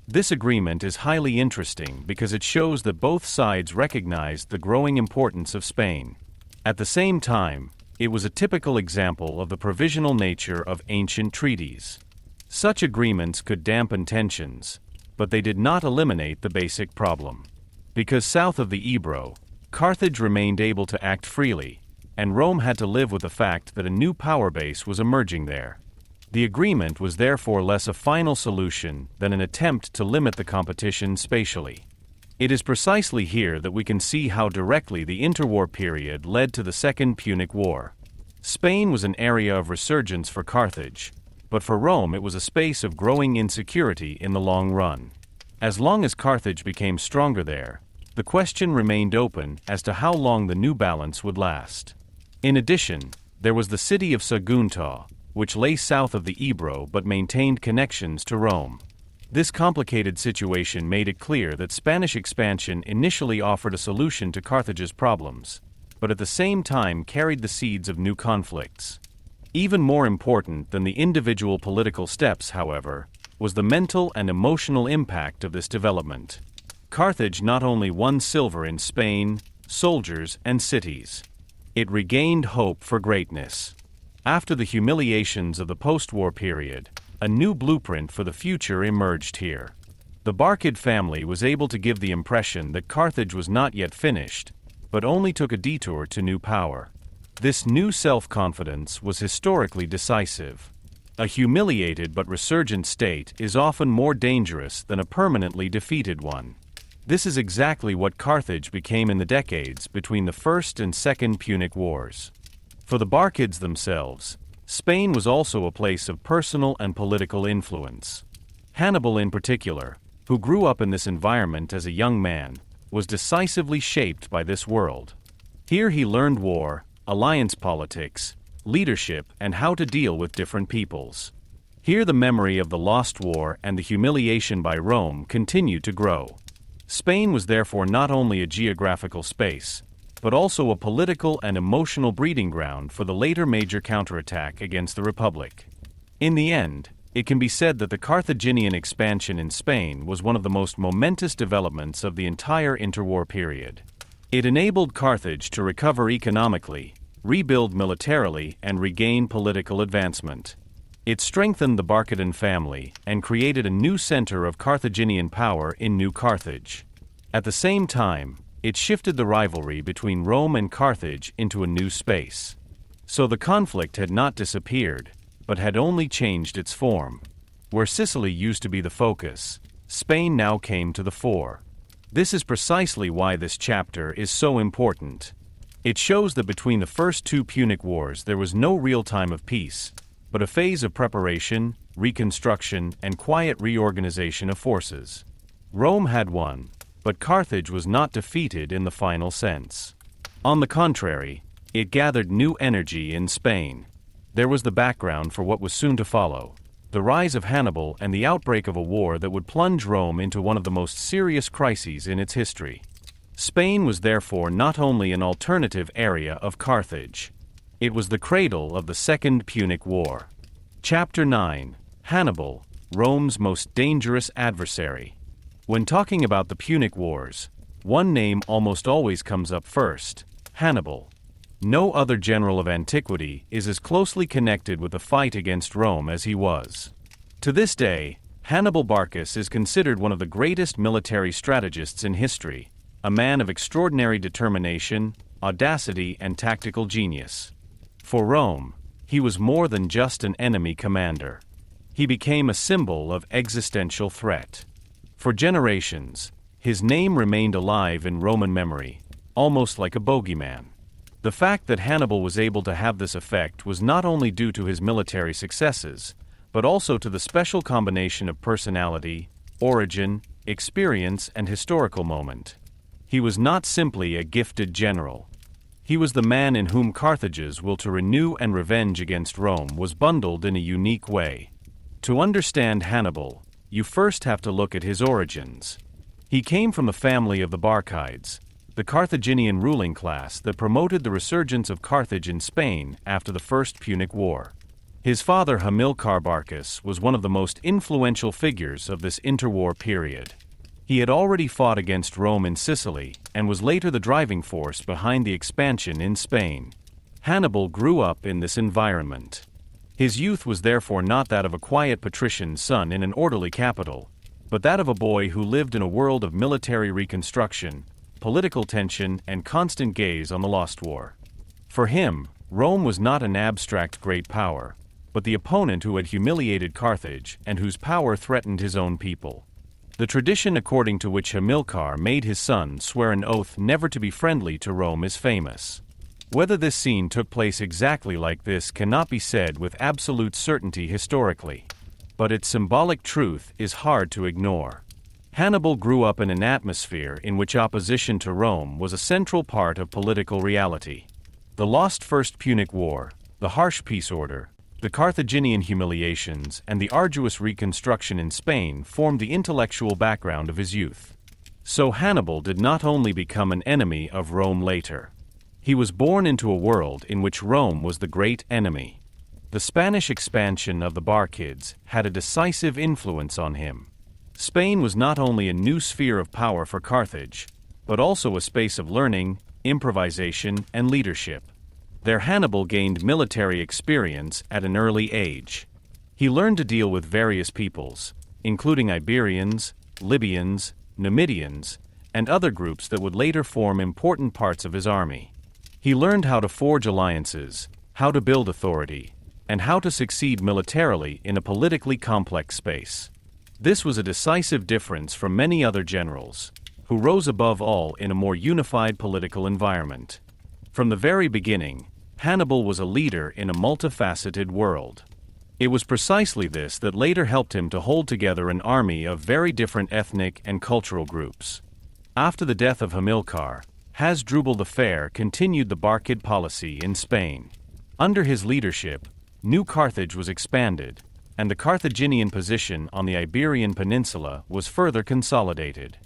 This agreement is highly interesting because it shows that both sides recognized the growing importance of Spain. At the same time, It was a typical example of the provisional nature of ancient treaties. Such agreements could dampen tensions, but they did not eliminate the basic problem. Because south of the Ebro, Carthage remained able to act freely, and Rome had to live with the fact that a new power base was emerging there. The agreement was therefore less a final solution than an attempt to limit the competition spatially. It is precisely here that we can see how directly the interwar period led to the Second Punic War. Spain was an area of resurgence for Carthage, but for Rome it was a space of growing insecurity in the long run. As long as Carthage became stronger there, the question remained open as to how long the new balance would last. In addition, there was the city of Sagunto, which lay south of the Ebro but maintained connections to Rome. This complicated situation made it clear that Spanish expansion initially offered a solution to Carthage's problems, but at the same time carried the seeds of new conflicts. Even more important than the individual political steps, however, was the mental and emotional impact of this development. Carthage not only won silver in Spain, soldiers, and cities. It regained hope for greatness. After the humiliations of the post-war period, a new blueprint for the future emerged here. The Barcid family was able to give the impression that Carthage was not yet finished, but only took a detour to new power. This new self-confidence was historically decisive. A humiliated but resurgent state is often more dangerous than a permanently defeated one. This is exactly what Carthage became in the decades between the First and Second Punic Wars. For the Barcids themselves, Spain was also a place of personal and political influence. Hannibal in particular, who grew up in this environment as a young man, was decisively shaped by this world. Here he learned war, alliance politics, leadership, and how to deal with different peoples. Here the memory of the lost war and the humiliation by Rome continued to grow. Spain was therefore not only a geographical space, but also a political and emotional breeding ground for the later major counterattack against the Republic. In the end, it can be said that the Carthaginian expansion in Spain was one of the most momentous developments of the entire interwar period. It enabled Carthage to recover economically, rebuild militarily, and regain political advancement. It strengthened the Barcidan family and created a new center of Carthaginian power in New Carthage. At the same time, it shifted the rivalry between Rome and Carthage into a new space. So the conflict had not disappeared, but had only changed its form. Where Sicily used to be the focus, Spain now came to the fore. This is precisely why this chapter is so important. It shows that between the first two Punic Wars there was no real time of peace, but a phase of preparation, reconstruction, and quiet reorganization of forces. Rome had won, but Carthage was not defeated in the final sense. On the contrary, it gathered new energy in Spain. There was the background for what was soon to follow, the rise of Hannibal and the outbreak of a war that would plunge Rome into one of the most serious crises in its history. Spain was therefore not only an alternative area of Carthage. It was the cradle of the Second Punic War. Chapter 9: Hannibal, Rome's most dangerous adversary. When talking about the Punic Wars, one name almost always comes up first: Hannibal. No other general of antiquity is as closely connected with the fight against Rome as he was. To this day, Hannibal Barcus is considered one of the greatest military strategists in history, a man of extraordinary determination, audacity, and tactical genius. For Rome, he was more than just an enemy commander. He became a symbol of existential threat. For generations, his name remained alive in Roman memory, almost like a bogeyman. The fact that Hannibal was able to have this effect was not only due to his military successes, but also to the special combination of personality, origin, experience, and historical moment. He was not simply a gifted general. He was the man in whom Carthage's will to renew and revenge against Rome was bundled in a unique way. To understand Hannibal, you first have to look at his origins. He came from the family of the Barcids, the Carthaginian ruling class that promoted the resurgence of Carthage in Spain after the First Punic War. His father Hamilcar Barcus was one of the most influential figures of this interwar period. He had already fought against Rome in Sicily and was later the driving force behind the expansion in Spain. Hannibal grew up in this environment. His youth was therefore not that of a quiet patrician's son in an orderly capital, but that of a boy who lived in a world of military reconstruction, political tension, and constant gaze on the lost war. For him, Rome was not an abstract great power, but the opponent who had humiliated Carthage and whose power threatened his own people. The tradition according to which Hamilcar made his son swear an oath never to be friendly to Rome is famous. Whether this scene took place exactly like this cannot be said with absolute certainty historically, but its symbolic truth is hard to ignore. Hannibal grew up in an atmosphere in which opposition to Rome was a central part of political reality. The lost First Punic War, the harsh peace order, the Carthaginian humiliations, and the arduous reconstruction in Spain formed the intellectual background of his youth. So Hannibal did not only become an enemy of Rome later. He was born into a world in which Rome was the great enemy. The Spanish expansion of the Barcids had a decisive influence on him. Spain was not only a new sphere of power for Carthage, but also a space of learning, improvisation, and leadership. There Hannibal gained military experience at an early age. He learned to deal with various peoples, including Iberians, Libyans, Numidians, and other groups that would later form important parts of his army. He learned how to forge alliances, how to build authority, and how to succeed militarily in a politically complex space. This was a decisive difference from many other generals, who rose above all in a more unified political environment. From the very beginning, Hannibal was a leader in a multifaceted world. It was precisely this that later helped him to hold together an army of very different ethnic and cultural groups. After the death of Hamilcar, Hasdrubal the Fair continued the Barcid policy in Spain. Under his leadership, New Carthage was expanded, and the Carthaginian position on the Iberian Peninsula was further consolidated.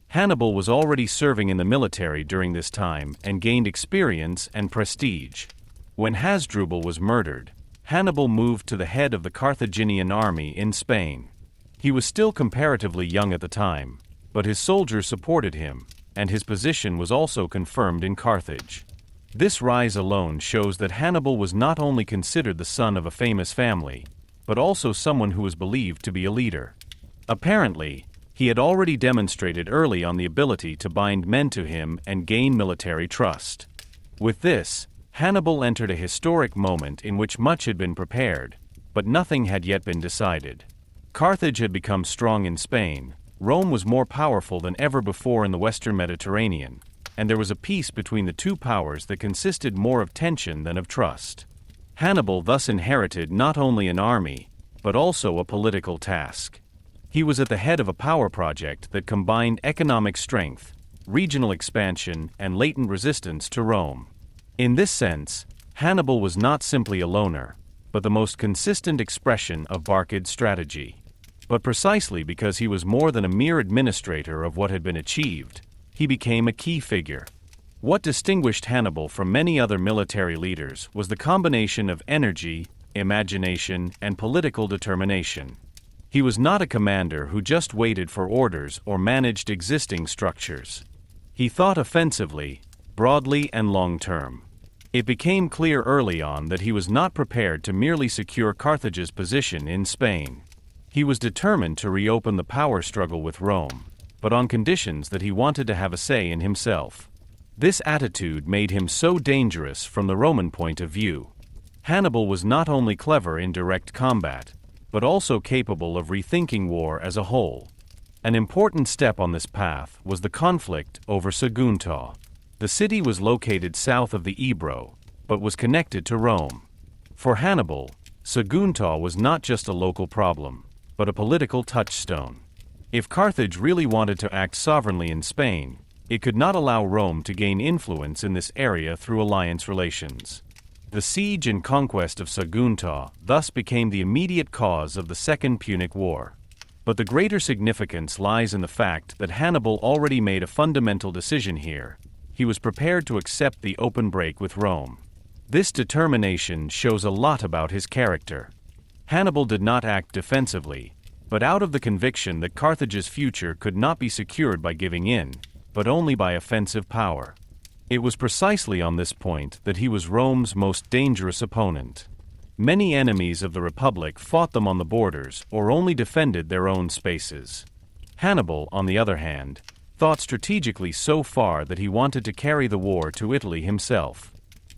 Hannibal was already serving in the military during this time and gained experience and prestige. When Hasdrubal was murdered, Hannibal moved to the head of the Carthaginian army in Spain. He was still comparatively young at the time, but his soldiers supported him, and his position was also confirmed in Carthage. This rise alone shows that Hannibal was not only considered the son of a famous family, but also someone who was believed to be a leader. Apparently, he had already demonstrated early on the ability to bind men to him and gain military trust. With this, Hannibal entered a historic moment in which much had been prepared, but nothing had yet been decided. Carthage had become strong in Spain, Rome was more powerful than ever before in the Western Mediterranean, and there was a peace between the two powers that consisted more of tension than of trust. Hannibal thus inherited not only an army, but also a political task. He was at the head of a power project that combined economic strength, regional expansion, and latent resistance to Rome. In this sense, Hannibal was not simply a loner, but the most consistent expression of Barcid strategy. But precisely because he was more than a mere administrator of what had been achieved, he became a key figure. What distinguished Hannibal from many other military leaders was the combination of energy, imagination, and political determination. He was not a commander who just waited for orders or managed existing structures. He thought offensively, broadly, and long-term. It became clear early on that he was not prepared to merely secure Carthage's position in Spain. He was determined to reopen the power struggle with Rome, but on conditions that he wanted to have a say in himself. This attitude made him so dangerous from the Roman point of view. Hannibal was not only clever in direct combat, but also capable of rethinking war as a whole. An important step on this path was the conflict over Sagunta. The city was located south of the Ebro, but was connected to Rome. For Hannibal, Sagunta was not just a local problem, but a political touchstone. If Carthage really wanted to act sovereignly in Spain, it could not allow Rome to gain influence in this area through alliance relations. The siege and conquest of Sagunta thus became the immediate cause of the Second Punic War. But the greater significance lies in the fact that Hannibal already made a fundamental decision here. He was prepared to accept the open break with Rome. This determination shows a lot about his character. Hannibal did not act defensively, but out of the conviction that Carthage's future could not be secured by giving in, but only by offensive power. It was precisely on this point that he was Rome's most dangerous opponent. Many enemies of the Republic fought them on the borders or only defended their own spaces. Hannibal, on the other hand, thought strategically so far that he wanted to carry the war to Italy himself.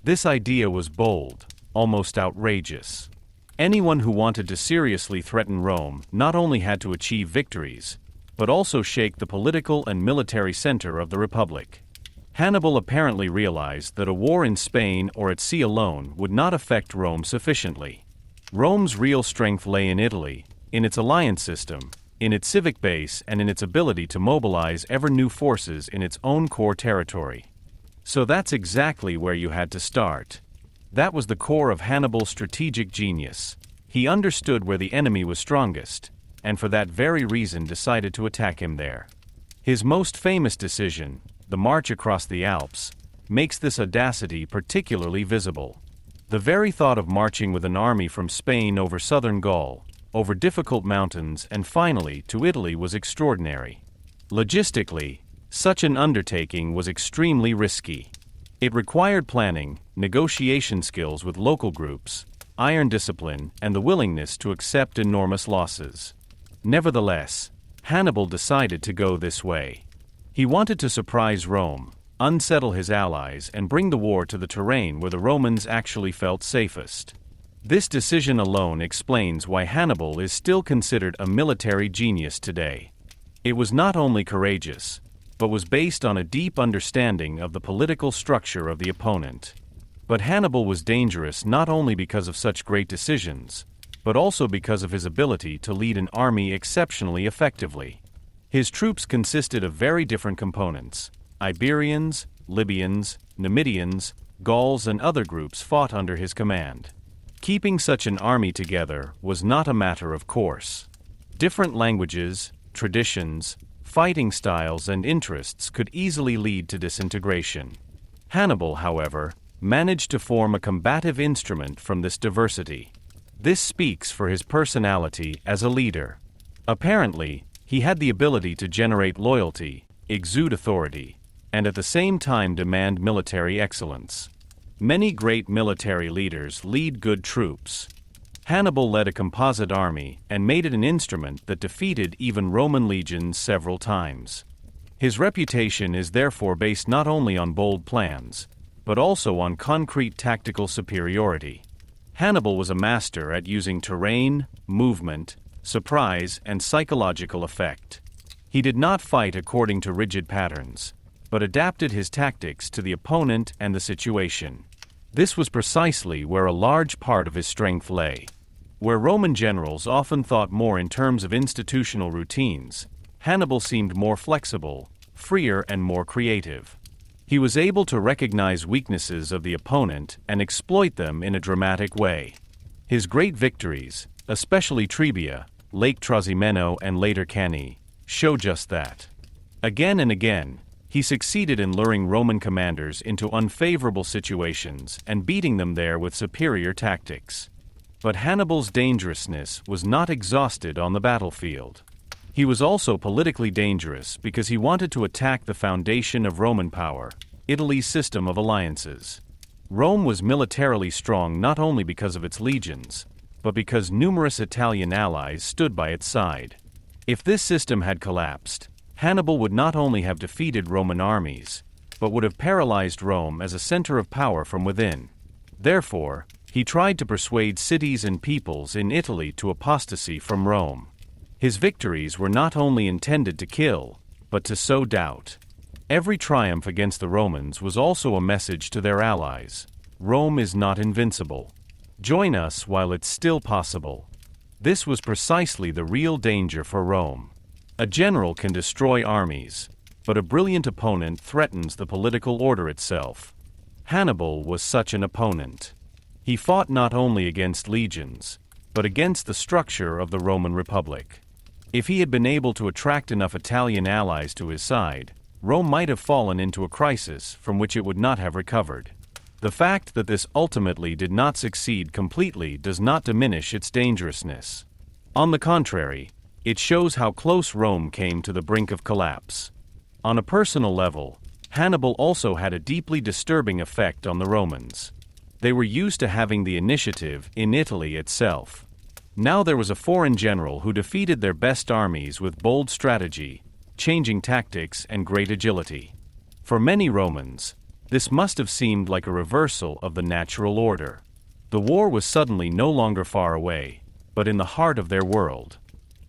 This idea was bold, almost outrageous. Anyone who wanted to seriously threaten Rome not only had to achieve victories, but also shake the political and military center of the Republic. Hannibal apparently realized that a war in Spain or at sea alone would not affect Rome sufficiently. Rome's real strength lay in Italy, in its alliance system, in its civic base, and in its ability to mobilize ever-new forces in its own core territory. So that's exactly where you had to start. That was the core of Hannibal's strategic genius. He understood where the enemy was strongest, and for that very reason decided to attack him there. His most famous decision, the march across the Alps, makes this audacity particularly visible. The very thought of marching with an army from Spain over southern Gaul, over difficult mountains, and finally to Italy was extraordinary. Logistically, such an undertaking was extremely risky. It required planning, negotiation skills with local groups, iron discipline, and the willingness to accept enormous losses. Nevertheless, Hannibal decided to go this way. He wanted to surprise Rome, unsettle his allies, and bring the war to the terrain where the Romans actually felt safest. This decision alone explains why Hannibal is still considered a military genius today. It was not only courageous, but was based on a deep understanding of the political structure of the opponent. But Hannibal was dangerous not only because of such great decisions, but also because of his ability to lead an army exceptionally effectively. His troops consisted of very different components. Iberians, Libyans, Numidians, Gauls, and other groups fought under his command. Keeping such an army together was not a matter of course. Different languages, traditions, fighting styles, and interests could easily lead to disintegration. Hannibal, however, managed to form a combative instrument from this diversity. This speaks for his personality as a leader. Apparently, he had the ability to generate loyalty, exude authority, and at the same time demand military excellence. Many great military leaders lead good troops. Hannibal led a composite army and made it an instrument that defeated even Roman legions several times. His reputation is therefore based not only on bold plans, but also on concrete tactical superiority. Hannibal was a master at using terrain, movement, surprise, and psychological effect. He did not fight according to rigid patterns, but adapted his tactics to the opponent and the situation. This was precisely where a large part of his strength lay. Where Roman generals often thought more in terms of institutional routines, Hannibal seemed more flexible, freer, and more creative. He was able to recognize weaknesses of the opponent and exploit them in a dramatic way. His great victories, especially Trebia, Lake Trasimeno, and later Cannae, show just that. Again and again, he succeeded in luring Roman commanders into unfavorable situations and beating them there with superior tactics. But Hannibal's dangerousness was not exhausted on the battlefield. He was also politically dangerous because he wanted to attack the foundation of Roman power, Italy's system of alliances. Rome was militarily strong not only because of its legions, but because numerous Italian allies stood by its side. If this system had collapsed, Hannibal would not only have defeated Roman armies, but would have paralyzed Rome as a center of power from within. Therefore, he tried to persuade cities and peoples in Italy to apostasy from Rome. His victories were not only intended to kill, but to sow doubt. Every triumph against the Romans was also a message to their allies. Rome is not invincible. Join us while it's still possible. This was precisely the real danger for Rome. A general can destroy armies, but a brilliant opponent threatens the political order itself. Hannibal was such an opponent. He fought not only against legions, but against the structure of the Roman Republic. If he had been able to attract enough Italian allies to his side, Rome might have fallen into a crisis from which it would not have recovered. The fact that this ultimately did not succeed completely does not diminish its dangerousness. On the contrary, it shows how close Rome came to the brink of collapse. On a personal level, Hannibal also had a deeply disturbing effect on the Romans. They were used to having the initiative in Italy itself. Now there was a foreign general who defeated their best armies with bold strategy, changing tactics, and great agility. For many Romans, this must have seemed like a reversal of the natural order. The war was suddenly no longer far away, but in the heart of their world.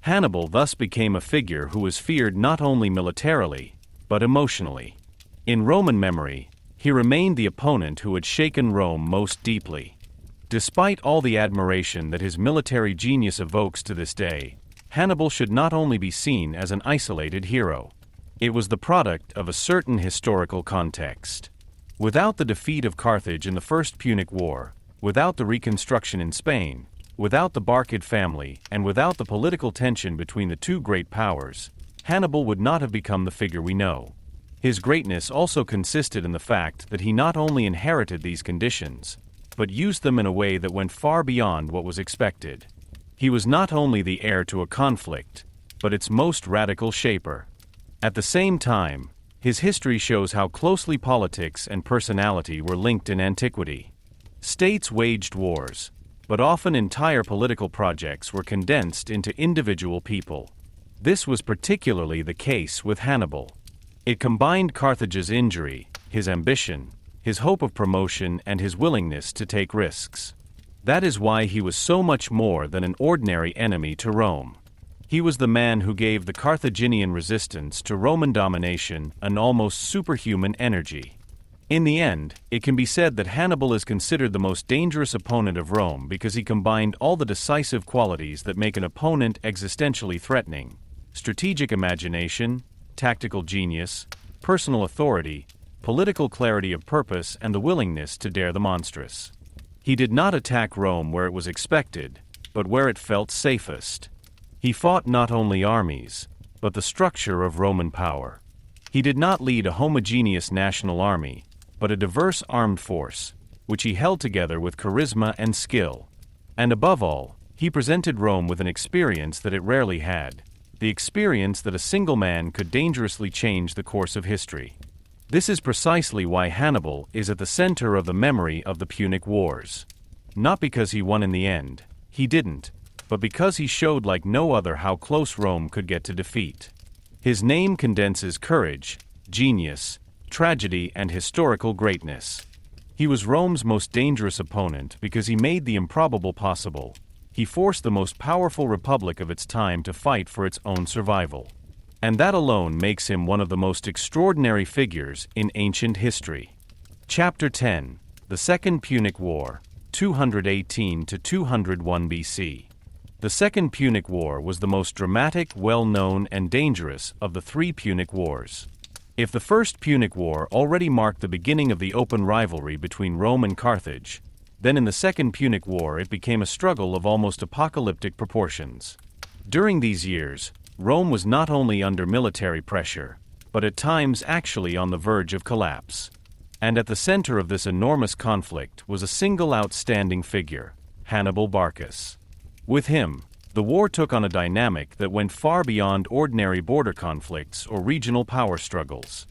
Hannibal thus became a figure who was feared not only militarily, but emotionally. In Roman memory, he remained the opponent who had shaken Rome most deeply. Despite all the admiration that his military genius evokes to this day, Hannibal should not only be seen as an isolated hero. It was the product of a certain historical context. Without the defeat of Carthage in the First Punic War, without the reconstruction in Spain, without the Barcid family, and without the political tension between the two great powers, Hannibal would not have become the figure we know. His greatness also consisted in the fact that he not only inherited these conditions, but used them in a way that went far beyond what was expected. He was not only the heir to a conflict, but its most radical shaper. At the same time, his history shows how closely politics and personality were linked in antiquity. States waged wars, but often entire political projects were condensed into individual people. This was particularly the case with Hannibal. It combined Carthage's injury, his ambition, his hope of promotion, and his willingness to take risks. That is why he was so much more than an ordinary enemy to Rome. He was the man who gave the Carthaginian resistance to Roman domination an almost superhuman energy. In the end, it can be said that Hannibal is considered the most dangerous opponent of Rome because he combined all the decisive qualities that make an opponent existentially threatening: strategic imagination, tactical genius, personal authority, political clarity of purpose, and the willingness to dare the monstrous. He did not attack Rome where it was expected, but where it felt safest. He fought not only armies, but the structure of Roman power. He did not lead a homogeneous national army, but a diverse armed force, which he held together with charisma and skill. And above all, he presented Rome with an experience that it rarely had, the experience that a single man could dangerously change the course of history. This is precisely why Hannibal is at the center of the memory of the Punic Wars. Not because he won in the end, he didn't, but because he showed like no other how close Rome could get to defeat. His name condenses courage, genius, tragedy, and historical greatness. He was Rome's most dangerous opponent because he made the improbable possible. He forced the most powerful republic of its time to fight for its own survival. And that alone makes him one of the most extraordinary figures in ancient history. Chapter 10: The Second Punic War, 218 to 201 BC. The Second Punic War was the most dramatic, well-known, and dangerous of the three Punic Wars. If the First Punic War already marked the beginning of the open rivalry between Rome and Carthage, then in the Second Punic War it became a struggle of almost apocalyptic proportions. During these years, Rome was not only under military pressure, but at times actually on the verge of collapse. And at the center of this enormous conflict was a single outstanding figure, Hannibal Barcus. With him, the war took on a dynamic that went far beyond ordinary border conflicts or regional power struggles.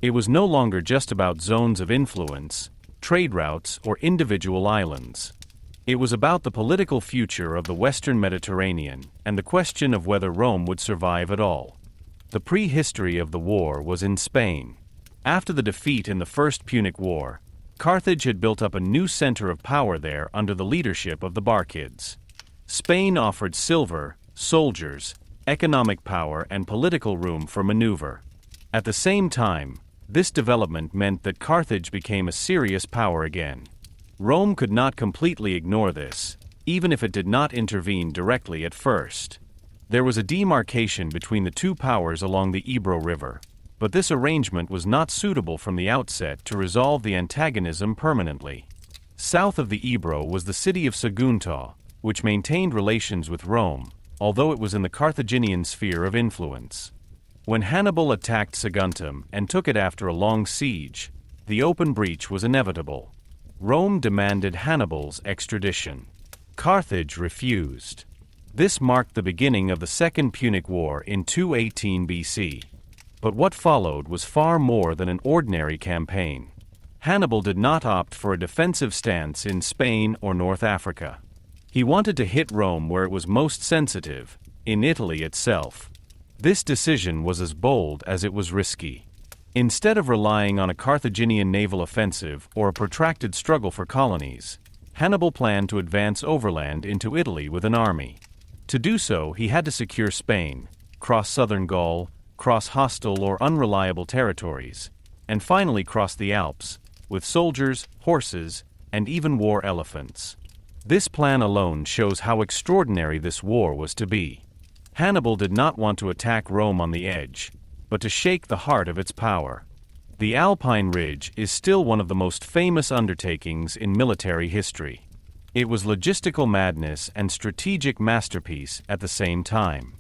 It was no longer just about zones of influence, trade routes, or individual islands. It was about the political future of the Western Mediterranean and the question of whether Rome would survive at all. The prehistory of the war was in Spain. After the defeat in the First Punic War, Carthage had built up a new center of power there under the leadership of the Barcids. Spain offered silver, soldiers, economic power, and political room for maneuver. At the same time, this development meant that Carthage became a serious power again. Rome could not completely ignore this, even if it did not intervene directly at first. There was a demarcation between the two powers along the Ebro River, but this arrangement was not suitable from the outset to resolve the antagonism permanently. South of the Ebro was the city of Sagunto, which maintained relations with Rome, although it was in the Carthaginian sphere of influence. When Hannibal attacked Saguntum and took it after a long siege, the open breach was inevitable. Rome demanded Hannibal's extradition. Carthage refused. This marked the beginning of the Second Punic War in 218 BC. But what followed was far more than an ordinary campaign. Hannibal did not opt for a defensive stance in Spain or North Africa. He wanted to hit Rome where it was most sensitive, in Italy itself. This decision was as bold as it was risky. Instead of relying on a Carthaginian naval offensive or a protracted struggle for colonies, Hannibal planned to advance overland into Italy with an army. To do so, he had to secure Spain, cross southern Gaul, cross hostile or unreliable territories, and finally cross the Alps, with soldiers, horses, and even war elephants. This plan alone shows how extraordinary this war was to be. Hannibal did not want to attack Rome on the edge, but to shake the heart of its power. The Alpine Ridge is still one of the most famous undertakings in military history. It was logistical madness and strategic masterpiece at the same time.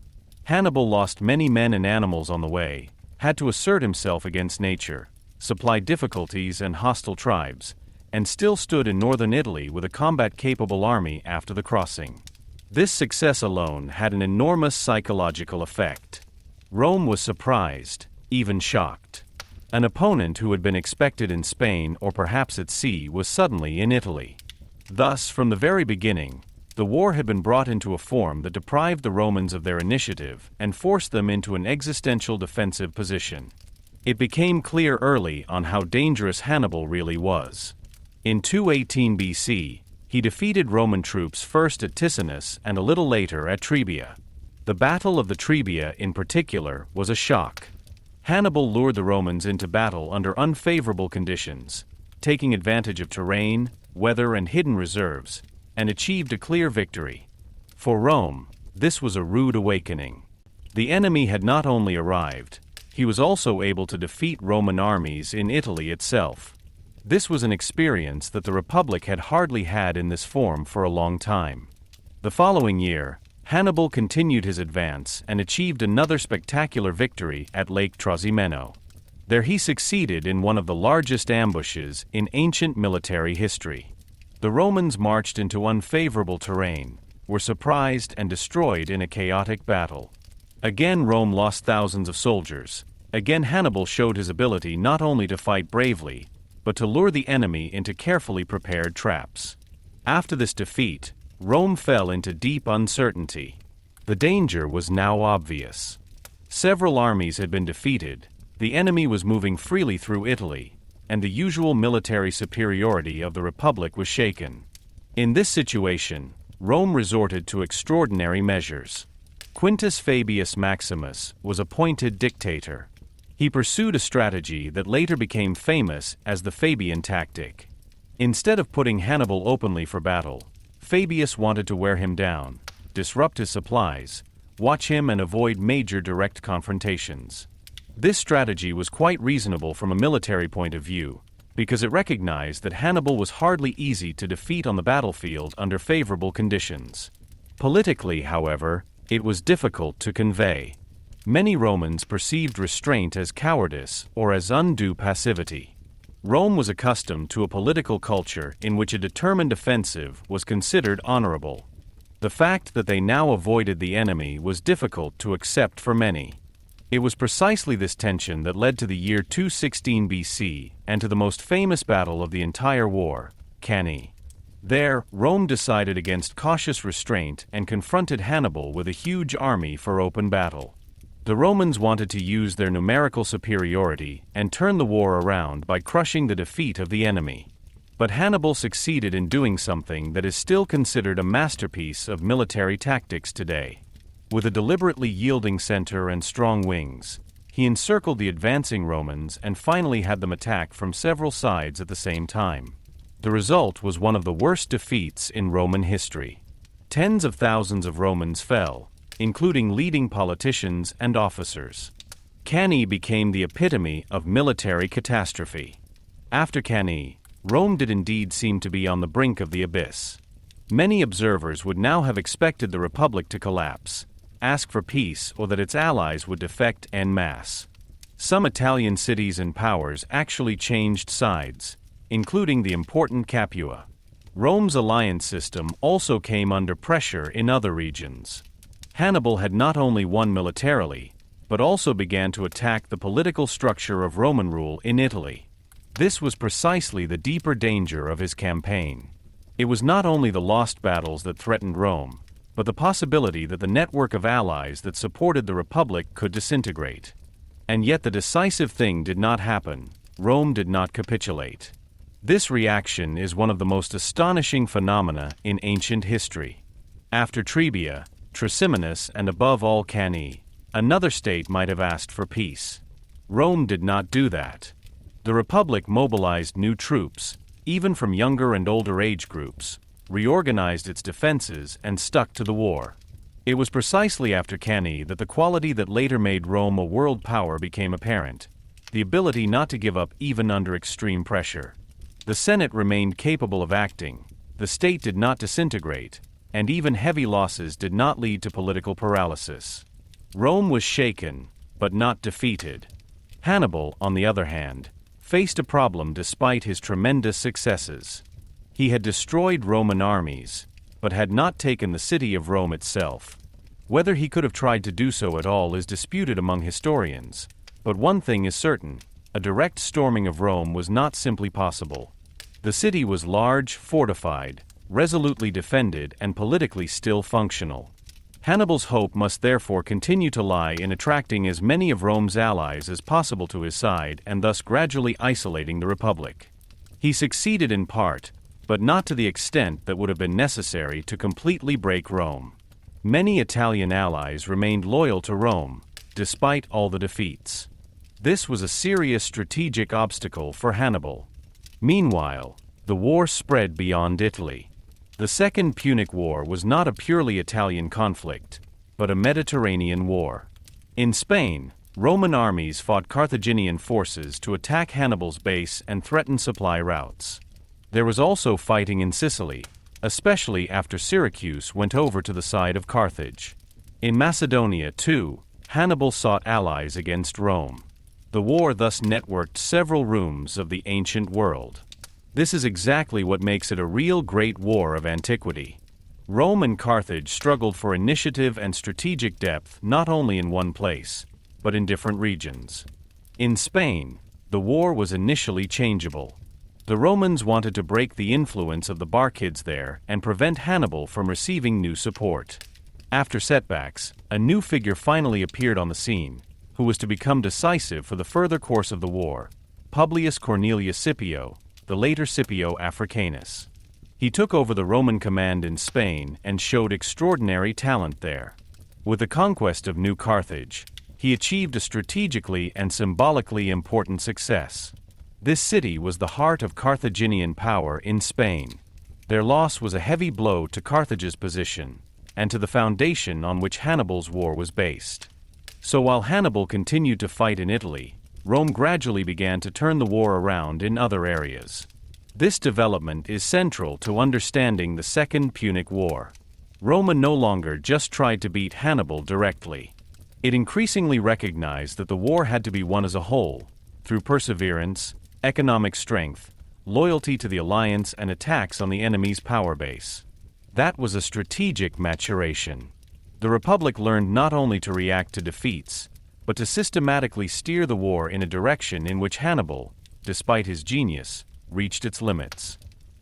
Hannibal lost many men and animals on the way, had to assert himself against nature, supply difficulties and hostile tribes, and still stood in northern Italy with a combat-capable army after the crossing. This success alone had an enormous psychological effect. Rome was surprised, even shocked. An opponent who had been expected in Spain or perhaps at sea was suddenly in Italy. Thus, from the very beginning, the war had been brought into a form that deprived the Romans of their initiative and forced them into an existential defensive position. It became clear early on how dangerous Hannibal really was. In 218 BC, he defeated Roman troops first at Ticinus and a little later at Trebia. The Battle of the Trebia, in particular, was a shock. Hannibal lured the Romans into battle under unfavorable conditions, taking advantage of terrain, weather, and hidden reserves, and achieved a clear victory. For Rome, this was a rude awakening. The enemy had not only arrived, he was also able to defeat Roman armies in Italy itself. This was an experience that the Republic had hardly had in this form for a long time. The following year, Hannibal continued his advance and achieved another spectacular victory at Lake Trasimeno. There he succeeded in one of the largest ambushes in ancient military history. The Romans marched into unfavorable terrain, were surprised and destroyed in a chaotic battle. Again Rome lost thousands of soldiers. Again Hannibal showed his ability not only to fight bravely, but to lure the enemy into carefully prepared traps. After this defeat, Rome fell into deep uncertainty. The danger was now obvious. Several armies had been defeated, the enemy was moving freely through Italy, and the usual military superiority of the Republic was shaken. In this situation, Rome resorted to extraordinary measures. Quintus Fabius Maximus was appointed dictator. He pursued a strategy that later became famous as the Fabian tactic. Instead of putting Hannibal openly for battle, Fabius wanted to wear him down, disrupt his supplies, watch him and avoid major direct confrontations. This strategy was quite reasonable from a military point of view, because it recognized that Hannibal was hardly easy to defeat on the battlefield under favorable conditions. Politically, however, it was difficult to convey. Many Romans perceived restraint as cowardice or as undue passivity. Rome was accustomed to a political culture in which a determined offensive was considered honorable. The fact that they now avoided the enemy was difficult to accept for many. It was precisely this tension that led to the year 216 BC and to the most famous battle of the entire war, Cannae. There, Rome decided against cautious restraint and confronted Hannibal with a huge army for open battle. The Romans wanted to use their numerical superiority and turn the war around by crushing the defeat of the enemy. But Hannibal succeeded in doing something that is still considered a masterpiece of military tactics today. With a deliberately yielding center and strong wings, he encircled the advancing Romans and finally had them attack from several sides at the same time. The result was one of the worst defeats in Roman history. Tens of thousands of Romans fell, including leading politicians and officers. Cannae became the epitome of military catastrophe. After Cannae, Rome did indeed seem to be on the brink of the abyss. Many observers would now have expected the Republic to collapse, ask for peace, or that its allies would defect en masse. Some Italian cities and powers actually changed sides, including the important Capua. Rome's alliance system also came under pressure in other regions. Hannibal had not only won militarily, but also began to attack the political structure of Roman rule in Italy. This was precisely the deeper danger of his campaign. It was not only the lost battles that threatened Rome, but the possibility that the network of allies that supported the Republic could disintegrate. And yet the decisive thing did not happen. Rome did not capitulate. This reaction is one of the most astonishing phenomena in ancient history. After Trebia, Trasimeno, and above all Cannae, another state might have asked for peace. Rome did not do that. The Republic mobilized new troops, even from younger and older age groups, reorganized its defenses, and stuck to the war. It was precisely after Cannae that the quality that later made Rome a world power became apparent: the ability not to give up even under extreme pressure. The Senate remained capable of acting, the state did not disintegrate, and even heavy losses did not lead to political paralysis. Rome was shaken, but not defeated. Hannibal, on the other hand, faced a problem despite his tremendous successes. He had destroyed Roman armies, but had not taken the city of Rome itself. Whether he could have tried to do so at all is disputed among historians, but one thing is certain: a direct storming of Rome was not simply possible. The city was large, fortified, resolutely defended, and politically still functional. Hannibal's hope must therefore continue to lie in attracting as many of Rome's allies as possible to his side and thus gradually isolating the Republic. He succeeded in part, but not to the extent that would have been necessary to completely break Rome. Many Italian allies remained loyal to Rome, despite all the defeats. This was a serious strategic obstacle for Hannibal. Meanwhile, the war spread beyond Italy. The Second Punic War was not a purely Italian conflict, but a Mediterranean war. In Spain, Roman armies fought Carthaginian forces to attack Hannibal's base and threaten supply routes. There was also fighting in Sicily, especially after Syracuse went over to the side of Carthage. In Macedonia, too, Hannibal sought allies against Rome. The war thus networked several rooms of the ancient world. This is exactly what makes it a real great war of antiquity. Rome and Carthage struggled for initiative and strategic depth not only in one place, but in different regions. In Spain, the war was initially changeable. The Romans wanted to break the influence of the Barcids there and prevent Hannibal from receiving new support. After setbacks, a new figure finally appeared on the scene, who was to become decisive for the further course of the war: Publius Cornelius Scipio, the later Scipio Africanus. He took over the Roman command in Spain and showed extraordinary talent there. With the conquest of New Carthage, he achieved a strategically and symbolically important success. This city was the heart of Carthaginian power in Spain. Their loss was a heavy blow to Carthage's position, and to the foundation on which Hannibal's war was based. So while Hannibal continued to fight in Italy, Rome gradually began to turn the war around in other areas. This development is central to understanding the Second Punic War. Rome no longer just tried to beat Hannibal directly. It increasingly recognized that the war had to be won as a whole, through perseverance, economic strength, loyalty to the alliance, and attacks on the enemy's power base. That was a strategic maturation. The Republic learned not only to react to defeats, but to systematically steer the war in a direction in which Hannibal, despite his genius, reached its limits.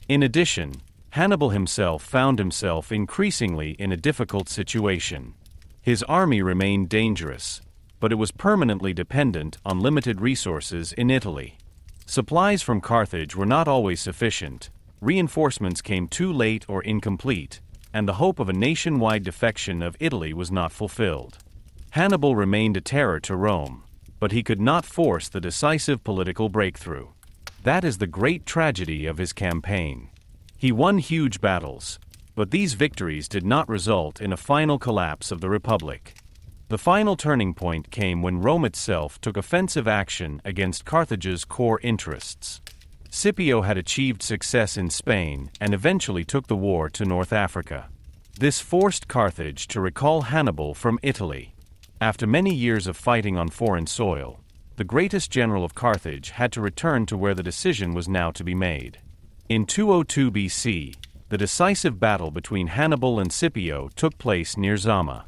In addition, Hannibal himself found himself increasingly in a difficult situation. His army remained dangerous, but it was permanently dependent on limited resources in Italy. Supplies from Carthage were not always sufficient, reinforcements came too late or incomplete, and the hope of a nationwide defection of Italy was not fulfilled. Hannibal remained a terror to Rome, but he could not force the decisive political breakthrough. That is the great tragedy of his campaign. He won huge battles, but these victories did not result in a final collapse of the Republic. The final turning point came when Rome itself took offensive action against Carthage's core interests. Scipio had achieved success in Spain and eventually took the war to North Africa. This forced Carthage to recall Hannibal from Italy. After many years of fighting on foreign soil, the greatest general of Carthage had to return to where the decision was now to be made. In 202 BC, the decisive battle between Hannibal and Scipio took place near Zama.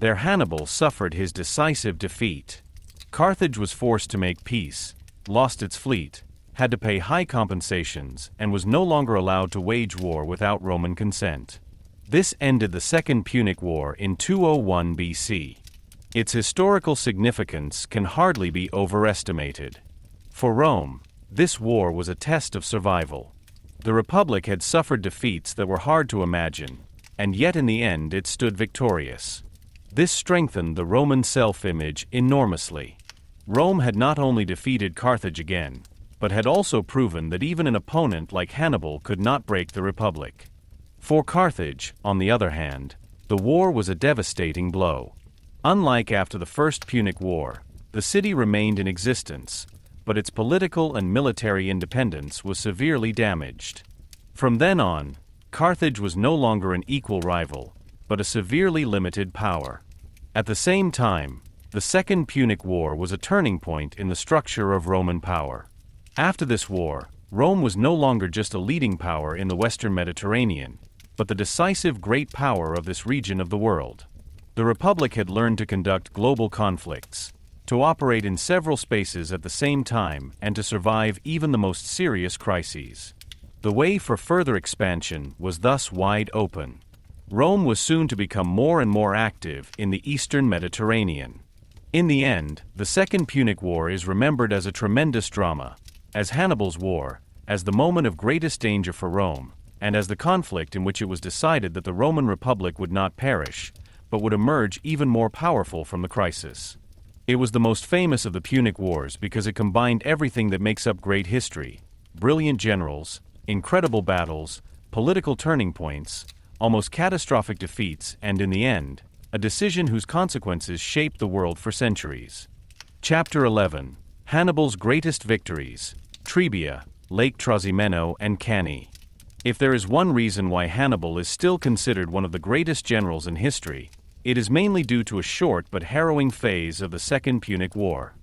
There Hannibal suffered his decisive defeat. Carthage was forced to make peace, lost its fleet, had to pay high compensations, and was no longer allowed to wage war without Roman consent. This ended the Second Punic War in 201 BC. Its historical significance can hardly be overestimated. For Rome, this war was a test of survival. The Republic had suffered defeats that were hard to imagine, and yet in the end it stood victorious. This strengthened the Roman self-image enormously. Rome had not only defeated Carthage again, but had also proven that even an opponent like Hannibal could not break the Republic. For Carthage, on the other hand, the war was a devastating blow. Unlike after the First Punic War, the city remained in existence, but its political and military independence was severely damaged. From then on, Carthage was no longer an equal rival, but a severely limited power. At the same time, the Second Punic War was a turning point in the structure of Roman power. After this war, Rome was no longer just a leading power in the Western Mediterranean, but the decisive great power of this region of the world. The Republic had learned to conduct global conflicts, to operate in several spaces at the same time, and to survive even the most serious crises. The way for further expansion was thus wide open. Rome was soon to become more and more active in the Eastern Mediterranean. In the end, the Second Punic War is remembered as a tremendous drama, as Hannibal's war, as the moment of greatest danger for Rome, and as the conflict in which it was decided that the Roman Republic would not perish, but would emerge even more powerful from the crisis. It was the most famous of the Punic Wars because it combined everything that makes up great history: brilliant generals, incredible battles, political turning points, almost catastrophic defeats, and in the end, a decision whose consequences shaped the world for centuries. Chapter 11: Hannibal's Greatest Victories, Trebia, Lake Trasimeno and Cannae. If there is one reason why Hannibal is still considered one of the greatest generals in history, it is mainly due to a short but harrowing phase of the Second Punic War.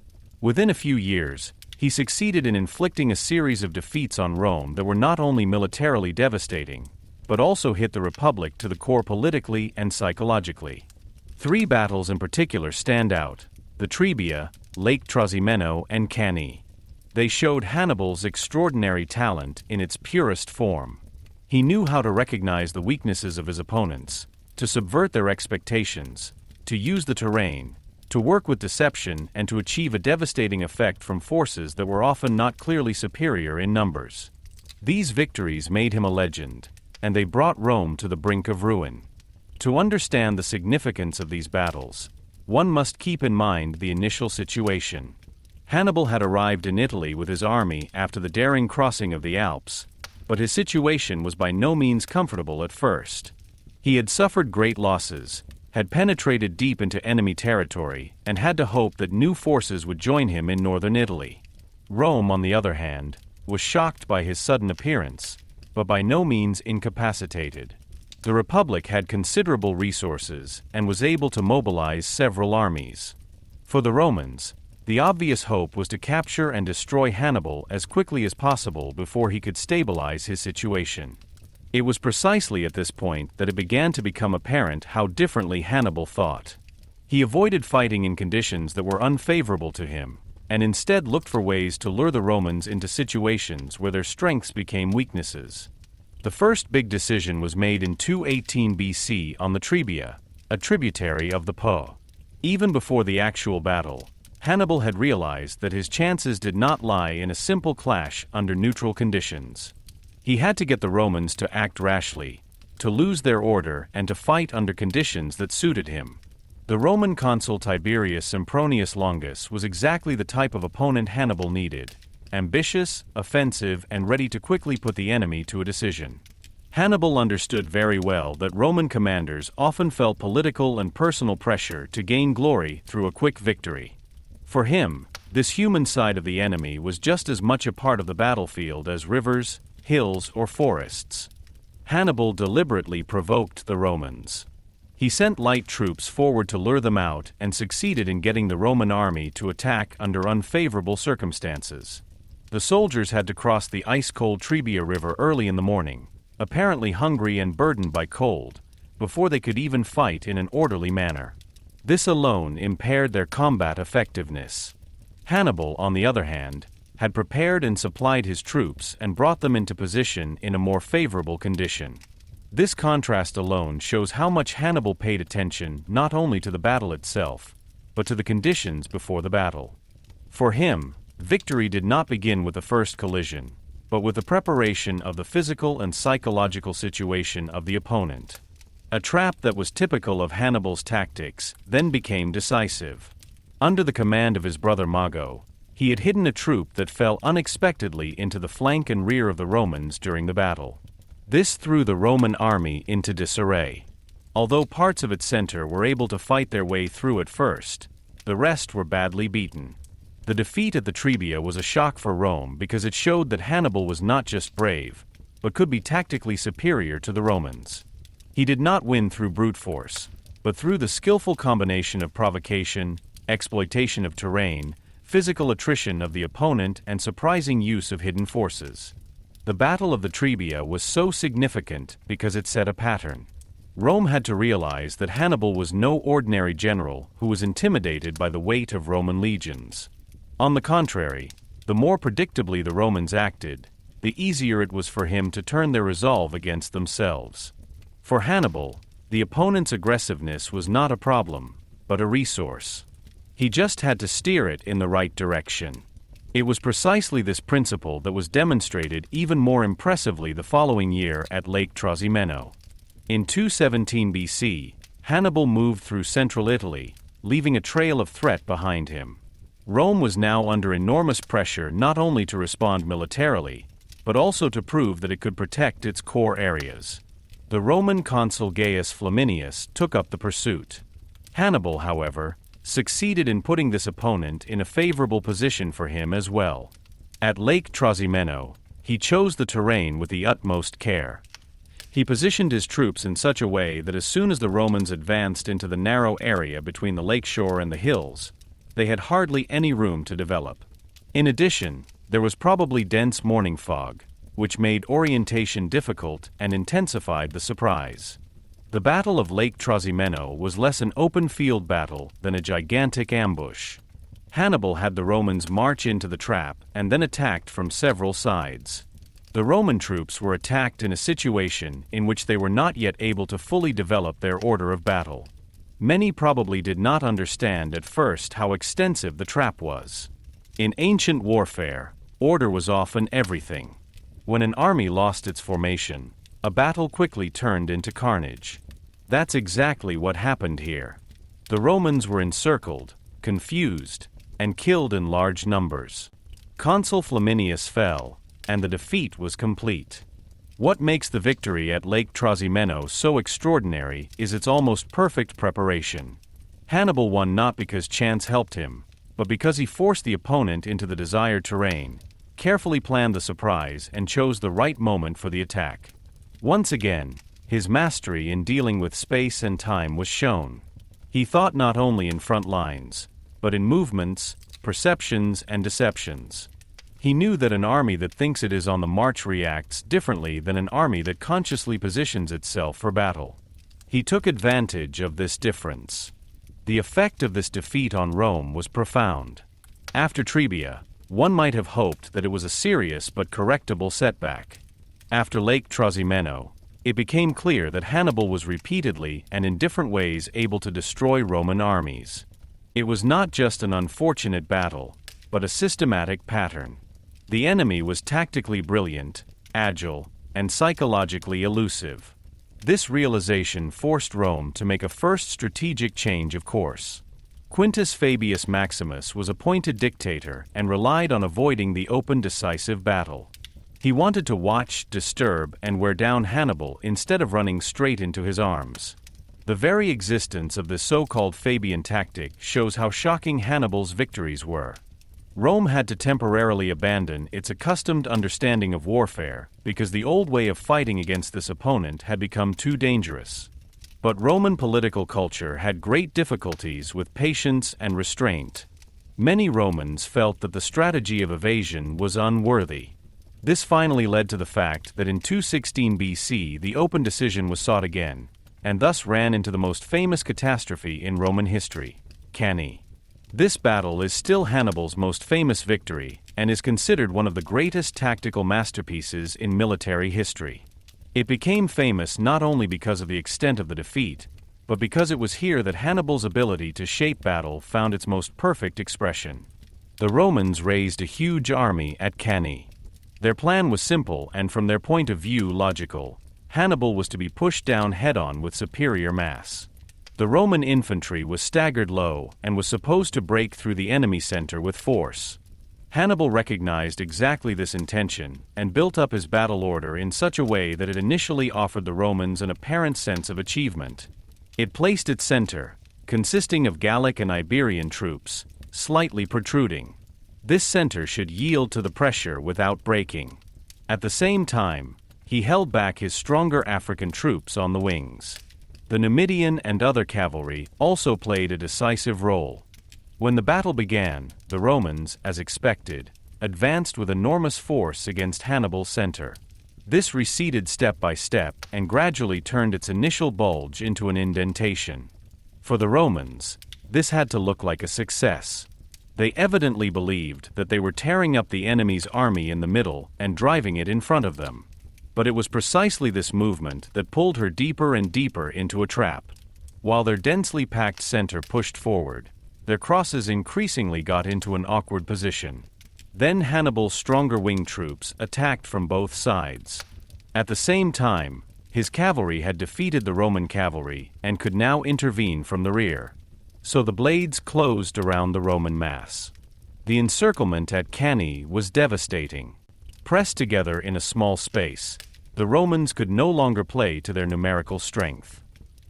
Within a few years, he succeeded in inflicting a series of defeats on Rome that were not only militarily devastating, but also hit the Republic to the core politically and psychologically. Three battles in particular stand out: the Trebia, Lake Trasimeno and Cannae. They showed Hannibal's extraordinary talent in its purest form. He knew how to recognize the weaknesses of his opponents, to subvert their expectations, to use the terrain, to work with deception, and to achieve a devastating effect from forces that were often not clearly superior in numbers. These victories made him a legend, and they brought Rome to the brink of ruin. To understand the significance of these battles, one must keep in mind the initial situation. Hannibal had arrived in Italy with his army after the daring crossing of the Alps, but his situation was by no means comfortable at first. He had suffered great losses, had penetrated deep into enemy territory, and had to hope that new forces would join him in northern Italy. Rome, on the other hand, was shocked by his sudden appearance, but by no means incapacitated. The Republic had considerable resources and was able to mobilize several armies. For the Romans, the obvious hope was to capture and destroy Hannibal as quickly as possible before he could stabilize his situation. It was precisely at this point that it began to become apparent how differently Hannibal thought. He avoided fighting in conditions that were unfavorable to him, and instead looked for ways to lure the Romans into situations where their strengths became weaknesses. The first big decision was made in 218 BC on the Trebia, a tributary of the Po. Even before the actual battle, Hannibal had realized that his chances did not lie in a simple clash under neutral conditions. He had to get the Romans to act rashly, to lose their order, and to fight under conditions that suited him. The Roman consul Tiberius Sempronius Longus was exactly the type of opponent Hannibal needed: ambitious, offensive, and ready to quickly put the enemy to a decision. Hannibal understood very well that Roman commanders often felt political and personal pressure to gain glory through a quick victory. For him, this human side of the enemy was just as much a part of the battlefield as rivers, hills, or forests. Hannibal deliberately provoked the Romans. He sent light troops forward to lure them out and succeeded in getting the Roman army to attack under unfavorable circumstances. The soldiers had to cross the ice-cold Trebia River early in the morning, apparently hungry and burdened by cold, before they could even fight in an orderly manner. This alone impaired their combat effectiveness. Hannibal, on the other hand, had prepared and supplied his troops and brought them into position in a more favorable condition. This contrast alone shows how much Hannibal paid attention not only to the battle itself, but to the conditions before the battle. For him, victory did not begin with the first collision, but with the preparation of the physical and psychological situation of the opponent. A trap that was typical of Hannibal's tactics then became decisive. Under the command of his brother Mago, he had hidden a troop that fell unexpectedly into the flank and rear of the Romans during the battle. This threw the Roman army into disarray. Although parts of its center were able to fight their way through at first, the rest were badly beaten. The defeat at the Trebia was a shock for Rome because it showed that Hannibal was not just brave, but could be tactically superior to the Romans. He did not win through brute force, but through the skillful combination of provocation, exploitation of terrain, physical attrition of the opponent, and surprising use of hidden forces. The Battle of the Trebia was so significant because it set a pattern. Rome had to realize that Hannibal was no ordinary general who was intimidated by the weight of Roman legions. On the contrary, the more predictably the Romans acted, the easier it was for him to turn their resolve against themselves. For Hannibal, the opponent's aggressiveness was not a problem, but a resource. He just had to steer it in the right direction. It was precisely this principle that was demonstrated even more impressively the following year at Lake Trasimeno. In 217 BC, Hannibal moved through central Italy, leaving a trail of threat behind him. Rome was now under enormous pressure not only to respond militarily, but also to prove that it could protect its core areas. The Roman consul Gaius Flaminius took up the pursuit. Hannibal, however, succeeded in putting this opponent in a favorable position for him as well. At Lake Trasimeno, he chose the terrain with the utmost care. He positioned his troops in such a way that as soon as the Romans advanced into the narrow area between the lakeshore and the hills, they had hardly any room to develop. In addition, there was probably dense morning fog, which made orientation difficult and intensified the surprise. The Battle of Lake Trasimeno was less an open field battle than a gigantic ambush. Hannibal had the Romans march into the trap and then attacked from several sides. The Roman troops were attacked in a situation in which they were not yet able to fully develop their order of battle. Many probably did not understand at first how extensive the trap was. In ancient warfare, order was often everything. When an army lost its formation, a battle quickly turned into carnage. That's exactly what happened here. The Romans were encircled, confused, and killed in large numbers. Consul Flaminius fell, and the defeat was complete. What makes the victory at Lake Trasimeno so extraordinary is its almost perfect preparation. Hannibal won not because chance helped him, but because he forced the opponent into the desired terrain, carefully planned the surprise, and chose the right moment for the attack. Once again, his mastery in dealing with space and time was shown. He thought not only in front lines, but in movements, perceptions, and deceptions. He knew that an army that thinks it is on the march reacts differently than an army that consciously positions itself for battle. He took advantage of this difference. The effect of this defeat on Rome was profound. After Trebia, one might have hoped that it was a serious but correctable setback. After Lake Trasimeno, it became clear that Hannibal was repeatedly and in different ways able to destroy Roman armies. It was not just an unfortunate battle, but a systematic pattern. The enemy was tactically brilliant, agile, and psychologically elusive. This realization forced Rome to make a first strategic change of course. Quintus Fabius Maximus was appointed dictator and relied on avoiding the open decisive battle. He wanted to watch, disturb, and wear down Hannibal instead of running straight into his arms. The very existence of this so-called Fabian tactic shows how shocking Hannibal's victories were. Rome had to temporarily abandon its accustomed understanding of warfare because the old way of fighting against this opponent had become too dangerous. But Roman political culture had great difficulties with patience and restraint. Many Romans felt that the strategy of evasion was unworthy. This finally led to the fact that in 216 BC the open decision was sought again, and thus ran into the most famous catastrophe in Roman history, Cannae. This battle is still Hannibal's most famous victory, and is considered one of the greatest tactical masterpieces in military history. It became famous not only because of the extent of the defeat, but because it was here that Hannibal's ability to shape battle found its most perfect expression. The Romans raised a huge army at Cannae. Their plan was simple and from their point of view logical. Hannibal was to be pushed down head-on with superior mass. The Roman infantry was staggered low and was supposed to break through the enemy center with force. Hannibal recognized exactly this intention and built up his battle order in such a way that it initially offered the Romans an apparent sense of achievement. It placed its center, consisting of Gallic and Iberian troops, slightly protruding. This center should yield to the pressure without breaking. At the same time, he held back his stronger African troops on the wings. The Numidian and other cavalry also played a decisive role. When the battle began, the Romans, as expected, advanced with enormous force against Hannibal's center. This receded step by step and gradually turned its initial bulge into an indentation. For the Romans, this had to look like a success. They evidently believed that they were tearing up the enemy's army in the middle and driving it in front of them. But it was precisely this movement that pulled her deeper and deeper into a trap. While their densely packed center pushed forward, their crosses increasingly got into an awkward position. Then Hannibal's stronger wing troops attacked from both sides. At the same time, his cavalry had defeated the Roman cavalry and could now intervene from the rear. So the blades closed around the Roman mass. The encirclement at Cannae was devastating. Pressed together in a small space, the Romans could no longer play to their numerical strength.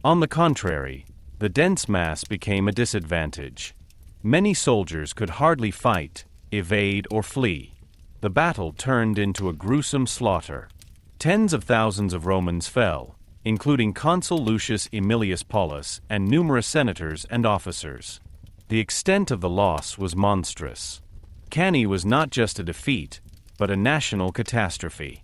On the contrary, the dense mass became a disadvantage. Many soldiers could hardly fight, evade, or flee. The battle turned into a gruesome slaughter. Tens of thousands of Romans fell, including Consul Lucius Aemilius Paulus and numerous senators and officers. The extent of the loss was monstrous. Cannae was not just a defeat, but a national catastrophe.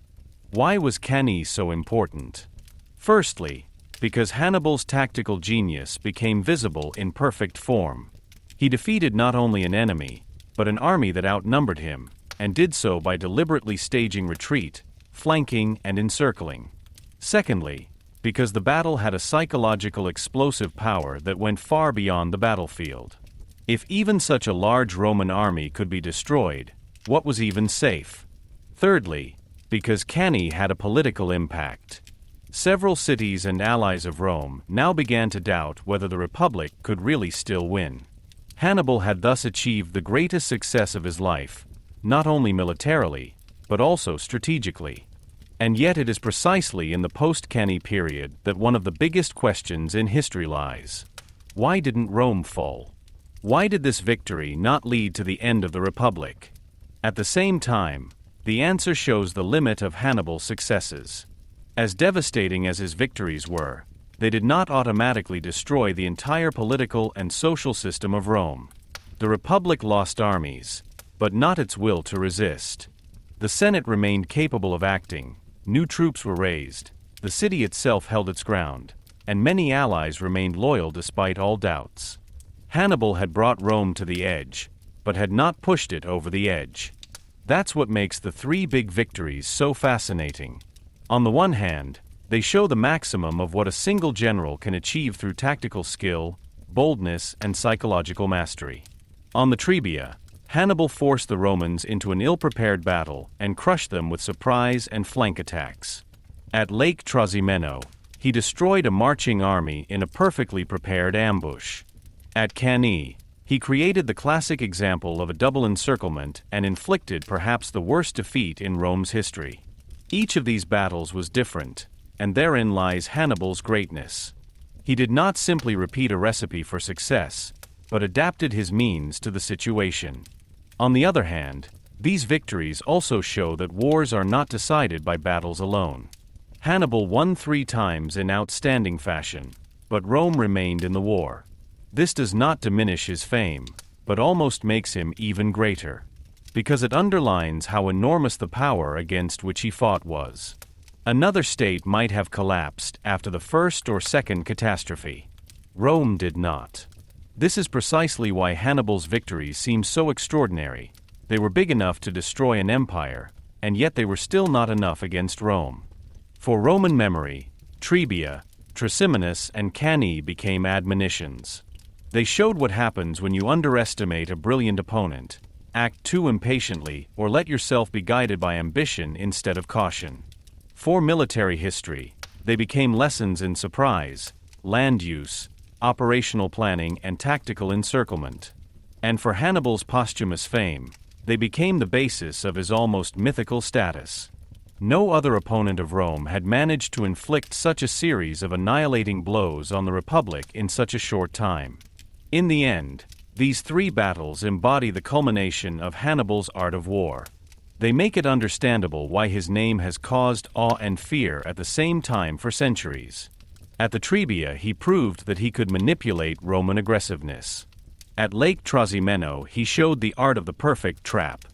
Why was Cannae so important? Firstly, because Hannibal's tactical genius became visible in perfect form. He defeated not only an enemy, but an army that outnumbered him, and did so by deliberately staging retreat, flanking, and encircling. Secondly, because the battle had a psychological explosive power that went far beyond the battlefield. If even such a large Roman army could be destroyed, what was even safe? Thirdly, because Cannae had a political impact. Several cities and allies of Rome now began to doubt whether the Republic could really still win. Hannibal had thus achieved the greatest success of his life, not only militarily, but also strategically. And yet it is precisely in the post-Cannae period that one of the biggest questions in history lies. Why didn't Rome fall? Why did this victory not lead to the end of the Republic? At the same time, the answer shows the limit of Hannibal's successes. As devastating as his victories were, they did not automatically destroy the entire political and social system of Rome. The Republic lost armies, but not its will to resist. The Senate remained capable of acting, new troops were raised, the city itself held its ground, and many allies remained loyal despite all doubts. Hannibal had brought Rome to the edge, but had not pushed it over the edge. That's what makes the three big victories so fascinating. On the one hand, they show the maximum of what a single general can achieve through tactical skill, boldness, and psychological mastery. On the Trebia, Hannibal forced the Romans into an ill-prepared battle and crushed them with surprise and flank attacks. At Lake Trasimeno, he destroyed a marching army in a perfectly prepared ambush. At Cannae, he created the classic example of a double encirclement and inflicted perhaps the worst defeat in Rome's history. Each of these battles was different, and therein lies Hannibal's greatness. He did not simply repeat a recipe for success, but adapted his means to the situation. On the other hand, these victories also show that wars are not decided by battles alone. Hannibal won 3 times in outstanding fashion, but Rome remained in the war. This does not diminish his fame, but almost makes him even greater, because it underlines how enormous the power against which he fought was. Another state might have collapsed after the first or second catastrophe. Rome did not. This is precisely why Hannibal's victories seem so extraordinary. They were big enough to destroy an empire, and yet they were still not enough against Rome. For Roman memory, Trebia, Trasimeno and Cannae became admonitions. They showed what happens when you underestimate a brilliant opponent, act too impatiently, or let yourself be guided by ambition instead of caution. For military history, they became lessons in surprise, land use, operational planning, and tactical encirclement. And for Hannibal's posthumous fame, they became the basis of his almost mythical status. No other opponent of Rome had managed to inflict such a series of annihilating blows on the Republic in such a short time. In the end, these three battles embody the culmination of Hannibal's art of war. They make it understandable why his name has caused awe and fear at the same time for centuries. At the Trebia, he proved that he could manipulate Roman aggressiveness. At Lake Trasimeno, he showed the art of the perfect trap.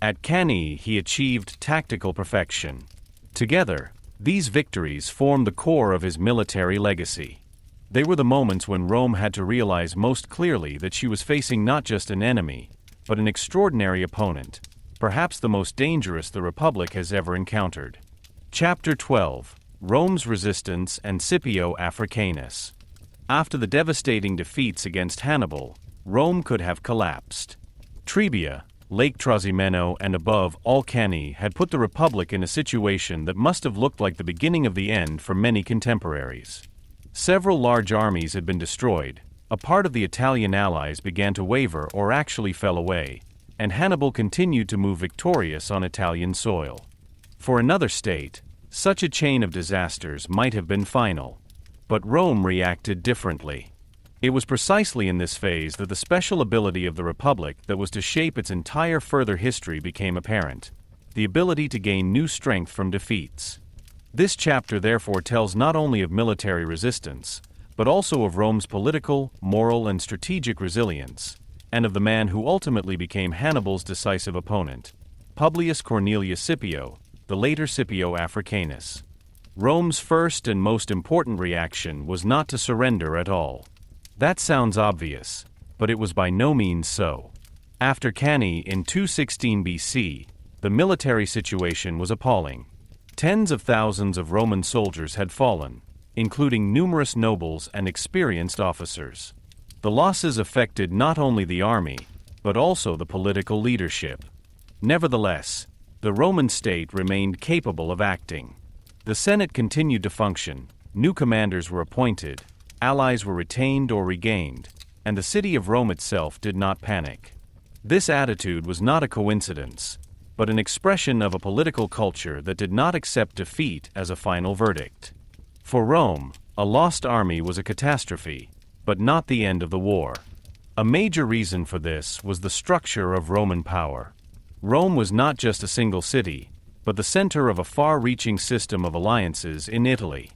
At Cannae, he achieved tactical perfection. Together, these victories form the core of his military legacy. They were the moments when Rome had to realize most clearly that she was facing not just an enemy, but an extraordinary opponent, perhaps the most dangerous the Republic has ever encountered. Chapter 12: Rome's Resistance and Scipio Africanus. After the devastating defeats against Hannibal, Rome could have collapsed. Trebia, Lake Trasimeno, and above all Cannae had put the Republic in a situation that must have looked like the beginning of the end for many contemporaries. Several large armies had been destroyed, a part of the Italian allies began to waver or actually fell away, and Hannibal continued to move victorious on Italian soil. For another state, such a chain of disasters might have been final. But Rome reacted differently. It was precisely in this phase that the special ability of the Republic that was to shape its entire further history became apparent: the ability to gain new strength from defeats. This chapter therefore tells not only of military resistance, but also of Rome's political, moral, and strategic resilience, and of the man who ultimately became Hannibal's decisive opponent, Publius Cornelius Scipio, the later Scipio Africanus. Rome's first and most important reaction was not to surrender at all. That sounds obvious, but it was by no means so. After Cannae in 216 BC, the military situation was appalling. Tens of thousands of Roman soldiers had fallen, including numerous nobles and experienced officers. The losses affected not only the army, but also the political leadership. Nevertheless, the Roman state remained capable of acting. The Senate continued to function, new commanders were appointed, allies were retained or regained, and the city of Rome itself did not panic. This attitude was not a coincidence, but an expression of a political culture that did not accept defeat as a final verdict. For Rome, a lost army was a catastrophe, but not the end of the war. A major reason for this was the structure of Roman power. Rome was not just a single city, but the center of a far-reaching system of alliances in Italy.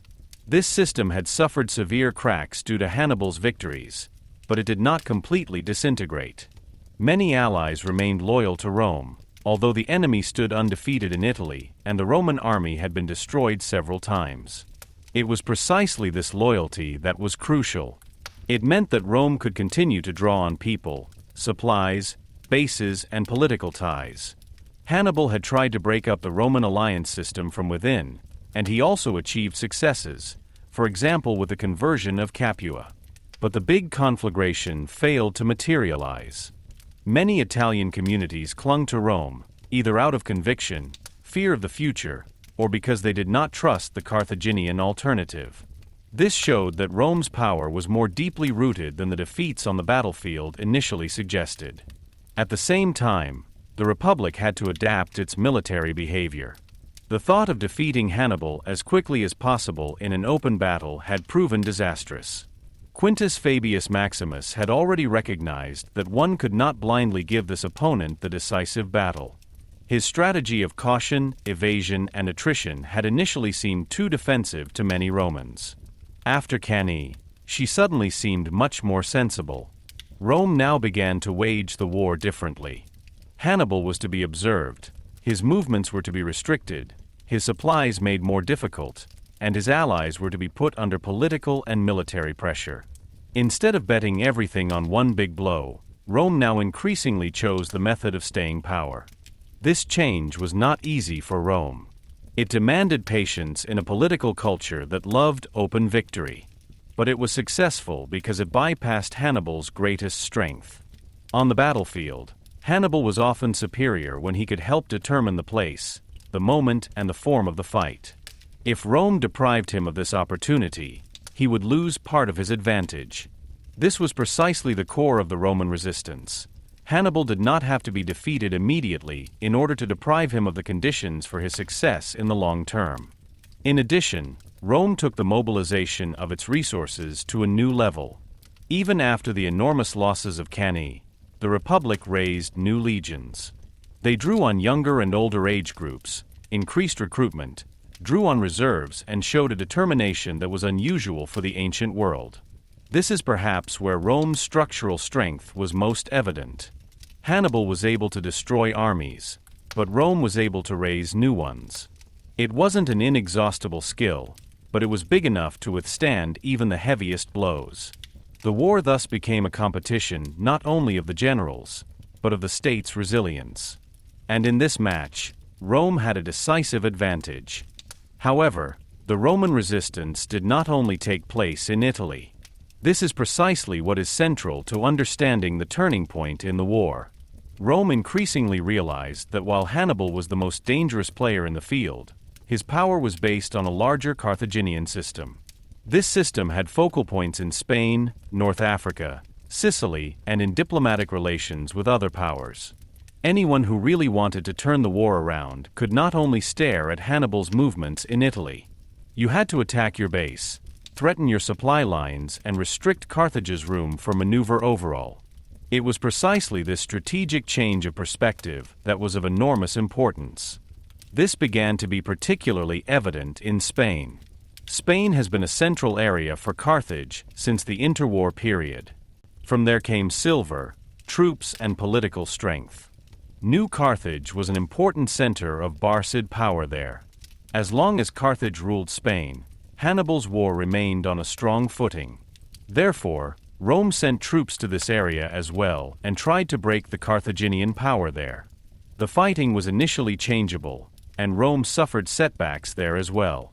This system had suffered severe cracks due to Hannibal's victories, but it did not completely disintegrate. Many allies remained loyal to Rome, although the enemy stood undefeated in Italy and the Roman army had been destroyed several times. It was precisely this loyalty that was crucial. It meant that Rome could continue to draw on people, supplies, bases, and political ties. Hannibal had tried to break up the Roman alliance system from within, and he also achieved successes, for example with the conversion of Capua. But the big conflagration failed to materialize. Many Italian communities clung to Rome, either out of conviction, fear of the future, or because they did not trust the Carthaginian alternative. This showed that Rome's power was more deeply rooted than the defeats on the battlefield initially suggested. At the same time, the Republic had to adapt its military behavior. The thought of defeating Hannibal as quickly as possible in an open battle had proven disastrous. Quintus Fabius Maximus had already recognized that one could not blindly give this opponent the decisive battle. His strategy of caution, evasion, and attrition had initially seemed too defensive to many Romans. After Cannae, she suddenly seemed much more sensible. Rome now began to wage the war differently. Hannibal was to be observed, his movements were to be restricted, his supplies made more difficult, and his allies were to be put under political and military pressure. Instead of betting everything on one big blow, Rome now increasingly chose the method of staying power. This change was not easy for Rome. It demanded patience in a political culture that loved open victory. But it was successful because it bypassed Hannibal's greatest strength. On the battlefield, Hannibal was often superior when he could help determine the place, the moment, and the form of the fight. If Rome deprived him of this opportunity, he would lose part of his advantage. This was precisely the core of the Roman resistance. Hannibal did not have to be defeated immediately in order to deprive him of the conditions for his success in the long term. In addition, Rome took the mobilization of its resources to a new level. Even after the enormous losses of Cannae, the Republic raised new legions. They drew on younger and older age groups, increased recruitment, drew on reserves, and showed a determination that was unusual for the ancient world. This is perhaps where Rome's structural strength was most evident. Hannibal was able to destroy armies, but Rome was able to raise new ones. It wasn't an inexhaustible skill, but it was big enough to withstand even the heaviest blows. The war thus became a competition not only of the generals, but of the state's resilience. And in this match, Rome had a decisive advantage. However, the Roman resistance did not only take place in Italy. This is precisely what is central to understanding the turning point in the war. Rome increasingly realized that while Hannibal was the most dangerous player in the field, his power was based on a larger Carthaginian system. This system had focal points in Spain, North Africa, Sicily, and in diplomatic relations with other powers. Anyone who really wanted to turn the war around could not only stare at Hannibal's movements in Italy. You had to attack your base, threaten your supply lines, and restrict Carthage's room for maneuver overall. It was precisely this strategic change of perspective that was of enormous importance. This began to be particularly evident in Spain. Spain has been a central area for Carthage since the Interwar period. From there came silver, troops, and political strength. New Carthage was an important center of Barcid power there. As long as Carthage ruled Spain, Hannibal's war remained on a strong footing. Therefore, Rome sent troops to this area as well and tried to break the Carthaginian power there. The fighting was initially changeable, and Rome suffered setbacks there as well.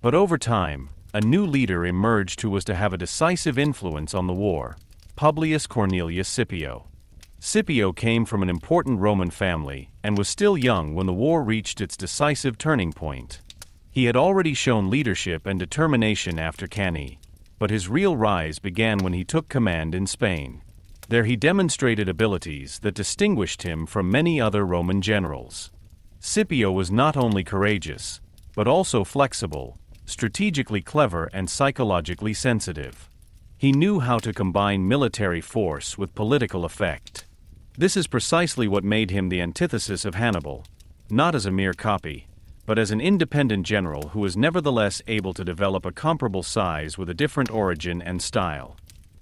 But over time, a new leader emerged who was to have a decisive influence on the war: Publius Cornelius Scipio. Scipio came from an important Roman family and was still young when the war reached its decisive turning point. He had already shown leadership and determination after Cannae, but his real rise began when he took command in Spain. There he demonstrated abilities that distinguished him from many other Roman generals. Scipio was not only courageous, but also flexible, strategically clever, and psychologically sensitive. He knew how to combine military force with political effect. This is precisely what made him the antithesis of Hannibal, not as a mere copy, but as an independent general who was nevertheless able to develop a comparable size with a different origin and style.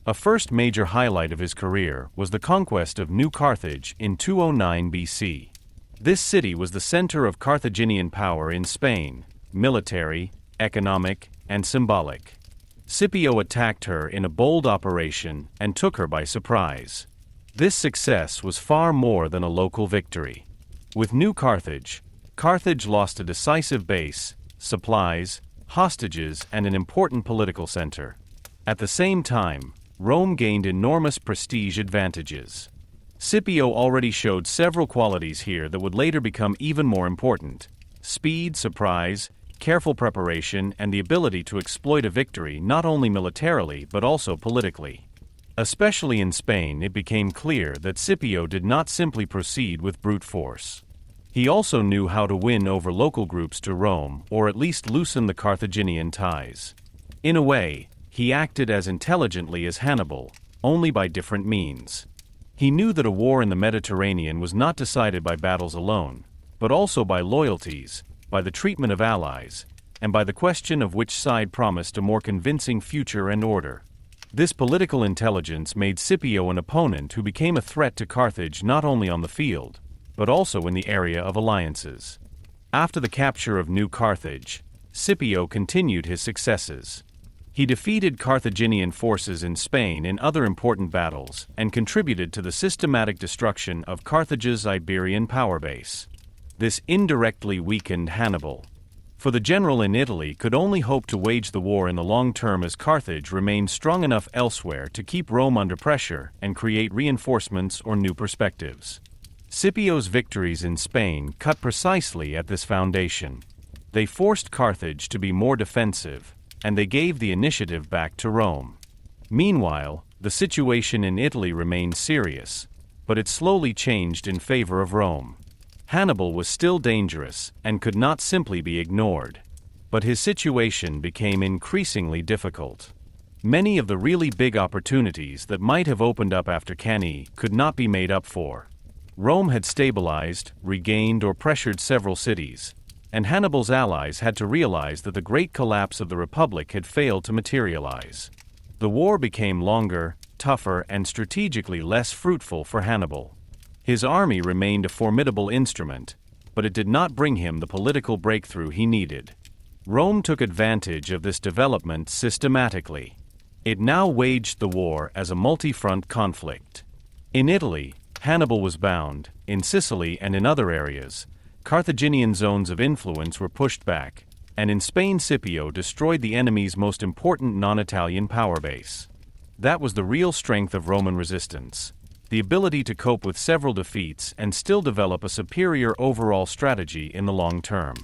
A first major highlight of his career was the conquest of New Carthage in 209 BC. This city was the center of Carthaginian power in Spain, military, economic, and symbolic. Scipio attacked her in a bold operation and took her by surprise. This success was far more than a local victory. With New Carthage, Carthage lost a decisive base, supplies, hostages, and an important political center. At the same time, Rome gained enormous prestige advantages. Scipio already showed several qualities here that would later become even more important: speed, surprise, careful preparation, and the ability to exploit a victory not only militarily but also politically. Especially in Spain, it became clear that Scipio did not simply proceed with brute force. He also knew how to win over local groups to Rome, or at least loosen the Carthaginian ties. In a way, he acted as intelligently as Hannibal, only by different means. He knew that a war in the Mediterranean was not decided by battles alone, but also by loyalties, by the treatment of allies, and by the question of which side promised a more convincing future and order. This political intelligence made Scipio an opponent who became a threat to Carthage not only on the field, but also in the area of alliances. After the capture of New Carthage, Scipio continued his successes. He defeated Carthaginian forces in Spain in other important battles and contributed to the systematic destruction of Carthage's Iberian power base. This indirectly weakened Hannibal, for the general in Italy could only hope to wage the war in the long term as Carthage remained strong enough elsewhere to keep Rome under pressure and create reinforcements or new perspectives. Scipio's victories in Spain cut precisely at this foundation. They forced Carthage to be more defensive, and they gave the initiative back to Rome. Meanwhile, the situation in Italy remained serious, but it slowly changed in favor of Rome. Hannibal was still dangerous and could not simply be ignored, but his situation became increasingly difficult. Many of the really big opportunities that might have opened up after Cannae could not be made up for. Rome had stabilized, regained, or pressured several cities, and Hannibal's allies had to realize that the great collapse of the Republic had failed to materialize. The war became longer, tougher, and strategically less fruitful for Hannibal. His army remained a formidable instrument, but it did not bring him the political breakthrough he needed. Rome took advantage of this development systematically. It now waged the war as a multi-front conflict. In Italy, Hannibal was bound. In Sicily and in other areas, Carthaginian zones of influence were pushed back, and in Spain Scipio destroyed the enemy's most important non-Italian power base. That was the real strength of Roman resistance, the ability to cope with several defeats and still develop a superior overall strategy in the long term.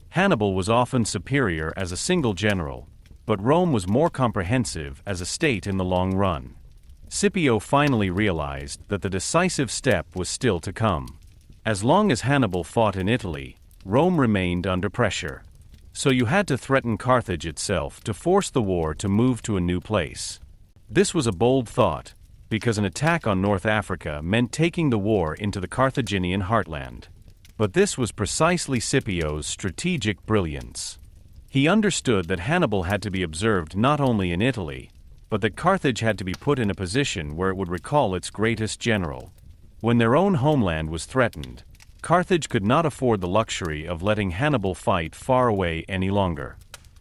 Hannibal was often superior as a single general, but Rome was more comprehensive as a state in the long run. Scipio finally realized that the decisive step was still to come. As long as Hannibal fought in Italy, Rome remained under pressure. So you had to threaten Carthage itself to force the war to move to a new place. This was a bold thought, because an attack on North Africa meant taking the war into the Carthaginian heartland. But this was precisely Scipio's strategic brilliance. He understood that Hannibal had to be observed not only in Italy, but that Carthage had to be put in a position where it would recall its greatest general. When their own homeland was threatened, Carthage could not afford the luxury of letting Hannibal fight far away any longer.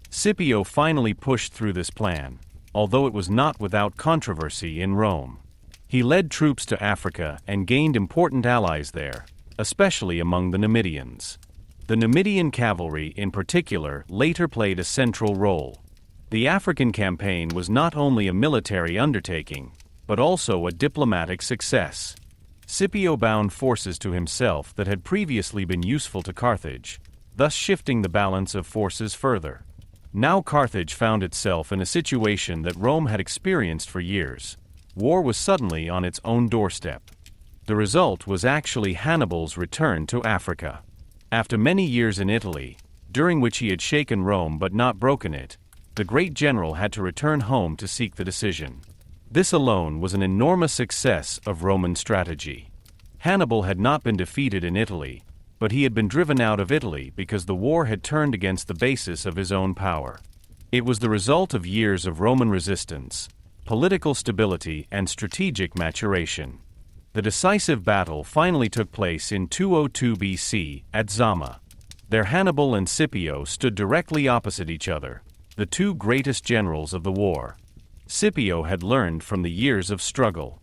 Scipio finally pushed through this plan, although it was not without controversy in Rome. He led troops to Africa and gained important allies there, especially among the Numidians. The Numidian cavalry in particular later played a central role. The African campaign was not only a military undertaking, but also a diplomatic success. Scipio bound forces to himself that had previously been useful to Carthage, thus shifting the balance of forces further. Now Carthage found itself in a situation that Rome had experienced for years. War was suddenly on its own doorstep. The result was actually Hannibal's return to Africa. After many years in Italy, during which he had shaken Rome but not broken it, the great general had to return home to seek the decision. This alone was an enormous success of Roman strategy. Hannibal had not been defeated in Italy, but he had been driven out of Italy because the war had turned against the basis of his own power. It was the result of years of Roman resistance, political stability, and strategic maturation. The decisive battle finally took place in 202 BC at Zama. There Hannibal and Scipio stood directly opposite each other, the two greatest generals of the war. Scipio had learned from the years of struggle.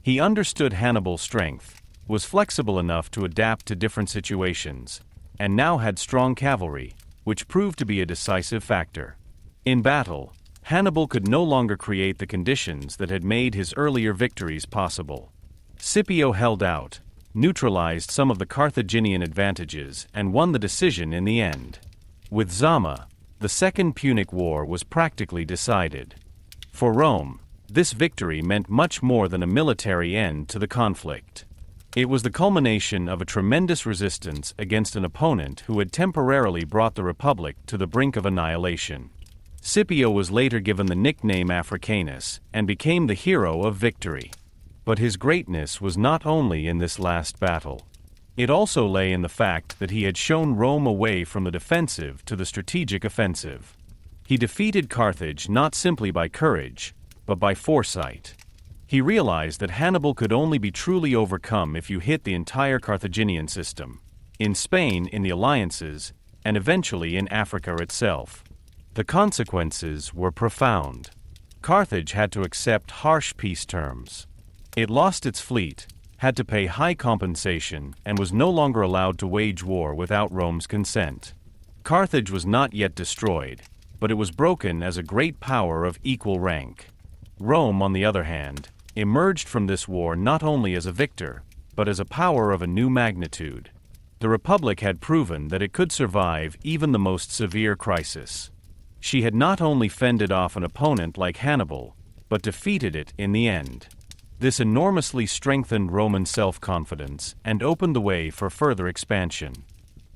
He understood Hannibal's strength, was flexible enough to adapt to different situations, and now had strong cavalry, which proved to be a decisive factor. In battle, Hannibal could no longer create the conditions that had made his earlier victories possible. Scipio held out, neutralized some of the Carthaginian advantages, and won the decision in the end. With Zama, the Second Punic War was practically decided. For Rome, this victory meant much more than a military end to the conflict. It was the culmination of a tremendous resistance against an opponent who had temporarily brought the Republic to the brink of annihilation. Scipio was later given the nickname Africanus and became the hero of victory. But his greatness was not only in this last battle. It also lay in the fact that he had shown Rome away from the defensive to the strategic offensive. He defeated Carthage not simply by courage, but by foresight. He realized that Hannibal could only be truly overcome if you hit the entire Carthaginian system. in Spain in the alliances, and eventually in Africa itself. The consequences were profound. Carthage had to accept harsh peace terms. It lost its fleet, had to pay high compensation, and was no longer allowed to wage war without Rome's consent. Carthage was not yet destroyed, but it was broken as a great power of equal rank. Rome, on the other hand, emerged from this war not only as a victor, but as a power of a new magnitude. The Republic had proven that it could survive even the most severe crisis. She had not only fended off an opponent like Hannibal, but defeated it in the end. This enormously strengthened Roman self-confidence and opened the way for further expansion.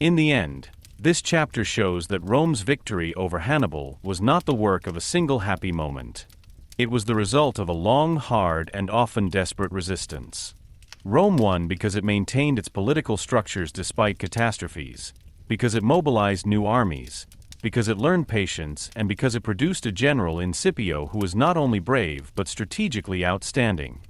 In the end, this chapter shows that Rome's victory over Hannibal was not the work of a single happy moment. It was the result of a long, hard, and often desperate resistance. Rome won because it maintained its political structures despite catastrophes, because it mobilized new armies, because it learned patience, and because it produced a general in Scipio who was not only brave but strategically outstanding.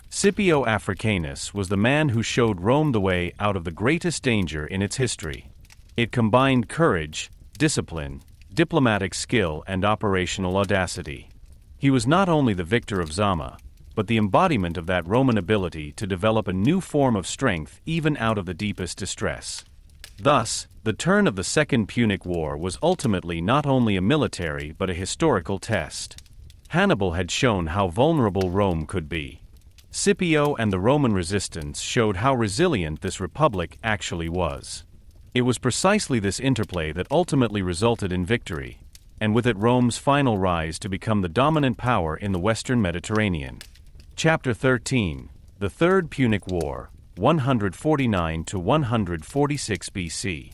Scipio Africanus was the man who showed Rome the way out of the greatest danger in its history. It combined courage, discipline, diplomatic skill, and operational audacity. He was not only the victor of Zama, but the embodiment of that Roman ability to develop a new form of strength even out of the deepest distress. Thus, the turn of the Second Punic War was ultimately not only a military but a historical test. Hannibal had shown how vulnerable Rome could be. Scipio and the Roman resistance showed how resilient this republic actually was. It was precisely this interplay that ultimately resulted in victory, and with it Rome's final rise to become the dominant power in the Western Mediterranean. Chapter 13, the Third Punic War, 149 to 146 BC.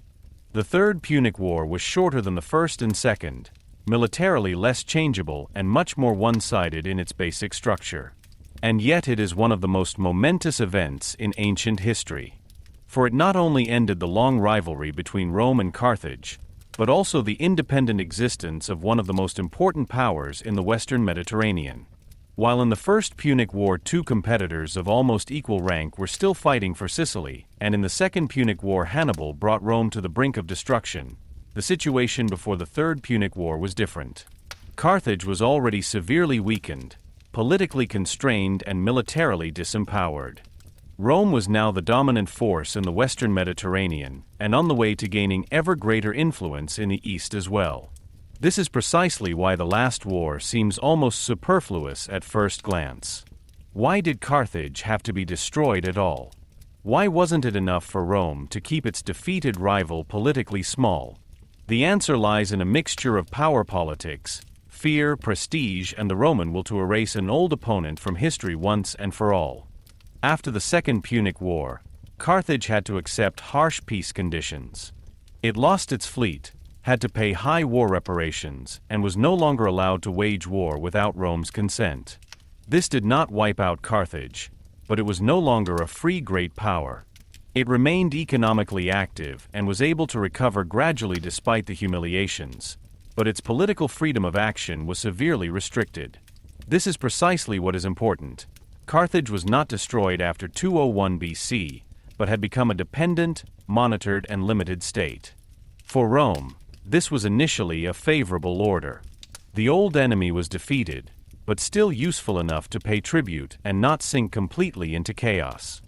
The Third Punic War was shorter than the First and Second, militarily less changeable and much more one-sided in its basic structure. And yet it is one of the most momentous events in ancient history. For it not only ended the long rivalry between Rome and Carthage, but also the independent existence of one of the most important powers in the Western Mediterranean. While in the First Punic War two competitors of almost equal rank were still fighting for Sicily, and in the Second Punic War Hannibal brought Rome to the brink of destruction, the situation before the Third Punic War was different. Carthage was already severely weakened, politically constrained, and militarily disempowered. Rome was now the dominant force in the Western Mediterranean, and on the way to gaining ever greater influence in the East as well. This is precisely why the last war seems almost superfluous at first glance. Why did Carthage have to be destroyed at all? Why wasn't it enough for Rome to keep its defeated rival politically small? The answer lies in a mixture of power politics, fear, prestige, and the Roman will to erase an old opponent from history once and for all. After the Second Punic War, Carthage had to accept harsh peace conditions. It lost its fleet, had to pay high war reparations, and was no longer allowed to wage war without Rome's consent. This did not wipe out Carthage, but it was no longer a free great power. It remained economically active and was able to recover gradually despite the humiliations, but its political freedom of action was severely restricted. This is precisely what is important. Carthage was not destroyed after 201 BC, but had become a dependent, monitored, and limited state. For Rome, this was initially a favorable order. The old enemy was defeated, but still useful enough to pay tribute and not sink completely into chaos.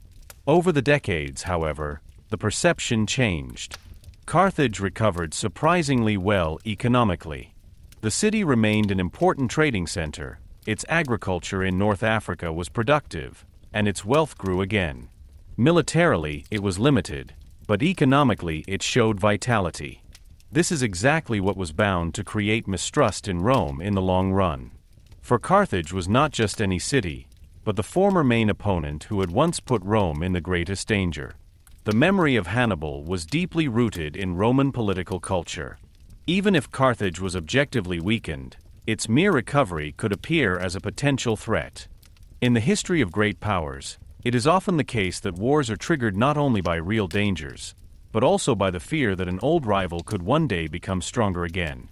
Over the decades, however, the perception changed. Carthage recovered surprisingly well economically. The city remained an important trading center, its agriculture in North Africa was productive, and its wealth grew again. Militarily, it was limited, but economically it showed vitality. This is exactly what was bound to create mistrust in Rome in the long run. For Carthage was not just any city, but the former main opponent who had once put Rome in the greatest danger. The memory of Hannibal was deeply rooted in Roman political culture. Even if Carthage was objectively weakened, its mere recovery could appear as a potential threat. In the history of great powers, it is often the case that wars are triggered not only by real dangers, but also by the fear that an old rival could one day become stronger again.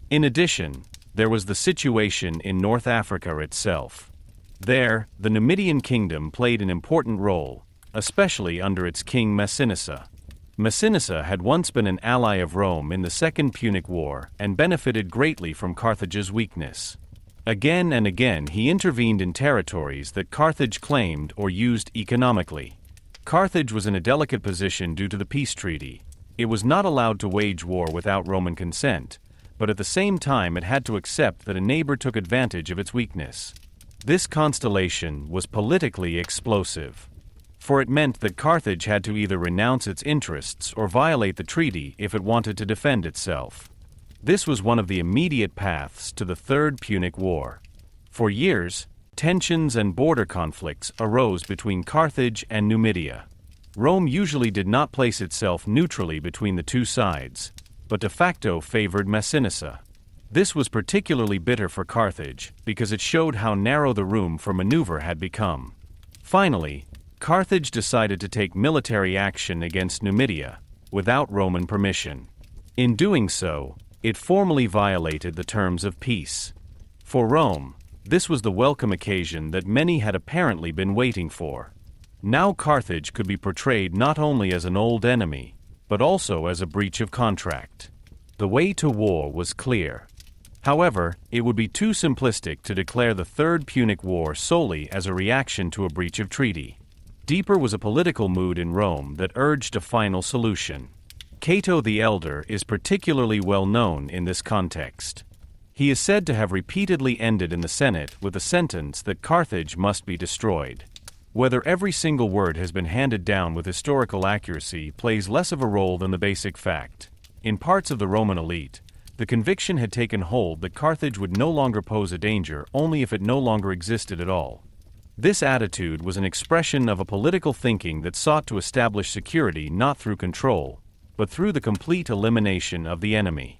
In addition, there was the situation in North Africa itself. There, the Numidian kingdom played an important role, especially under its king Massinissa. Massinissa had once been an ally of Rome in the Second Punic War and benefited greatly from Carthage's weakness. Again and again he intervened in territories that Carthage claimed or used economically. Carthage was in a delicate position due to the peace treaty. It was not allowed to wage war without Roman consent, but at the same time it had to accept that a neighbor took advantage of its weakness. This constellation was politically explosive, for it meant that Carthage had to either renounce its interests or violate the treaty if it wanted to defend itself. This was one of the immediate paths to the Third Punic War. For years, tensions and border conflicts arose between Carthage and Numidia. Rome usually did not place itself neutrally between the two sides, but de facto favored Massinissa. This was particularly bitter for Carthage because it showed how narrow the room for maneuver had become. Finally, Carthage decided to take military action against Numidia without Roman permission. In doing so, it formally violated the terms of peace. For Rome, this was the welcome occasion that many had apparently been waiting for. Now Carthage could be portrayed not only as an old enemy, but also as a breach of contract. The way to war was clear. However, it would be too simplistic to declare the Third Punic War solely as a reaction to a breach of treaty. Deeper was a political mood in Rome that urged a final solution. Cato the Elder is particularly well known in this context. He is said to have repeatedly ended in the Senate with the sentence that Carthage must be destroyed. Whether every single word has been handed down with historical accuracy plays less of a role than the basic fact. In parts of the Roman elite, the conviction had taken hold that Carthage would no longer pose a danger only if it no longer existed at all. This attitude was an expression of a political thinking that sought to establish security not through control, but through the complete elimination of the enemy.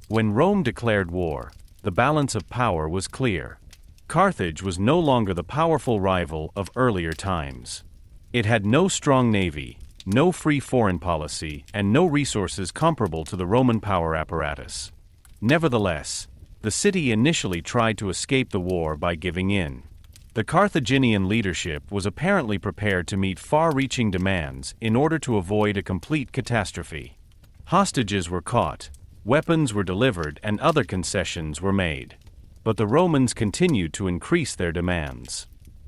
When Rome declared war, the balance of power was clear. Carthage was no longer the powerful rival of earlier times. It had no strong navy, no free foreign policy, and no resources comparable to the Roman power apparatus. Nevertheless, the city initially tried to escape the war by giving in. The Carthaginian leadership was apparently prepared to meet far-reaching demands in order to avoid a complete catastrophe. Hostages were caught, weapons were delivered, and other concessions were made. But the Romans continued to increase their demands.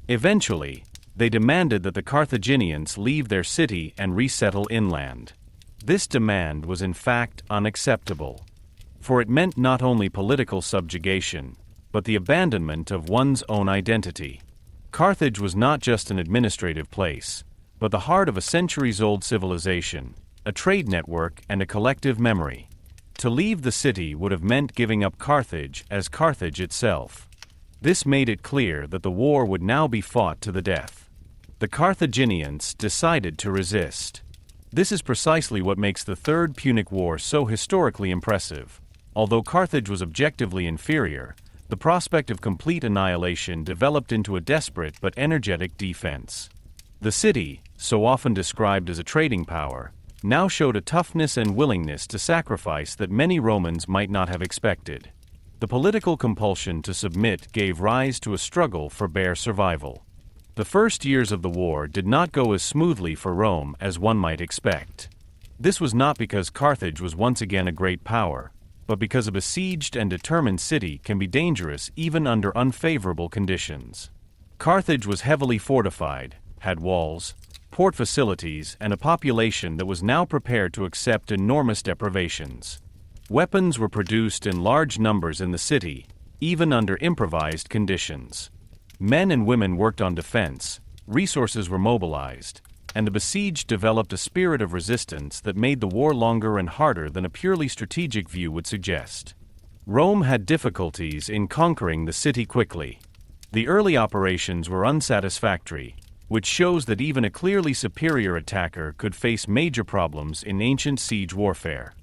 Eventually, they demanded that the Carthaginians leave their city and resettle inland. This demand was in fact unacceptable, for it meant not only political subjugation, but the abandonment of one's own identity. Carthage was not just an administrative place, but the heart of a centuries-old civilization, a trade network, and a collective memory. To leave the city would have meant giving up Carthage as Carthage itself. This made it clear that the war would now be fought to the death. The Carthaginians decided to resist. This is precisely what makes the Third Punic War so historically impressive. Although Carthage was objectively inferior, the prospect of complete annihilation developed into a desperate but energetic defense. The city, so often described as a trading power, now showed a toughness and willingness to sacrifice that many Romans might not have expected. The political compulsion to submit gave rise to a struggle for bare survival. The first years of the war did not go as smoothly for Rome as one might expect. This was not because Carthage was once again a great power, but because a besieged and determined city can be dangerous even under unfavorable conditions. Carthage was heavily fortified, had walls, port facilities, and a population that was now prepared to accept enormous deprivations. Weapons were produced in large numbers in the city, even under improvised conditions. Men and women worked on defense, resources were mobilized, and the besieged developed a spirit of resistance that made the war longer and harder than a purely strategic view would suggest. Rome had difficulties in conquering the city quickly. The early operations were unsatisfactory, which shows that even a clearly superior attacker could face major problems in ancient siege warfare.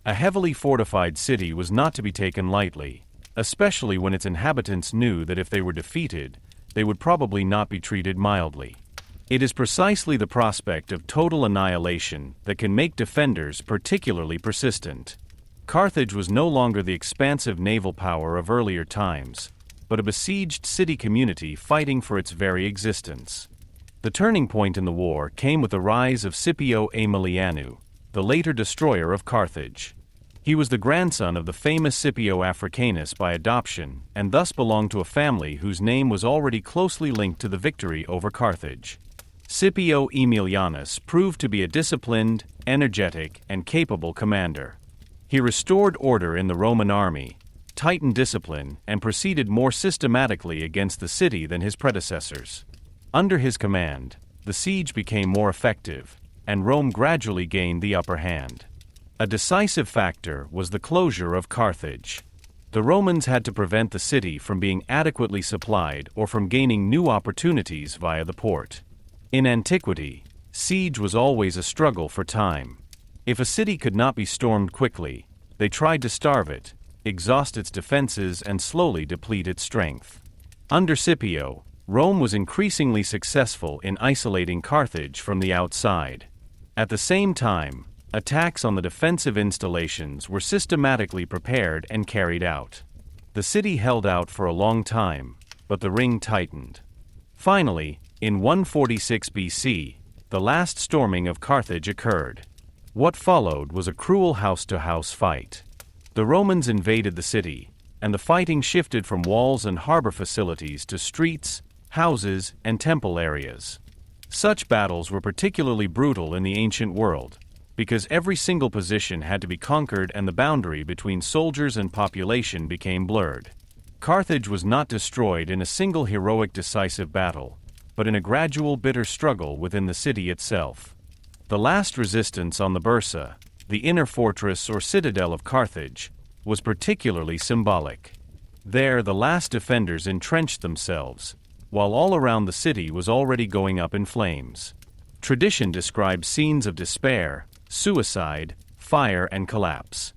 A heavily fortified city was not to be taken lightly, especially when its inhabitants knew that if they were defeated, they would probably not be treated mildly. It is precisely the prospect of total annihilation that can make defenders particularly persistent. Carthage was no longer the expansive naval power of earlier times, but a besieged city community fighting for its very existence. The turning point in the war came with the rise of Scipio Aemilianus, the later destroyer of Carthage. He was the grandson of the famous Scipio Africanus by adoption, and thus belonged to a family whose name was already closely linked to the victory over Carthage. Scipio Aemilianus proved to be a disciplined, energetic, and capable commander. He restored order in the Roman army, tightened discipline, and proceeded more systematically against the city than his predecessors. Under his command, the siege became more effective, and Rome gradually gained the upper hand. A decisive factor was the closure of Carthage. The Romans had to prevent the city from being adequately supplied or from gaining new opportunities via the port. In antiquity, siege was always a struggle for time. If a city could not be stormed quickly, they tried to starve it, exhaust its defenses, and slowly deplete its strength. Under Scipio, Rome was increasingly successful in isolating Carthage from the outside. At the same time, attacks on the defensive installations were systematically prepared and carried out. The city held out for a long time, but the ring tightened. Finally, in 146 BC, the last storming of Carthage occurred. What followed was a cruel house-to-house fight. The Romans invaded the city, and the fighting shifted from walls and harbor facilities to streets, houses, and temple areas. Such battles were particularly brutal in the ancient world, because every single position had to be conquered and the boundary between soldiers and population became blurred. Carthage was not destroyed in a single heroic decisive battle, but in a gradual bitter struggle within the city itself. The last resistance on the Bursa, the inner fortress or citadel of Carthage, was particularly symbolic. There the last defenders entrenched themselves, while all around the city was already going up in flames. Tradition describes scenes of despair, suicide, fire, and collapse.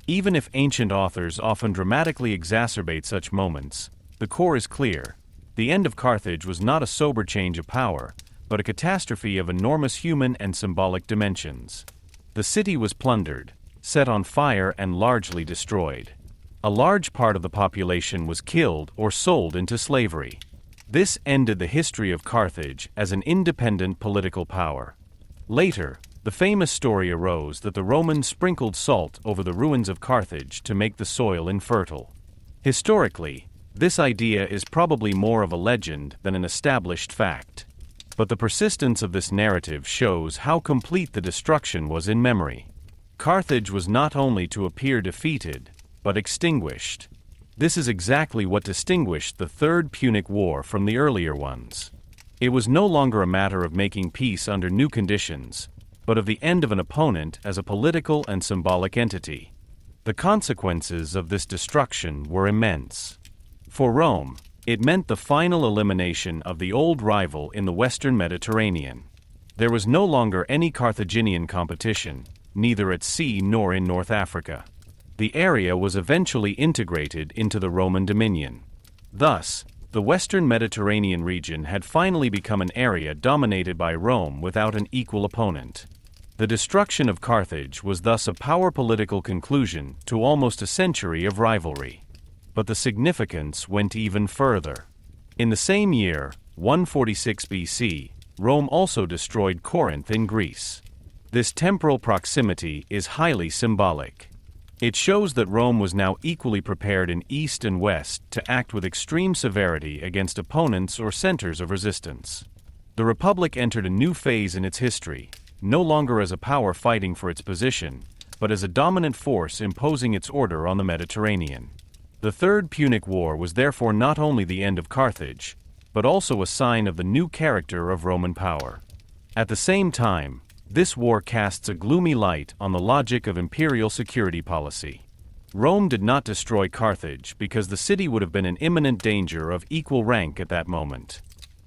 Even if ancient authors often dramatically exacerbate such moments, the core is clear. The end of Carthage was not a sober change of power, but a catastrophe of enormous human and symbolic dimensions. The city was plundered, set on fire, and largely destroyed. A large part of the population was killed or sold into slavery. This ended the history of Carthage as an independent political power. Later, the famous story arose that the Romans sprinkled salt over the ruins of Carthage to make the soil infertile. Historically, this idea is probably more of a legend than an established fact. But the persistence of this narrative shows how complete the destruction was in memory. Carthage was not only to appear defeated, but extinguished. This is exactly what distinguished the Third Punic War from the earlier ones. It was no longer a matter of making peace under new conditions, but of the end of an opponent as a political and symbolic entity. The consequences of this destruction were immense. For Rome, it meant the final elimination of the old rival in the Western Mediterranean. There was no longer any Carthaginian competition, neither at sea nor in North Africa. The area was eventually integrated into the Roman dominion. Thus, the Western Mediterranean region had finally become an area dominated by Rome without an equal opponent. The destruction of Carthage was thus a power political conclusion to almost a century of rivalry. But the significance went even further. In the same year, 146 BC, Rome also destroyed Corinth in Greece. This temporal proximity is highly symbolic. It shows that Rome was now equally prepared in East and West to act with extreme severity against opponents or centers of resistance. The Republic entered a new phase in its history, no longer as a power fighting for its position, but as a dominant force imposing its order on the Mediterranean. The Third Punic War was therefore not only the end of Carthage, but also a sign of the new character of Roman power. At the same time, this war casts a gloomy light on the logic of imperial security policy. Rome did not destroy Carthage because the city would have been in imminent danger of equal rank at that moment.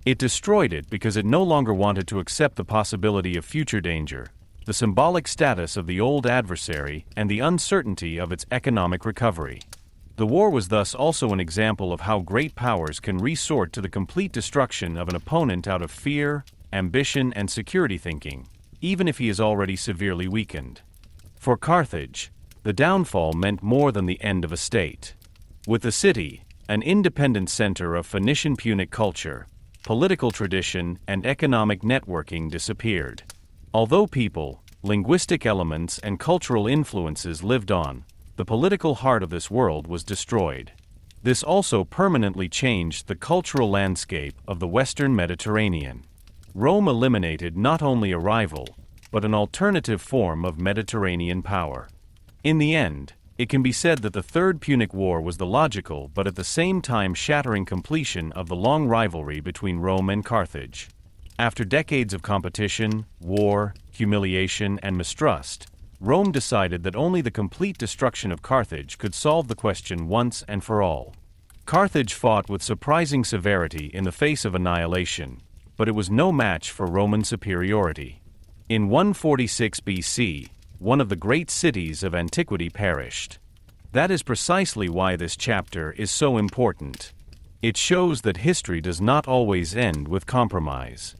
It destroyed it because it no longer wanted to accept the possibility of future danger, the symbolic status of the old adversary, and the uncertainty of its economic recovery. The war was thus also an example of how great powers can resort to the complete destruction of an opponent out of fear, ambition, and security thinking, even if he is already severely weakened. For Carthage, the downfall meant more than the end of a state. With the city, an independent center of Phoenician Punic culture, political tradition, and economic networking disappeared. Although people, linguistic elements and cultural influences lived on, the political heart of this world was destroyed. This also permanently changed the cultural landscape of the Western Mediterranean. Rome eliminated not only a rival, but an alternative form of Mediterranean power. In the end, it can be said that the Third Punic War was the logical but at the same time shattering completion of the long rivalry between Rome and Carthage. After decades of competition, war, humiliation, and mistrust, Rome decided that only the complete destruction of Carthage could solve the question once and for all. Carthage fought with surprising severity in the face of annihilation, but it was no match for Roman superiority. In 146 BC, one of the great cities of antiquity perished. That is precisely why this chapter is so important. It shows that history does not always end with compromise.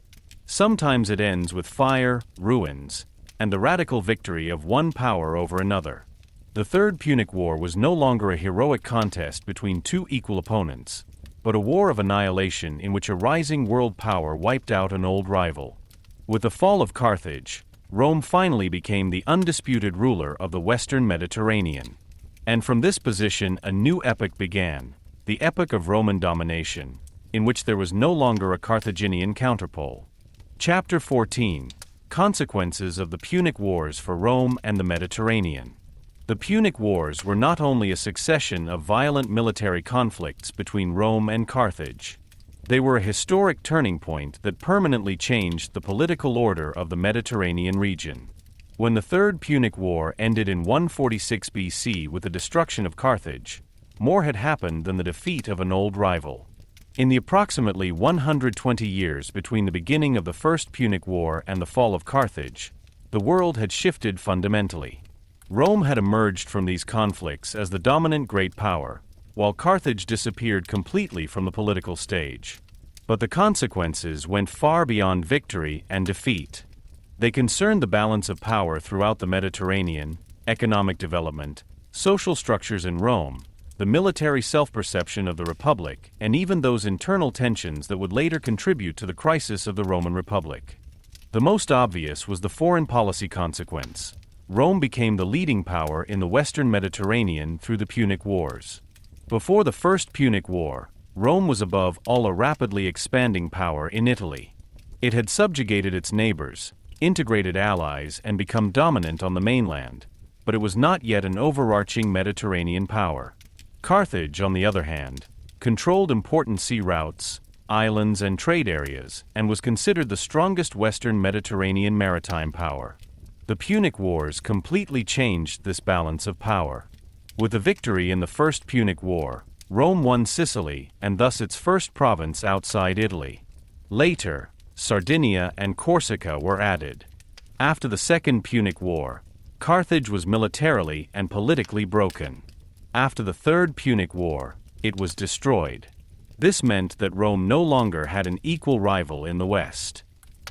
Sometimes it ends with fire, ruins, and the radical victory of one power over another. The Third Punic War was no longer a heroic contest between two equal opponents, but a war of annihilation in which a rising world power wiped out an old rival. With the fall of Carthage, Rome finally became the undisputed ruler of the Western Mediterranean. And from this position a new epoch began, the epoch of Roman domination, in which there was no longer a Carthaginian counterpole. Chapter 14: Consequences of the Punic Wars for Rome and the Mediterranean. The Punic Wars were not only a succession of violent military conflicts between Rome and Carthage. They were a historic turning point that permanently changed the political order of the Mediterranean region. When the Third Punic War ended in 146 BC with the destruction of Carthage, more had happened than the defeat of an old rival. In the approximately 120 years between the beginning of the First Punic War and the fall of Carthage, the world had shifted fundamentally. Rome had emerged from these conflicts as the dominant great power, while Carthage disappeared completely from the political stage. But the consequences went far beyond victory and defeat. They concerned the balance of power throughout the Mediterranean, economic development, social structures in Rome, the military self-perception of the Republic, and even those internal tensions that would later contribute to the crisis of the Roman Republic. The most obvious was the foreign policy consequence. Rome became the leading power in the Western Mediterranean through the Punic Wars. Before the First Punic War, Rome was above all a rapidly expanding power in Italy. It had subjugated its neighbors, integrated allies, and become dominant on the mainland, but it was not yet an overarching Mediterranean power. Carthage, on the other hand, controlled important sea routes, islands, and trade areas, and was considered the strongest Western Mediterranean maritime power. The Punic Wars completely changed this balance of power. With the victory in the First Punic War, Rome won Sicily and thus its first province outside Italy. Later, Sardinia and Corsica were added. After the Second Punic War, Carthage was militarily and politically broken. After the Third Punic War, it was destroyed. This meant that Rome no longer had an equal rival in the West.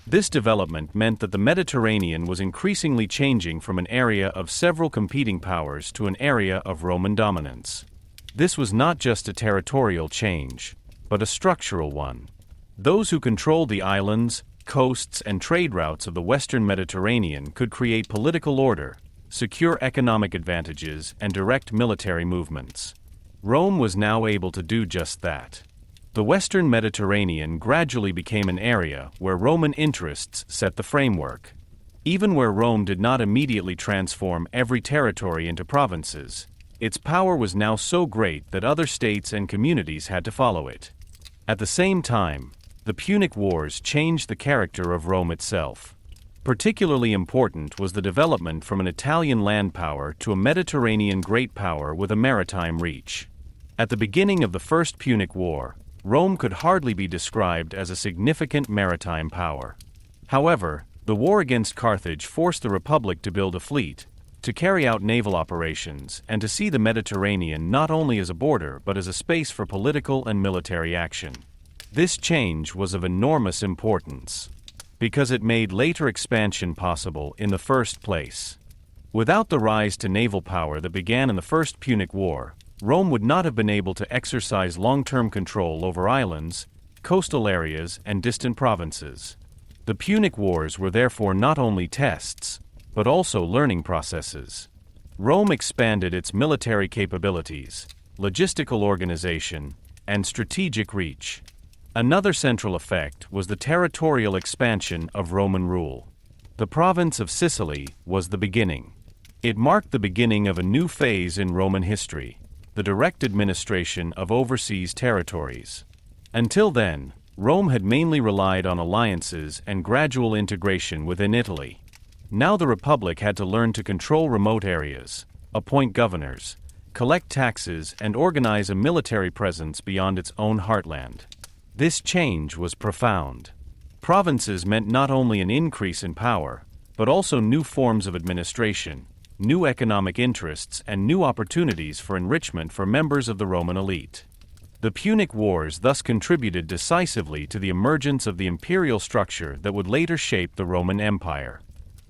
This development meant that the Mediterranean was increasingly changing from an area of several competing powers to an area of Roman dominance. This was not just a territorial change, but a structural one. Those who controlled the islands, coasts, and trade routes of the Western Mediterranean could create political order, secure economic advantages, and direct military movements. Rome was now able to do just that. The Western Mediterranean gradually became an area where Roman interests set the framework. Even where Rome did not immediately transform every territory into provinces, its power was now so great that other states and communities had to follow it. At the same time, the Punic Wars changed the character of Rome itself. Particularly important was the development from an Italian land power to a Mediterranean great power with a maritime reach. At the beginning of the First Punic War, Rome could hardly be described as a significant maritime power. However, the war against Carthage forced the Republic to build a fleet, to carry out naval operations, and to see the Mediterranean not only as a border but as a space for political and military action. This change was of enormous importance, because it made later expansion possible in the first place. Without the rise to naval power that began in the First Punic War, Rome would not have been able to exercise long-term control over islands, coastal areas, and distant provinces. The Punic Wars were therefore not only tests, but also learning processes. Rome expanded its military capabilities, logistical organization, and strategic reach. Another central effect was the territorial expansion of Roman rule. The province of Sicily was the beginning. It marked the beginning of a new phase in Roman history, the direct administration of overseas territories. Until then, Rome had mainly relied on alliances and gradual integration within Italy. Now the Republic had to learn to control remote areas, appoint governors, collect taxes, and organize a military presence beyond its own heartland. This change was profound. Provinces meant not only an increase in power, but also new forms of administration, new economic interests, and new opportunities for enrichment for members of the Roman elite. The Punic Wars thus contributed decisively to the emergence of the imperial structure that would later shape the Roman Empire.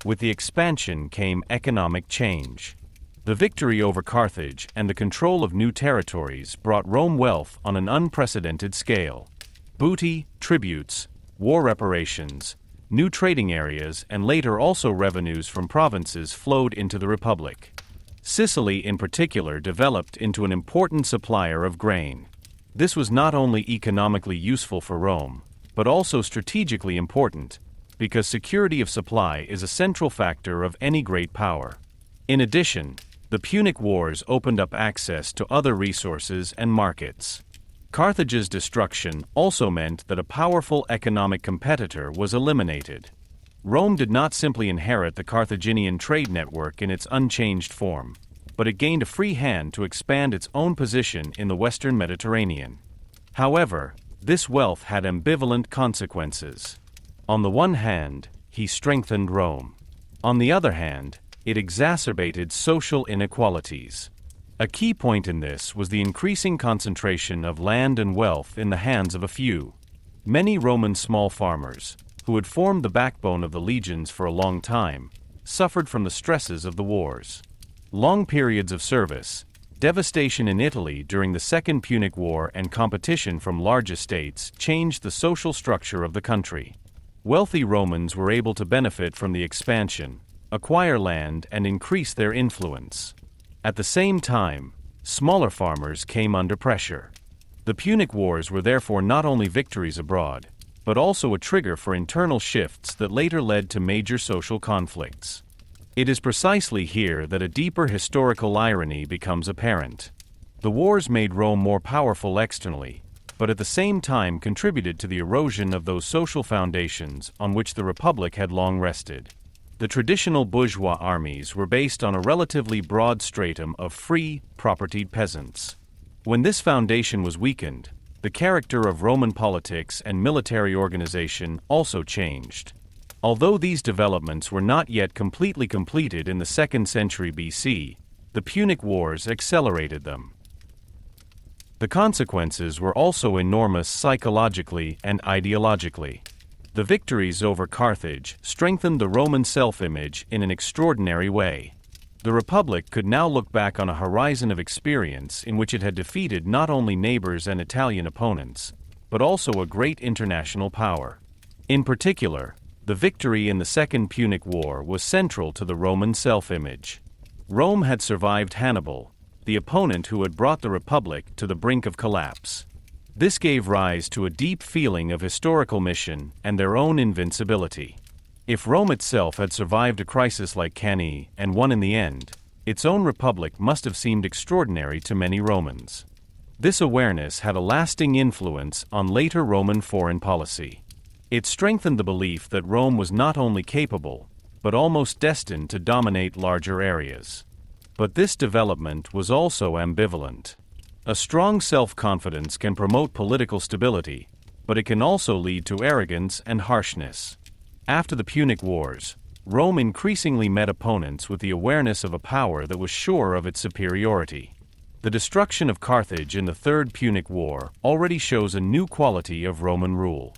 With the expansion came economic change. The victory over Carthage and the control of new territories brought Rome wealth on an unprecedented scale. Booty, tributes, war reparations, new trading areas, and later also revenues from provinces flowed into the Republic. Sicily in particular developed into an important supplier of grain. This was not only economically useful for Rome, but also strategically important, because security of supply is a central factor of any great power. In addition, the Punic Wars opened up access to other resources and markets. Carthage's destruction also meant that a powerful economic competitor was eliminated. Rome did not simply inherit the Carthaginian trade network in its unchanged form, but it gained a free hand to expand its own position in the Western Mediterranean. However, this wealth had ambivalent consequences. On the one hand, he strengthened Rome. On the other hand, it exacerbated social inequalities. A key point in this was the increasing concentration of land and wealth in the hands of a few. Many Roman small farmers, who had formed the backbone of the legions for a long time, suffered from the stresses of the wars. Long periods of service, devastation in Italy during the Second Punic War, and competition from large estates changed the social structure of the country. Wealthy Romans were able to benefit from the expansion, acquire land, and increase their influence. At the same time, smaller farmers came under pressure. The Punic Wars were therefore not only victories abroad, but also a trigger for internal shifts that later led to major social conflicts. It is precisely here that a deeper historical irony becomes apparent. The wars made Rome more powerful externally, but at the same time contributed to the erosion of those social foundations on which the Republic had long rested. The traditional bourgeois armies were based on a relatively broad stratum of free, propertied peasants. When this foundation was weakened, the character of Roman politics and military organization also changed. Although these developments were not yet completely completed in the 2nd century BC, the Punic Wars accelerated them. The consequences were also enormous psychologically and ideologically. The victories over Carthage strengthened the Roman self-image in an extraordinary way. The Republic could now look back on a horizon of experience in which it had defeated not only neighbors and Italian opponents, but also a great international power. In particular, the victory in the Second Punic War was central to the Roman self-image. Rome had survived Hannibal, the opponent who had brought the Republic to the brink of collapse. This gave rise to a deep feeling of historical mission and their own invincibility. If Rome itself had survived a crisis like Cannae and won in the end, its own republic must have seemed extraordinary to many Romans. This awareness had a lasting influence on later Roman foreign policy. It strengthened the belief that Rome was not only capable, but almost destined to dominate larger areas. But this development was also ambivalent. A strong self-confidence can promote political stability, but it can also lead to arrogance and harshness. After the Punic Wars, Rome increasingly met opponents with the awareness of a power that was sure of its superiority. The destruction of Carthage in the Third Punic War already shows a new quality of Roman rule.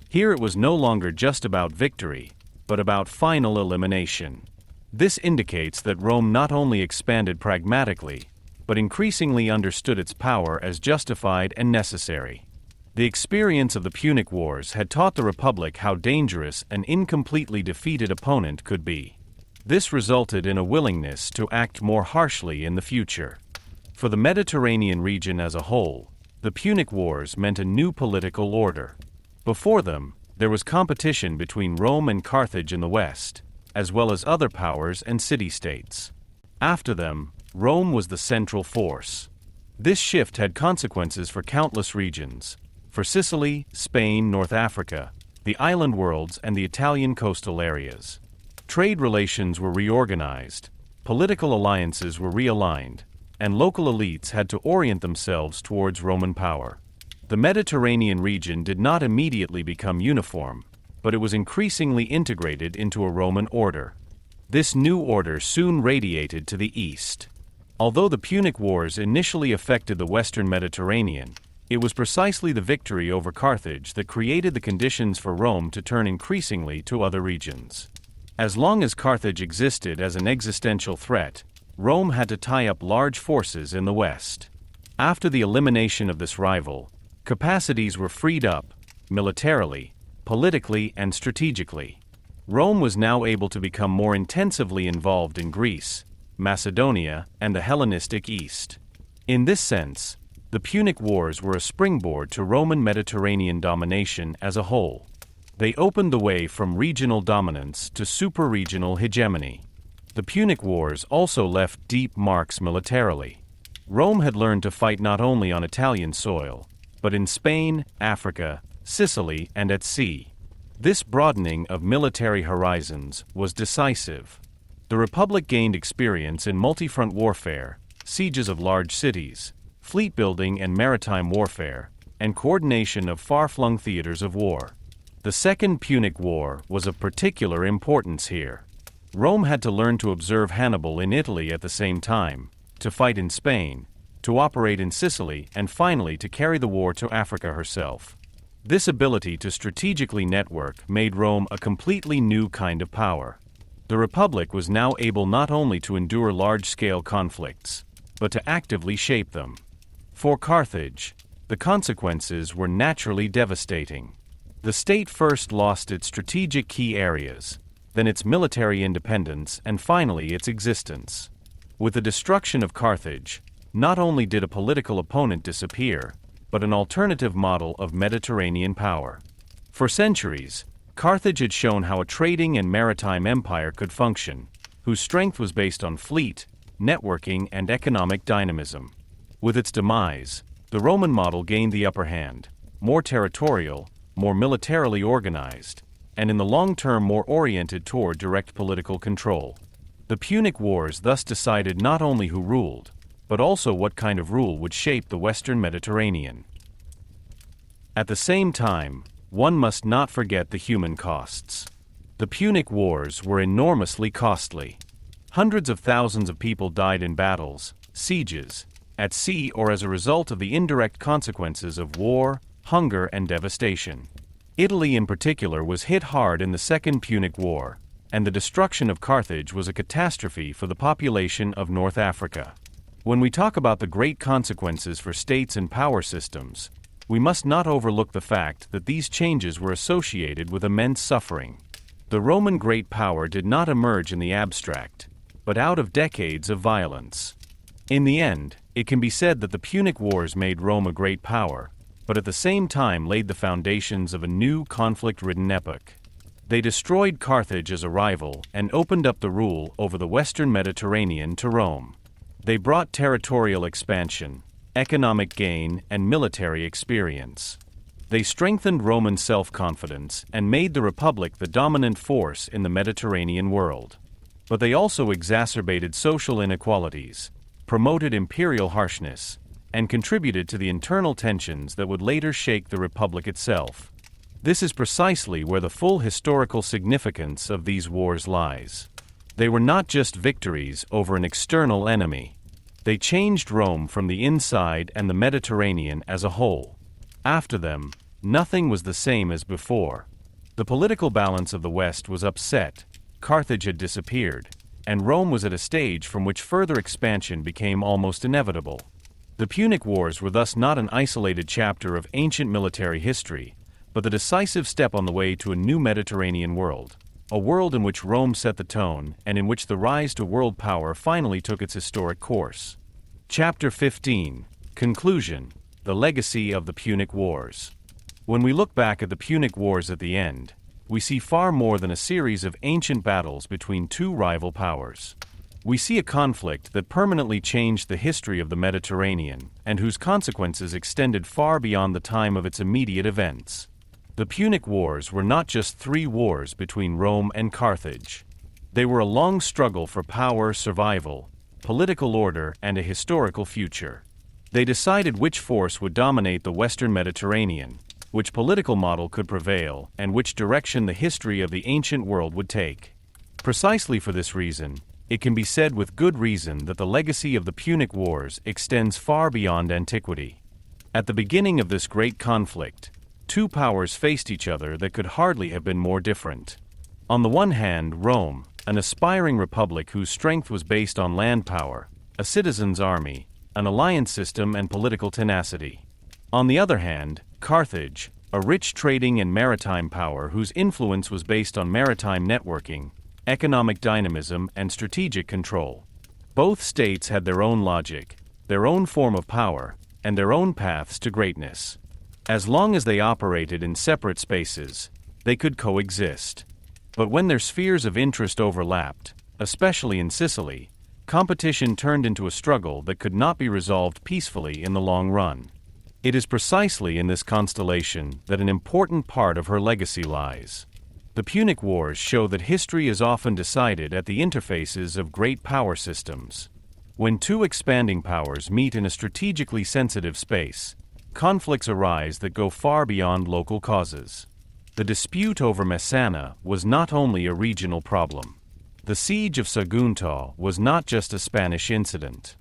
Here it was no longer just about victory, but about final elimination. This indicates that Rome not only expanded pragmatically, but increasingly understood its power as justified and necessary. The experience of the Punic Wars had taught the Republic how dangerous an incompletely defeated opponent could be. This resulted in a willingness to act more harshly in the future. For the Mediterranean region as a whole, the Punic Wars meant a new political order. Before them, there was competition between Rome and Carthage in the west, as well as other powers and city-states. After them, Rome was the central force. This shift had consequences for countless regions, for Sicily, Spain, North Africa, the island worlds, and the Italian coastal areas. Trade relations were reorganized, political alliances were realigned, and local elites had to orient themselves towards Roman power. The Mediterranean region did not immediately become uniform, but it was increasingly integrated into a Roman order. This new order soon radiated to the east. Although the Punic Wars initially affected the western Mediterranean, it was precisely the victory over Carthage that created the conditions for Rome to turn increasingly to other regions. As long as Carthage existed as an existential threat, Rome had to tie up large forces in the west. After the elimination of this rival, capacities were freed up, militarily, politically, and strategically. Rome was now able to become more intensively involved in Greece, Macedonia, and the Hellenistic East. In this sense, the Punic Wars were a springboard to Roman Mediterranean domination as a whole. They opened the way from regional dominance to super-regional hegemony. The Punic Wars also left deep marks militarily. Rome had learned to fight not only on Italian soil, but in Spain, Africa, Sicily, and at sea. This broadening of military horizons was decisive. The Republic gained experience in multi-front warfare, sieges of large cities, fleet building and maritime warfare, and coordination of far-flung theaters of war. The Second Punic War was of particular importance here. Rome had to learn to observe Hannibal in Italy at the same time, to fight in Spain, to operate in Sicily, and finally to carry the war to Africa herself. This ability to strategically network made Rome a completely new kind of power. The Republic was now able not only to endure large-scale conflicts, but to actively shape them. For Carthage, the consequences were naturally devastating. The state first lost its strategic key areas, then its military independence, and finally its existence. With the destruction of Carthage, not only did a political opponent disappear, but an alternative model of Mediterranean power. For centuries, Carthage had shown how a trading and maritime empire could function, whose strength was based on fleet, networking, and economic dynamism. With its demise, the Roman model gained the upper hand, more territorial, more militarily organized, and in the long term more oriented toward direct political control. The Punic Wars thus decided not only who ruled, but also what kind of rule would shape the Western Mediterranean. At the same time, one must not forget the human costs. The Punic Wars were enormously costly. Hundreds of thousands of people died in battles, sieges, at sea, or as a result of the indirect consequences of war, hunger, and devastation. Italy in particular was hit hard in the Second Punic War, and the destruction of Carthage was a catastrophe for the population of North Africa. When we talk about the great consequences for states and power systems, we must not overlook the fact that these changes were associated with immense suffering. The Roman great power did not emerge in the abstract, but out of decades of violence. In the end, it can be said that the Punic Wars made Rome a great power, but at the same time laid the foundations of a new conflict-ridden epoch. They destroyed Carthage as a rival and opened up the rule over the Western Mediterranean to Rome. They brought territorial expansion, economic gain, and military experience. They strengthened Roman self-confidence and made the Republic the dominant force in the Mediterranean world. But they also exacerbated social inequalities, promoted imperial harshness, and contributed to the internal tensions that would later shake the Republic itself. This is precisely where the full historical significance of these wars lies. They were not just victories over an external enemy. They changed Rome from the inside and the Mediterranean as a whole. After them, nothing was the same as before. The political balance of the West was upset, Carthage had disappeared, and Rome was at a stage from which further expansion became almost inevitable. The Punic Wars were thus not an isolated chapter of ancient military history, but the decisive step on the way to a new Mediterranean world. a world in which Rome set the tone and in which the rise to world power finally took its historic course. Chapter 15. Conclusion: The Legacy of the Punic Wars. When we look back at the Punic Wars at the end, we see far more than a series of ancient battles between two rival powers. We see a conflict that permanently changed the history of the Mediterranean and whose consequences extended far beyond the time of its immediate events. The Punic Wars were not just three wars between Rome and Carthage. They were a long struggle for power, survival, political order, and a historical future. They decided which force would dominate the Western Mediterranean, which political model could prevail, and which direction the history of the ancient world would take. Precisely for this reason, it can be said with good reason that the legacy of the Punic Wars extends far beyond antiquity. At the beginning of this great conflict, two powers faced each other that could hardly have been more different. On the one hand, Rome, an aspiring republic whose strength was based on land power, a citizen's army, an alliance system, and political tenacity. On the other hand, Carthage, a rich trading and maritime power whose influence was based on maritime networking, economic dynamism, and strategic control. Both states had their own logic, their own form of power, and their own paths to greatness. As long as they operated in separate spaces, they could coexist. But when their spheres of interest overlapped, especially in Sicily, competition turned into a struggle that could not be resolved peacefully in the long run. It is precisely in this constellation that an important part of her legacy lies. The Punic Wars show that history is often decided at the interfaces of great power systems. When two expanding powers meet in a strategically sensitive space, conflicts arise that go far beyond local causes. The dispute over Messana was not only a regional problem. The siege of Sagunto was not just a Spanish incident.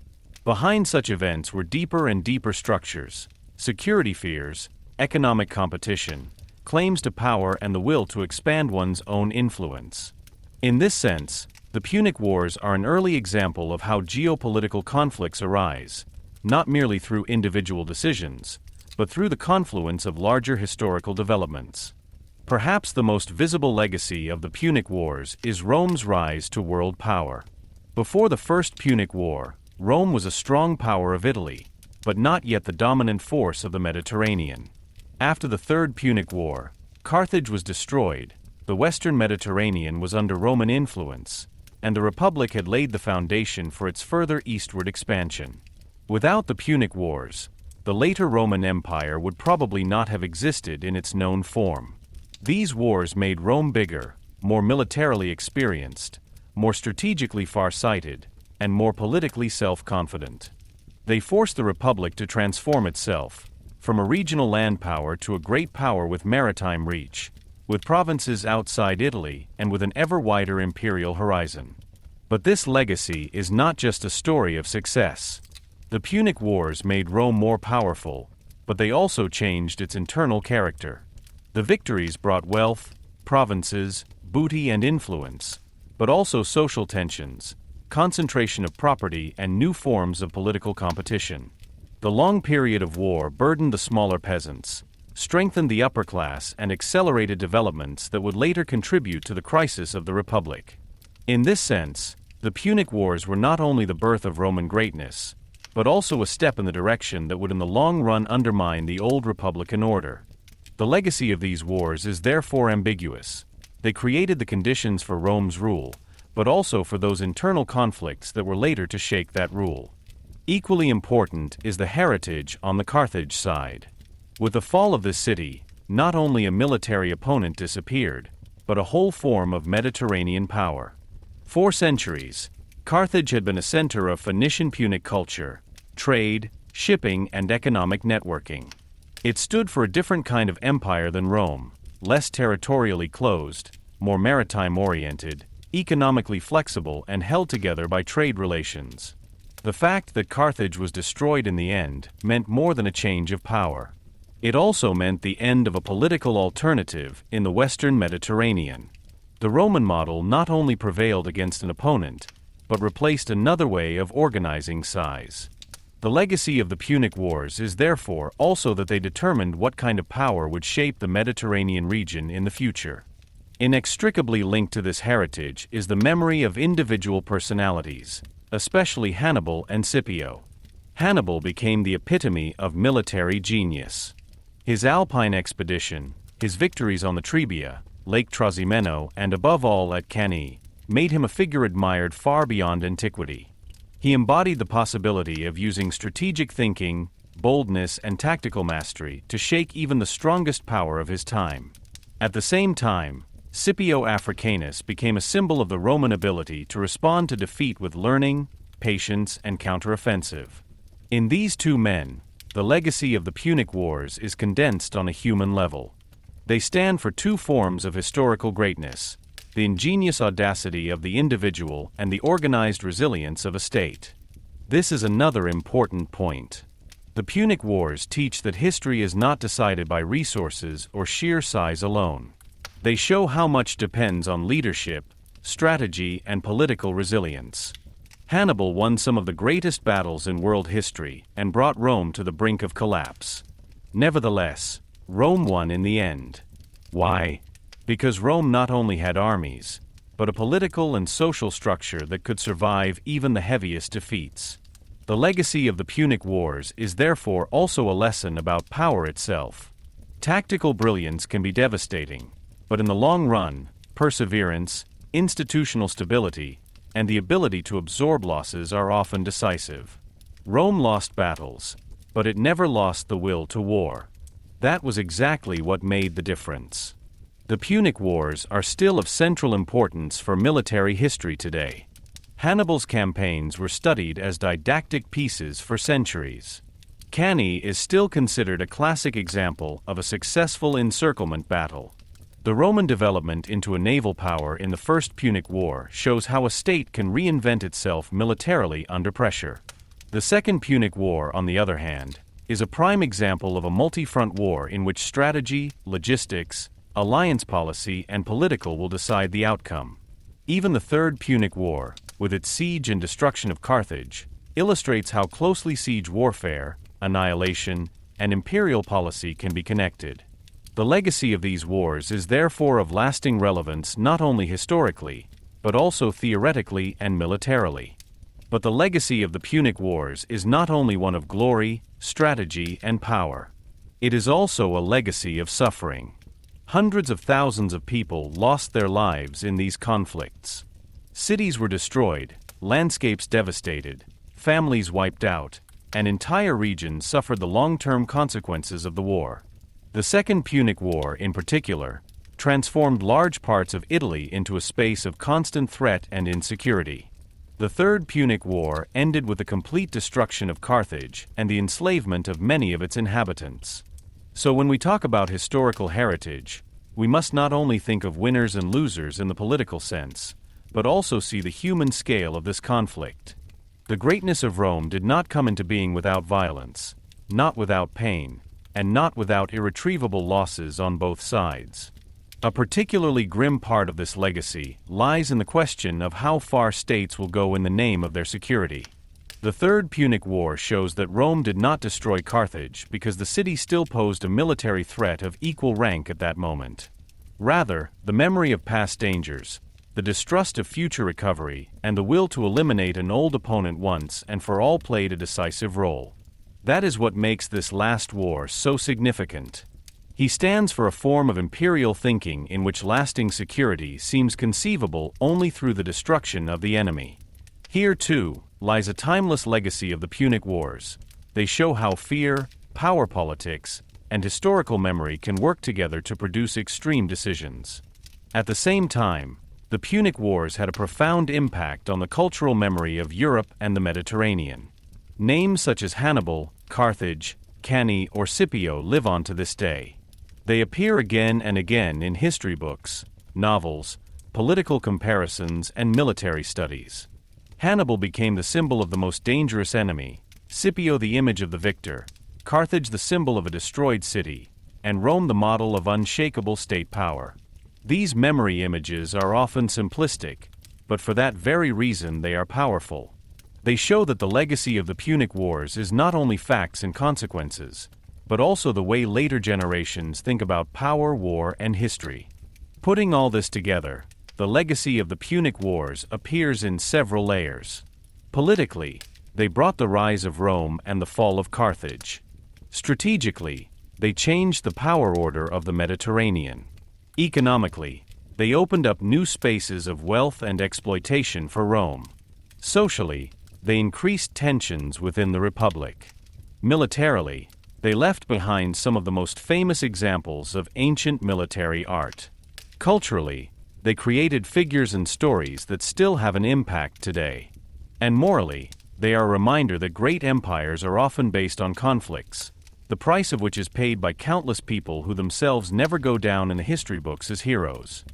Behind such events were deeper and deeper structures, security fears, economic competition, claims to power, and the will to expand one's own influence. In this sense, the Punic Wars are an early example of how geopolitical conflicts arise, not merely through individual decisions, but through the confluence of larger historical developments. Perhaps the most visible legacy of the Punic Wars is Rome's rise to world power. Before the First Punic War, Rome was a strong power of Italy, but not yet the dominant force of the Mediterranean. After the Third Punic War, Carthage was destroyed, the Western Mediterranean was under Roman influence, and the Republic had laid the foundation for its further eastward expansion. Without the Punic Wars, the later Roman Empire would probably not have existed in its known form. These wars made Rome bigger, more militarily experienced, more strategically far-sighted, and more politically self-confident. They forced the Republic to transform itself, from a regional land power to a great power with maritime reach, with provinces outside Italy and with an ever wider imperial horizon. But this legacy is not just a story of success. The Punic Wars made Rome more powerful, but they also changed its internal character. The victories brought wealth, provinces, booty, and influence, but also social tensions, concentration of property, and new forms of political competition. The long period of war burdened the smaller peasants, strengthened the upper class, and accelerated developments that would later contribute to the crisis of the Republic. In this sense, the Punic Wars were not only the birth of Roman greatness, but also a step in the direction that would in the long run undermine the old Republican order. The legacy of these wars is therefore ambiguous. They created the conditions for Rome's rule, but also for those internal conflicts that were later to shake that rule. Equally important is the heritage on the Carthage side. With the fall of this city, not only a military opponent disappeared, but a whole form of Mediterranean power. For centuries, Carthage had been a center of Phoenician Punic culture, trade, shipping, and economic networking. It stood for a different kind of empire than Rome, less territorially closed, more maritime-oriented, economically flexible, and held together by trade relations. The fact that Carthage was destroyed in the end meant more than a change of power. It also meant the end of a political alternative in the Western Mediterranean. The Roman model not only prevailed against an opponent, but replaced another way of organizing size. The legacy of the Punic Wars is therefore also that they determined what kind of power would shape the Mediterranean region in the future. Inextricably linked to this heritage is the memory of individual personalities, especially Hannibal and Scipio. Hannibal became the epitome of military genius. His Alpine expedition, his victories on the Trebia, Lake Trasimeno, and above all at Cannae, made him a figure admired far beyond antiquity. He embodied the possibility of using strategic thinking, boldness, and tactical mastery to shake even the strongest power of his time. At the same time, Scipio Africanus became a symbol of the Roman ability to respond to defeat with learning, patience, and counteroffensive. In these two men, the legacy of the Punic Wars is condensed on a human level. They stand for two forms of historical greatness: the ingenious audacity of the individual and the organized resilience of a state. This is another important point. The Punic Wars teach that history is not decided by resources or sheer size alone. They show how much depends on leadership, strategy, and political resilience. Hannibal won some of the greatest battles in world history and brought Rome to the brink of collapse. Nevertheless, Rome won in the end. Why? Because Rome not only had armies, but a political and social structure that could survive even the heaviest defeats. The legacy of the Punic Wars is therefore also a lesson about power itself. Tactical brilliance can be devastating, but in the long run, perseverance, institutional stability, and the ability to absorb losses are often decisive. Rome lost battles, but it never lost the will to war. That was exactly what made the difference. The Punic Wars are still of central importance for military history today. Hannibal's campaigns were studied as didactic pieces for centuries. Cannae is still considered a classic example of a successful encirclement battle. The Roman development into a naval power in the First Punic War shows how a state can reinvent itself militarily under pressure. The Second Punic War, on the other hand, is a prime example of a multi-front war in which strategy, logistics, alliance policy, and political will decide the outcome. Even the Third Punic War, with its siege and destruction of Carthage, illustrates how closely siege warfare, annihilation, and imperial policy can be connected. The legacy of these wars is therefore of lasting relevance not only historically, but also theoretically and militarily. But the legacy of the Punic Wars is not only one of glory, strategy, and power. It is also a legacy of suffering. Hundreds of thousands of people lost their lives in these conflicts. Cities were destroyed, landscapes devastated, families wiped out, and entire regions suffered the long-term consequences of the war. The Second Punic War, in particular, transformed large parts of Italy into a space of constant threat and insecurity. The Third Punic War ended with the complete destruction of Carthage and the enslavement of many of its inhabitants. So when we talk about historical heritage, we must not only think of winners and losers in the political sense, but also see the human scale of this conflict. The greatness of Rome did not come into being without violence, not without pain, and not without irretrievable losses on both sides. A particularly grim part of this legacy lies in the question of how far states will go in the name of their security. The Third Punic War shows that Rome did not destroy Carthage because the city still posed a military threat of equal rank at that moment. Rather, the memory of past dangers, the distrust of future recovery, and the will to eliminate an old opponent once and for all played a decisive role. That is what makes this last war so significant. He stands for a form of imperial thinking in which lasting security seems conceivable only through the destruction of the enemy. Here, too, lies a timeless legacy of the Punic Wars. They show how fear, power politics, and historical memory can work together to produce extreme decisions. At the same time, the Punic Wars had a profound impact on the cultural memory of Europe and the Mediterranean. Names such as Hannibal, Carthage, Cannae, or Scipio live on to this day. They appear again and again in history books, novels, political comparisons, and military studies. Hannibal became the symbol of the most dangerous enemy, Scipio the image of the victor, Carthage the symbol of a destroyed city, and Rome the model of unshakable state power. These memory images are often simplistic, but for that very reason they are powerful. They show that the legacy of the Punic Wars is not only facts and consequences, but also the way later generations think about power, war, and history. Putting all this together, the legacy of the Punic Wars appears in several layers. Politically, they brought the rise of Rome and the fall of Carthage. Strategically, they changed the power order of the Mediterranean. Economically, they opened up new spaces of wealth and exploitation for Rome. Socially, they increased tensions within the Republic. Militarily, they left behind some of the most famous examples of ancient military art. Culturally, they created figures and stories that still have an impact today. And morally, they are a reminder that great empires are often based on conflicts, the price of which is paid by countless people who themselves never go down in the history books as heroes.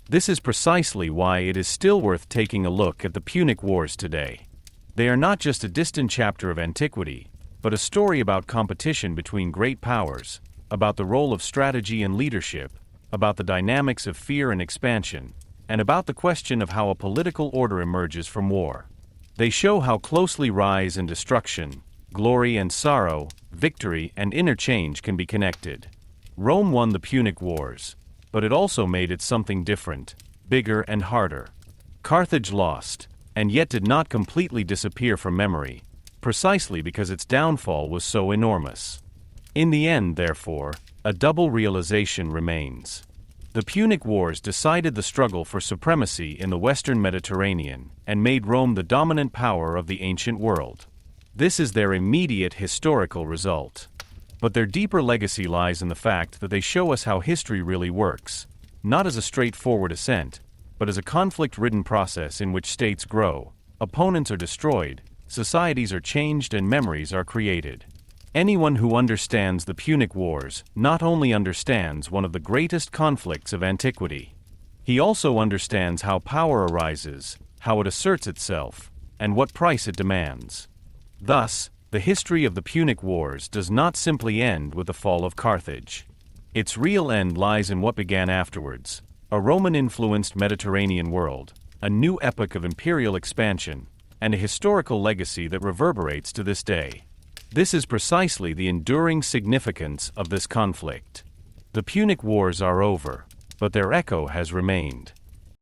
This is precisely why it is still worth taking a look at the Punic Wars today. They are not just a distant chapter of antiquity, but a story about competition between great powers, about the role of strategy and leadership, about the dynamics of fear and expansion, and about the question of how a political order emerges from war. They show how closely rise and destruction, glory and sorrow, victory and interchange can be connected. Rome won the Punic Wars, but it also made it something different, bigger and harder. Carthage lost, and yet did not completely disappear from memory, precisely because its downfall was so enormous. In the end, therefore, a double realization remains. The Punic Wars decided the struggle for supremacy in the Western Mediterranean and made Rome the dominant power of the ancient world. This is their immediate historical result. But their deeper legacy lies in the fact that they show us how history really works, not as a straightforward ascent, but as a conflict-ridden process in which states grow, opponents are destroyed, societies are changed, and memories are created. Anyone who understands the Punic Wars not only understands one of the greatest conflicts of antiquity. He also understands how power arises, how it asserts itself, and what price it demands. Thus, the history of the Punic Wars does not simply end with the fall of Carthage. Its real end lies in what began afterwards, a Roman-influenced Mediterranean world, a new epoch of imperial expansion, and a historical legacy that reverberates to this day. This is precisely the enduring significance of this conflict. The Punic Wars are over, but their echo has remained.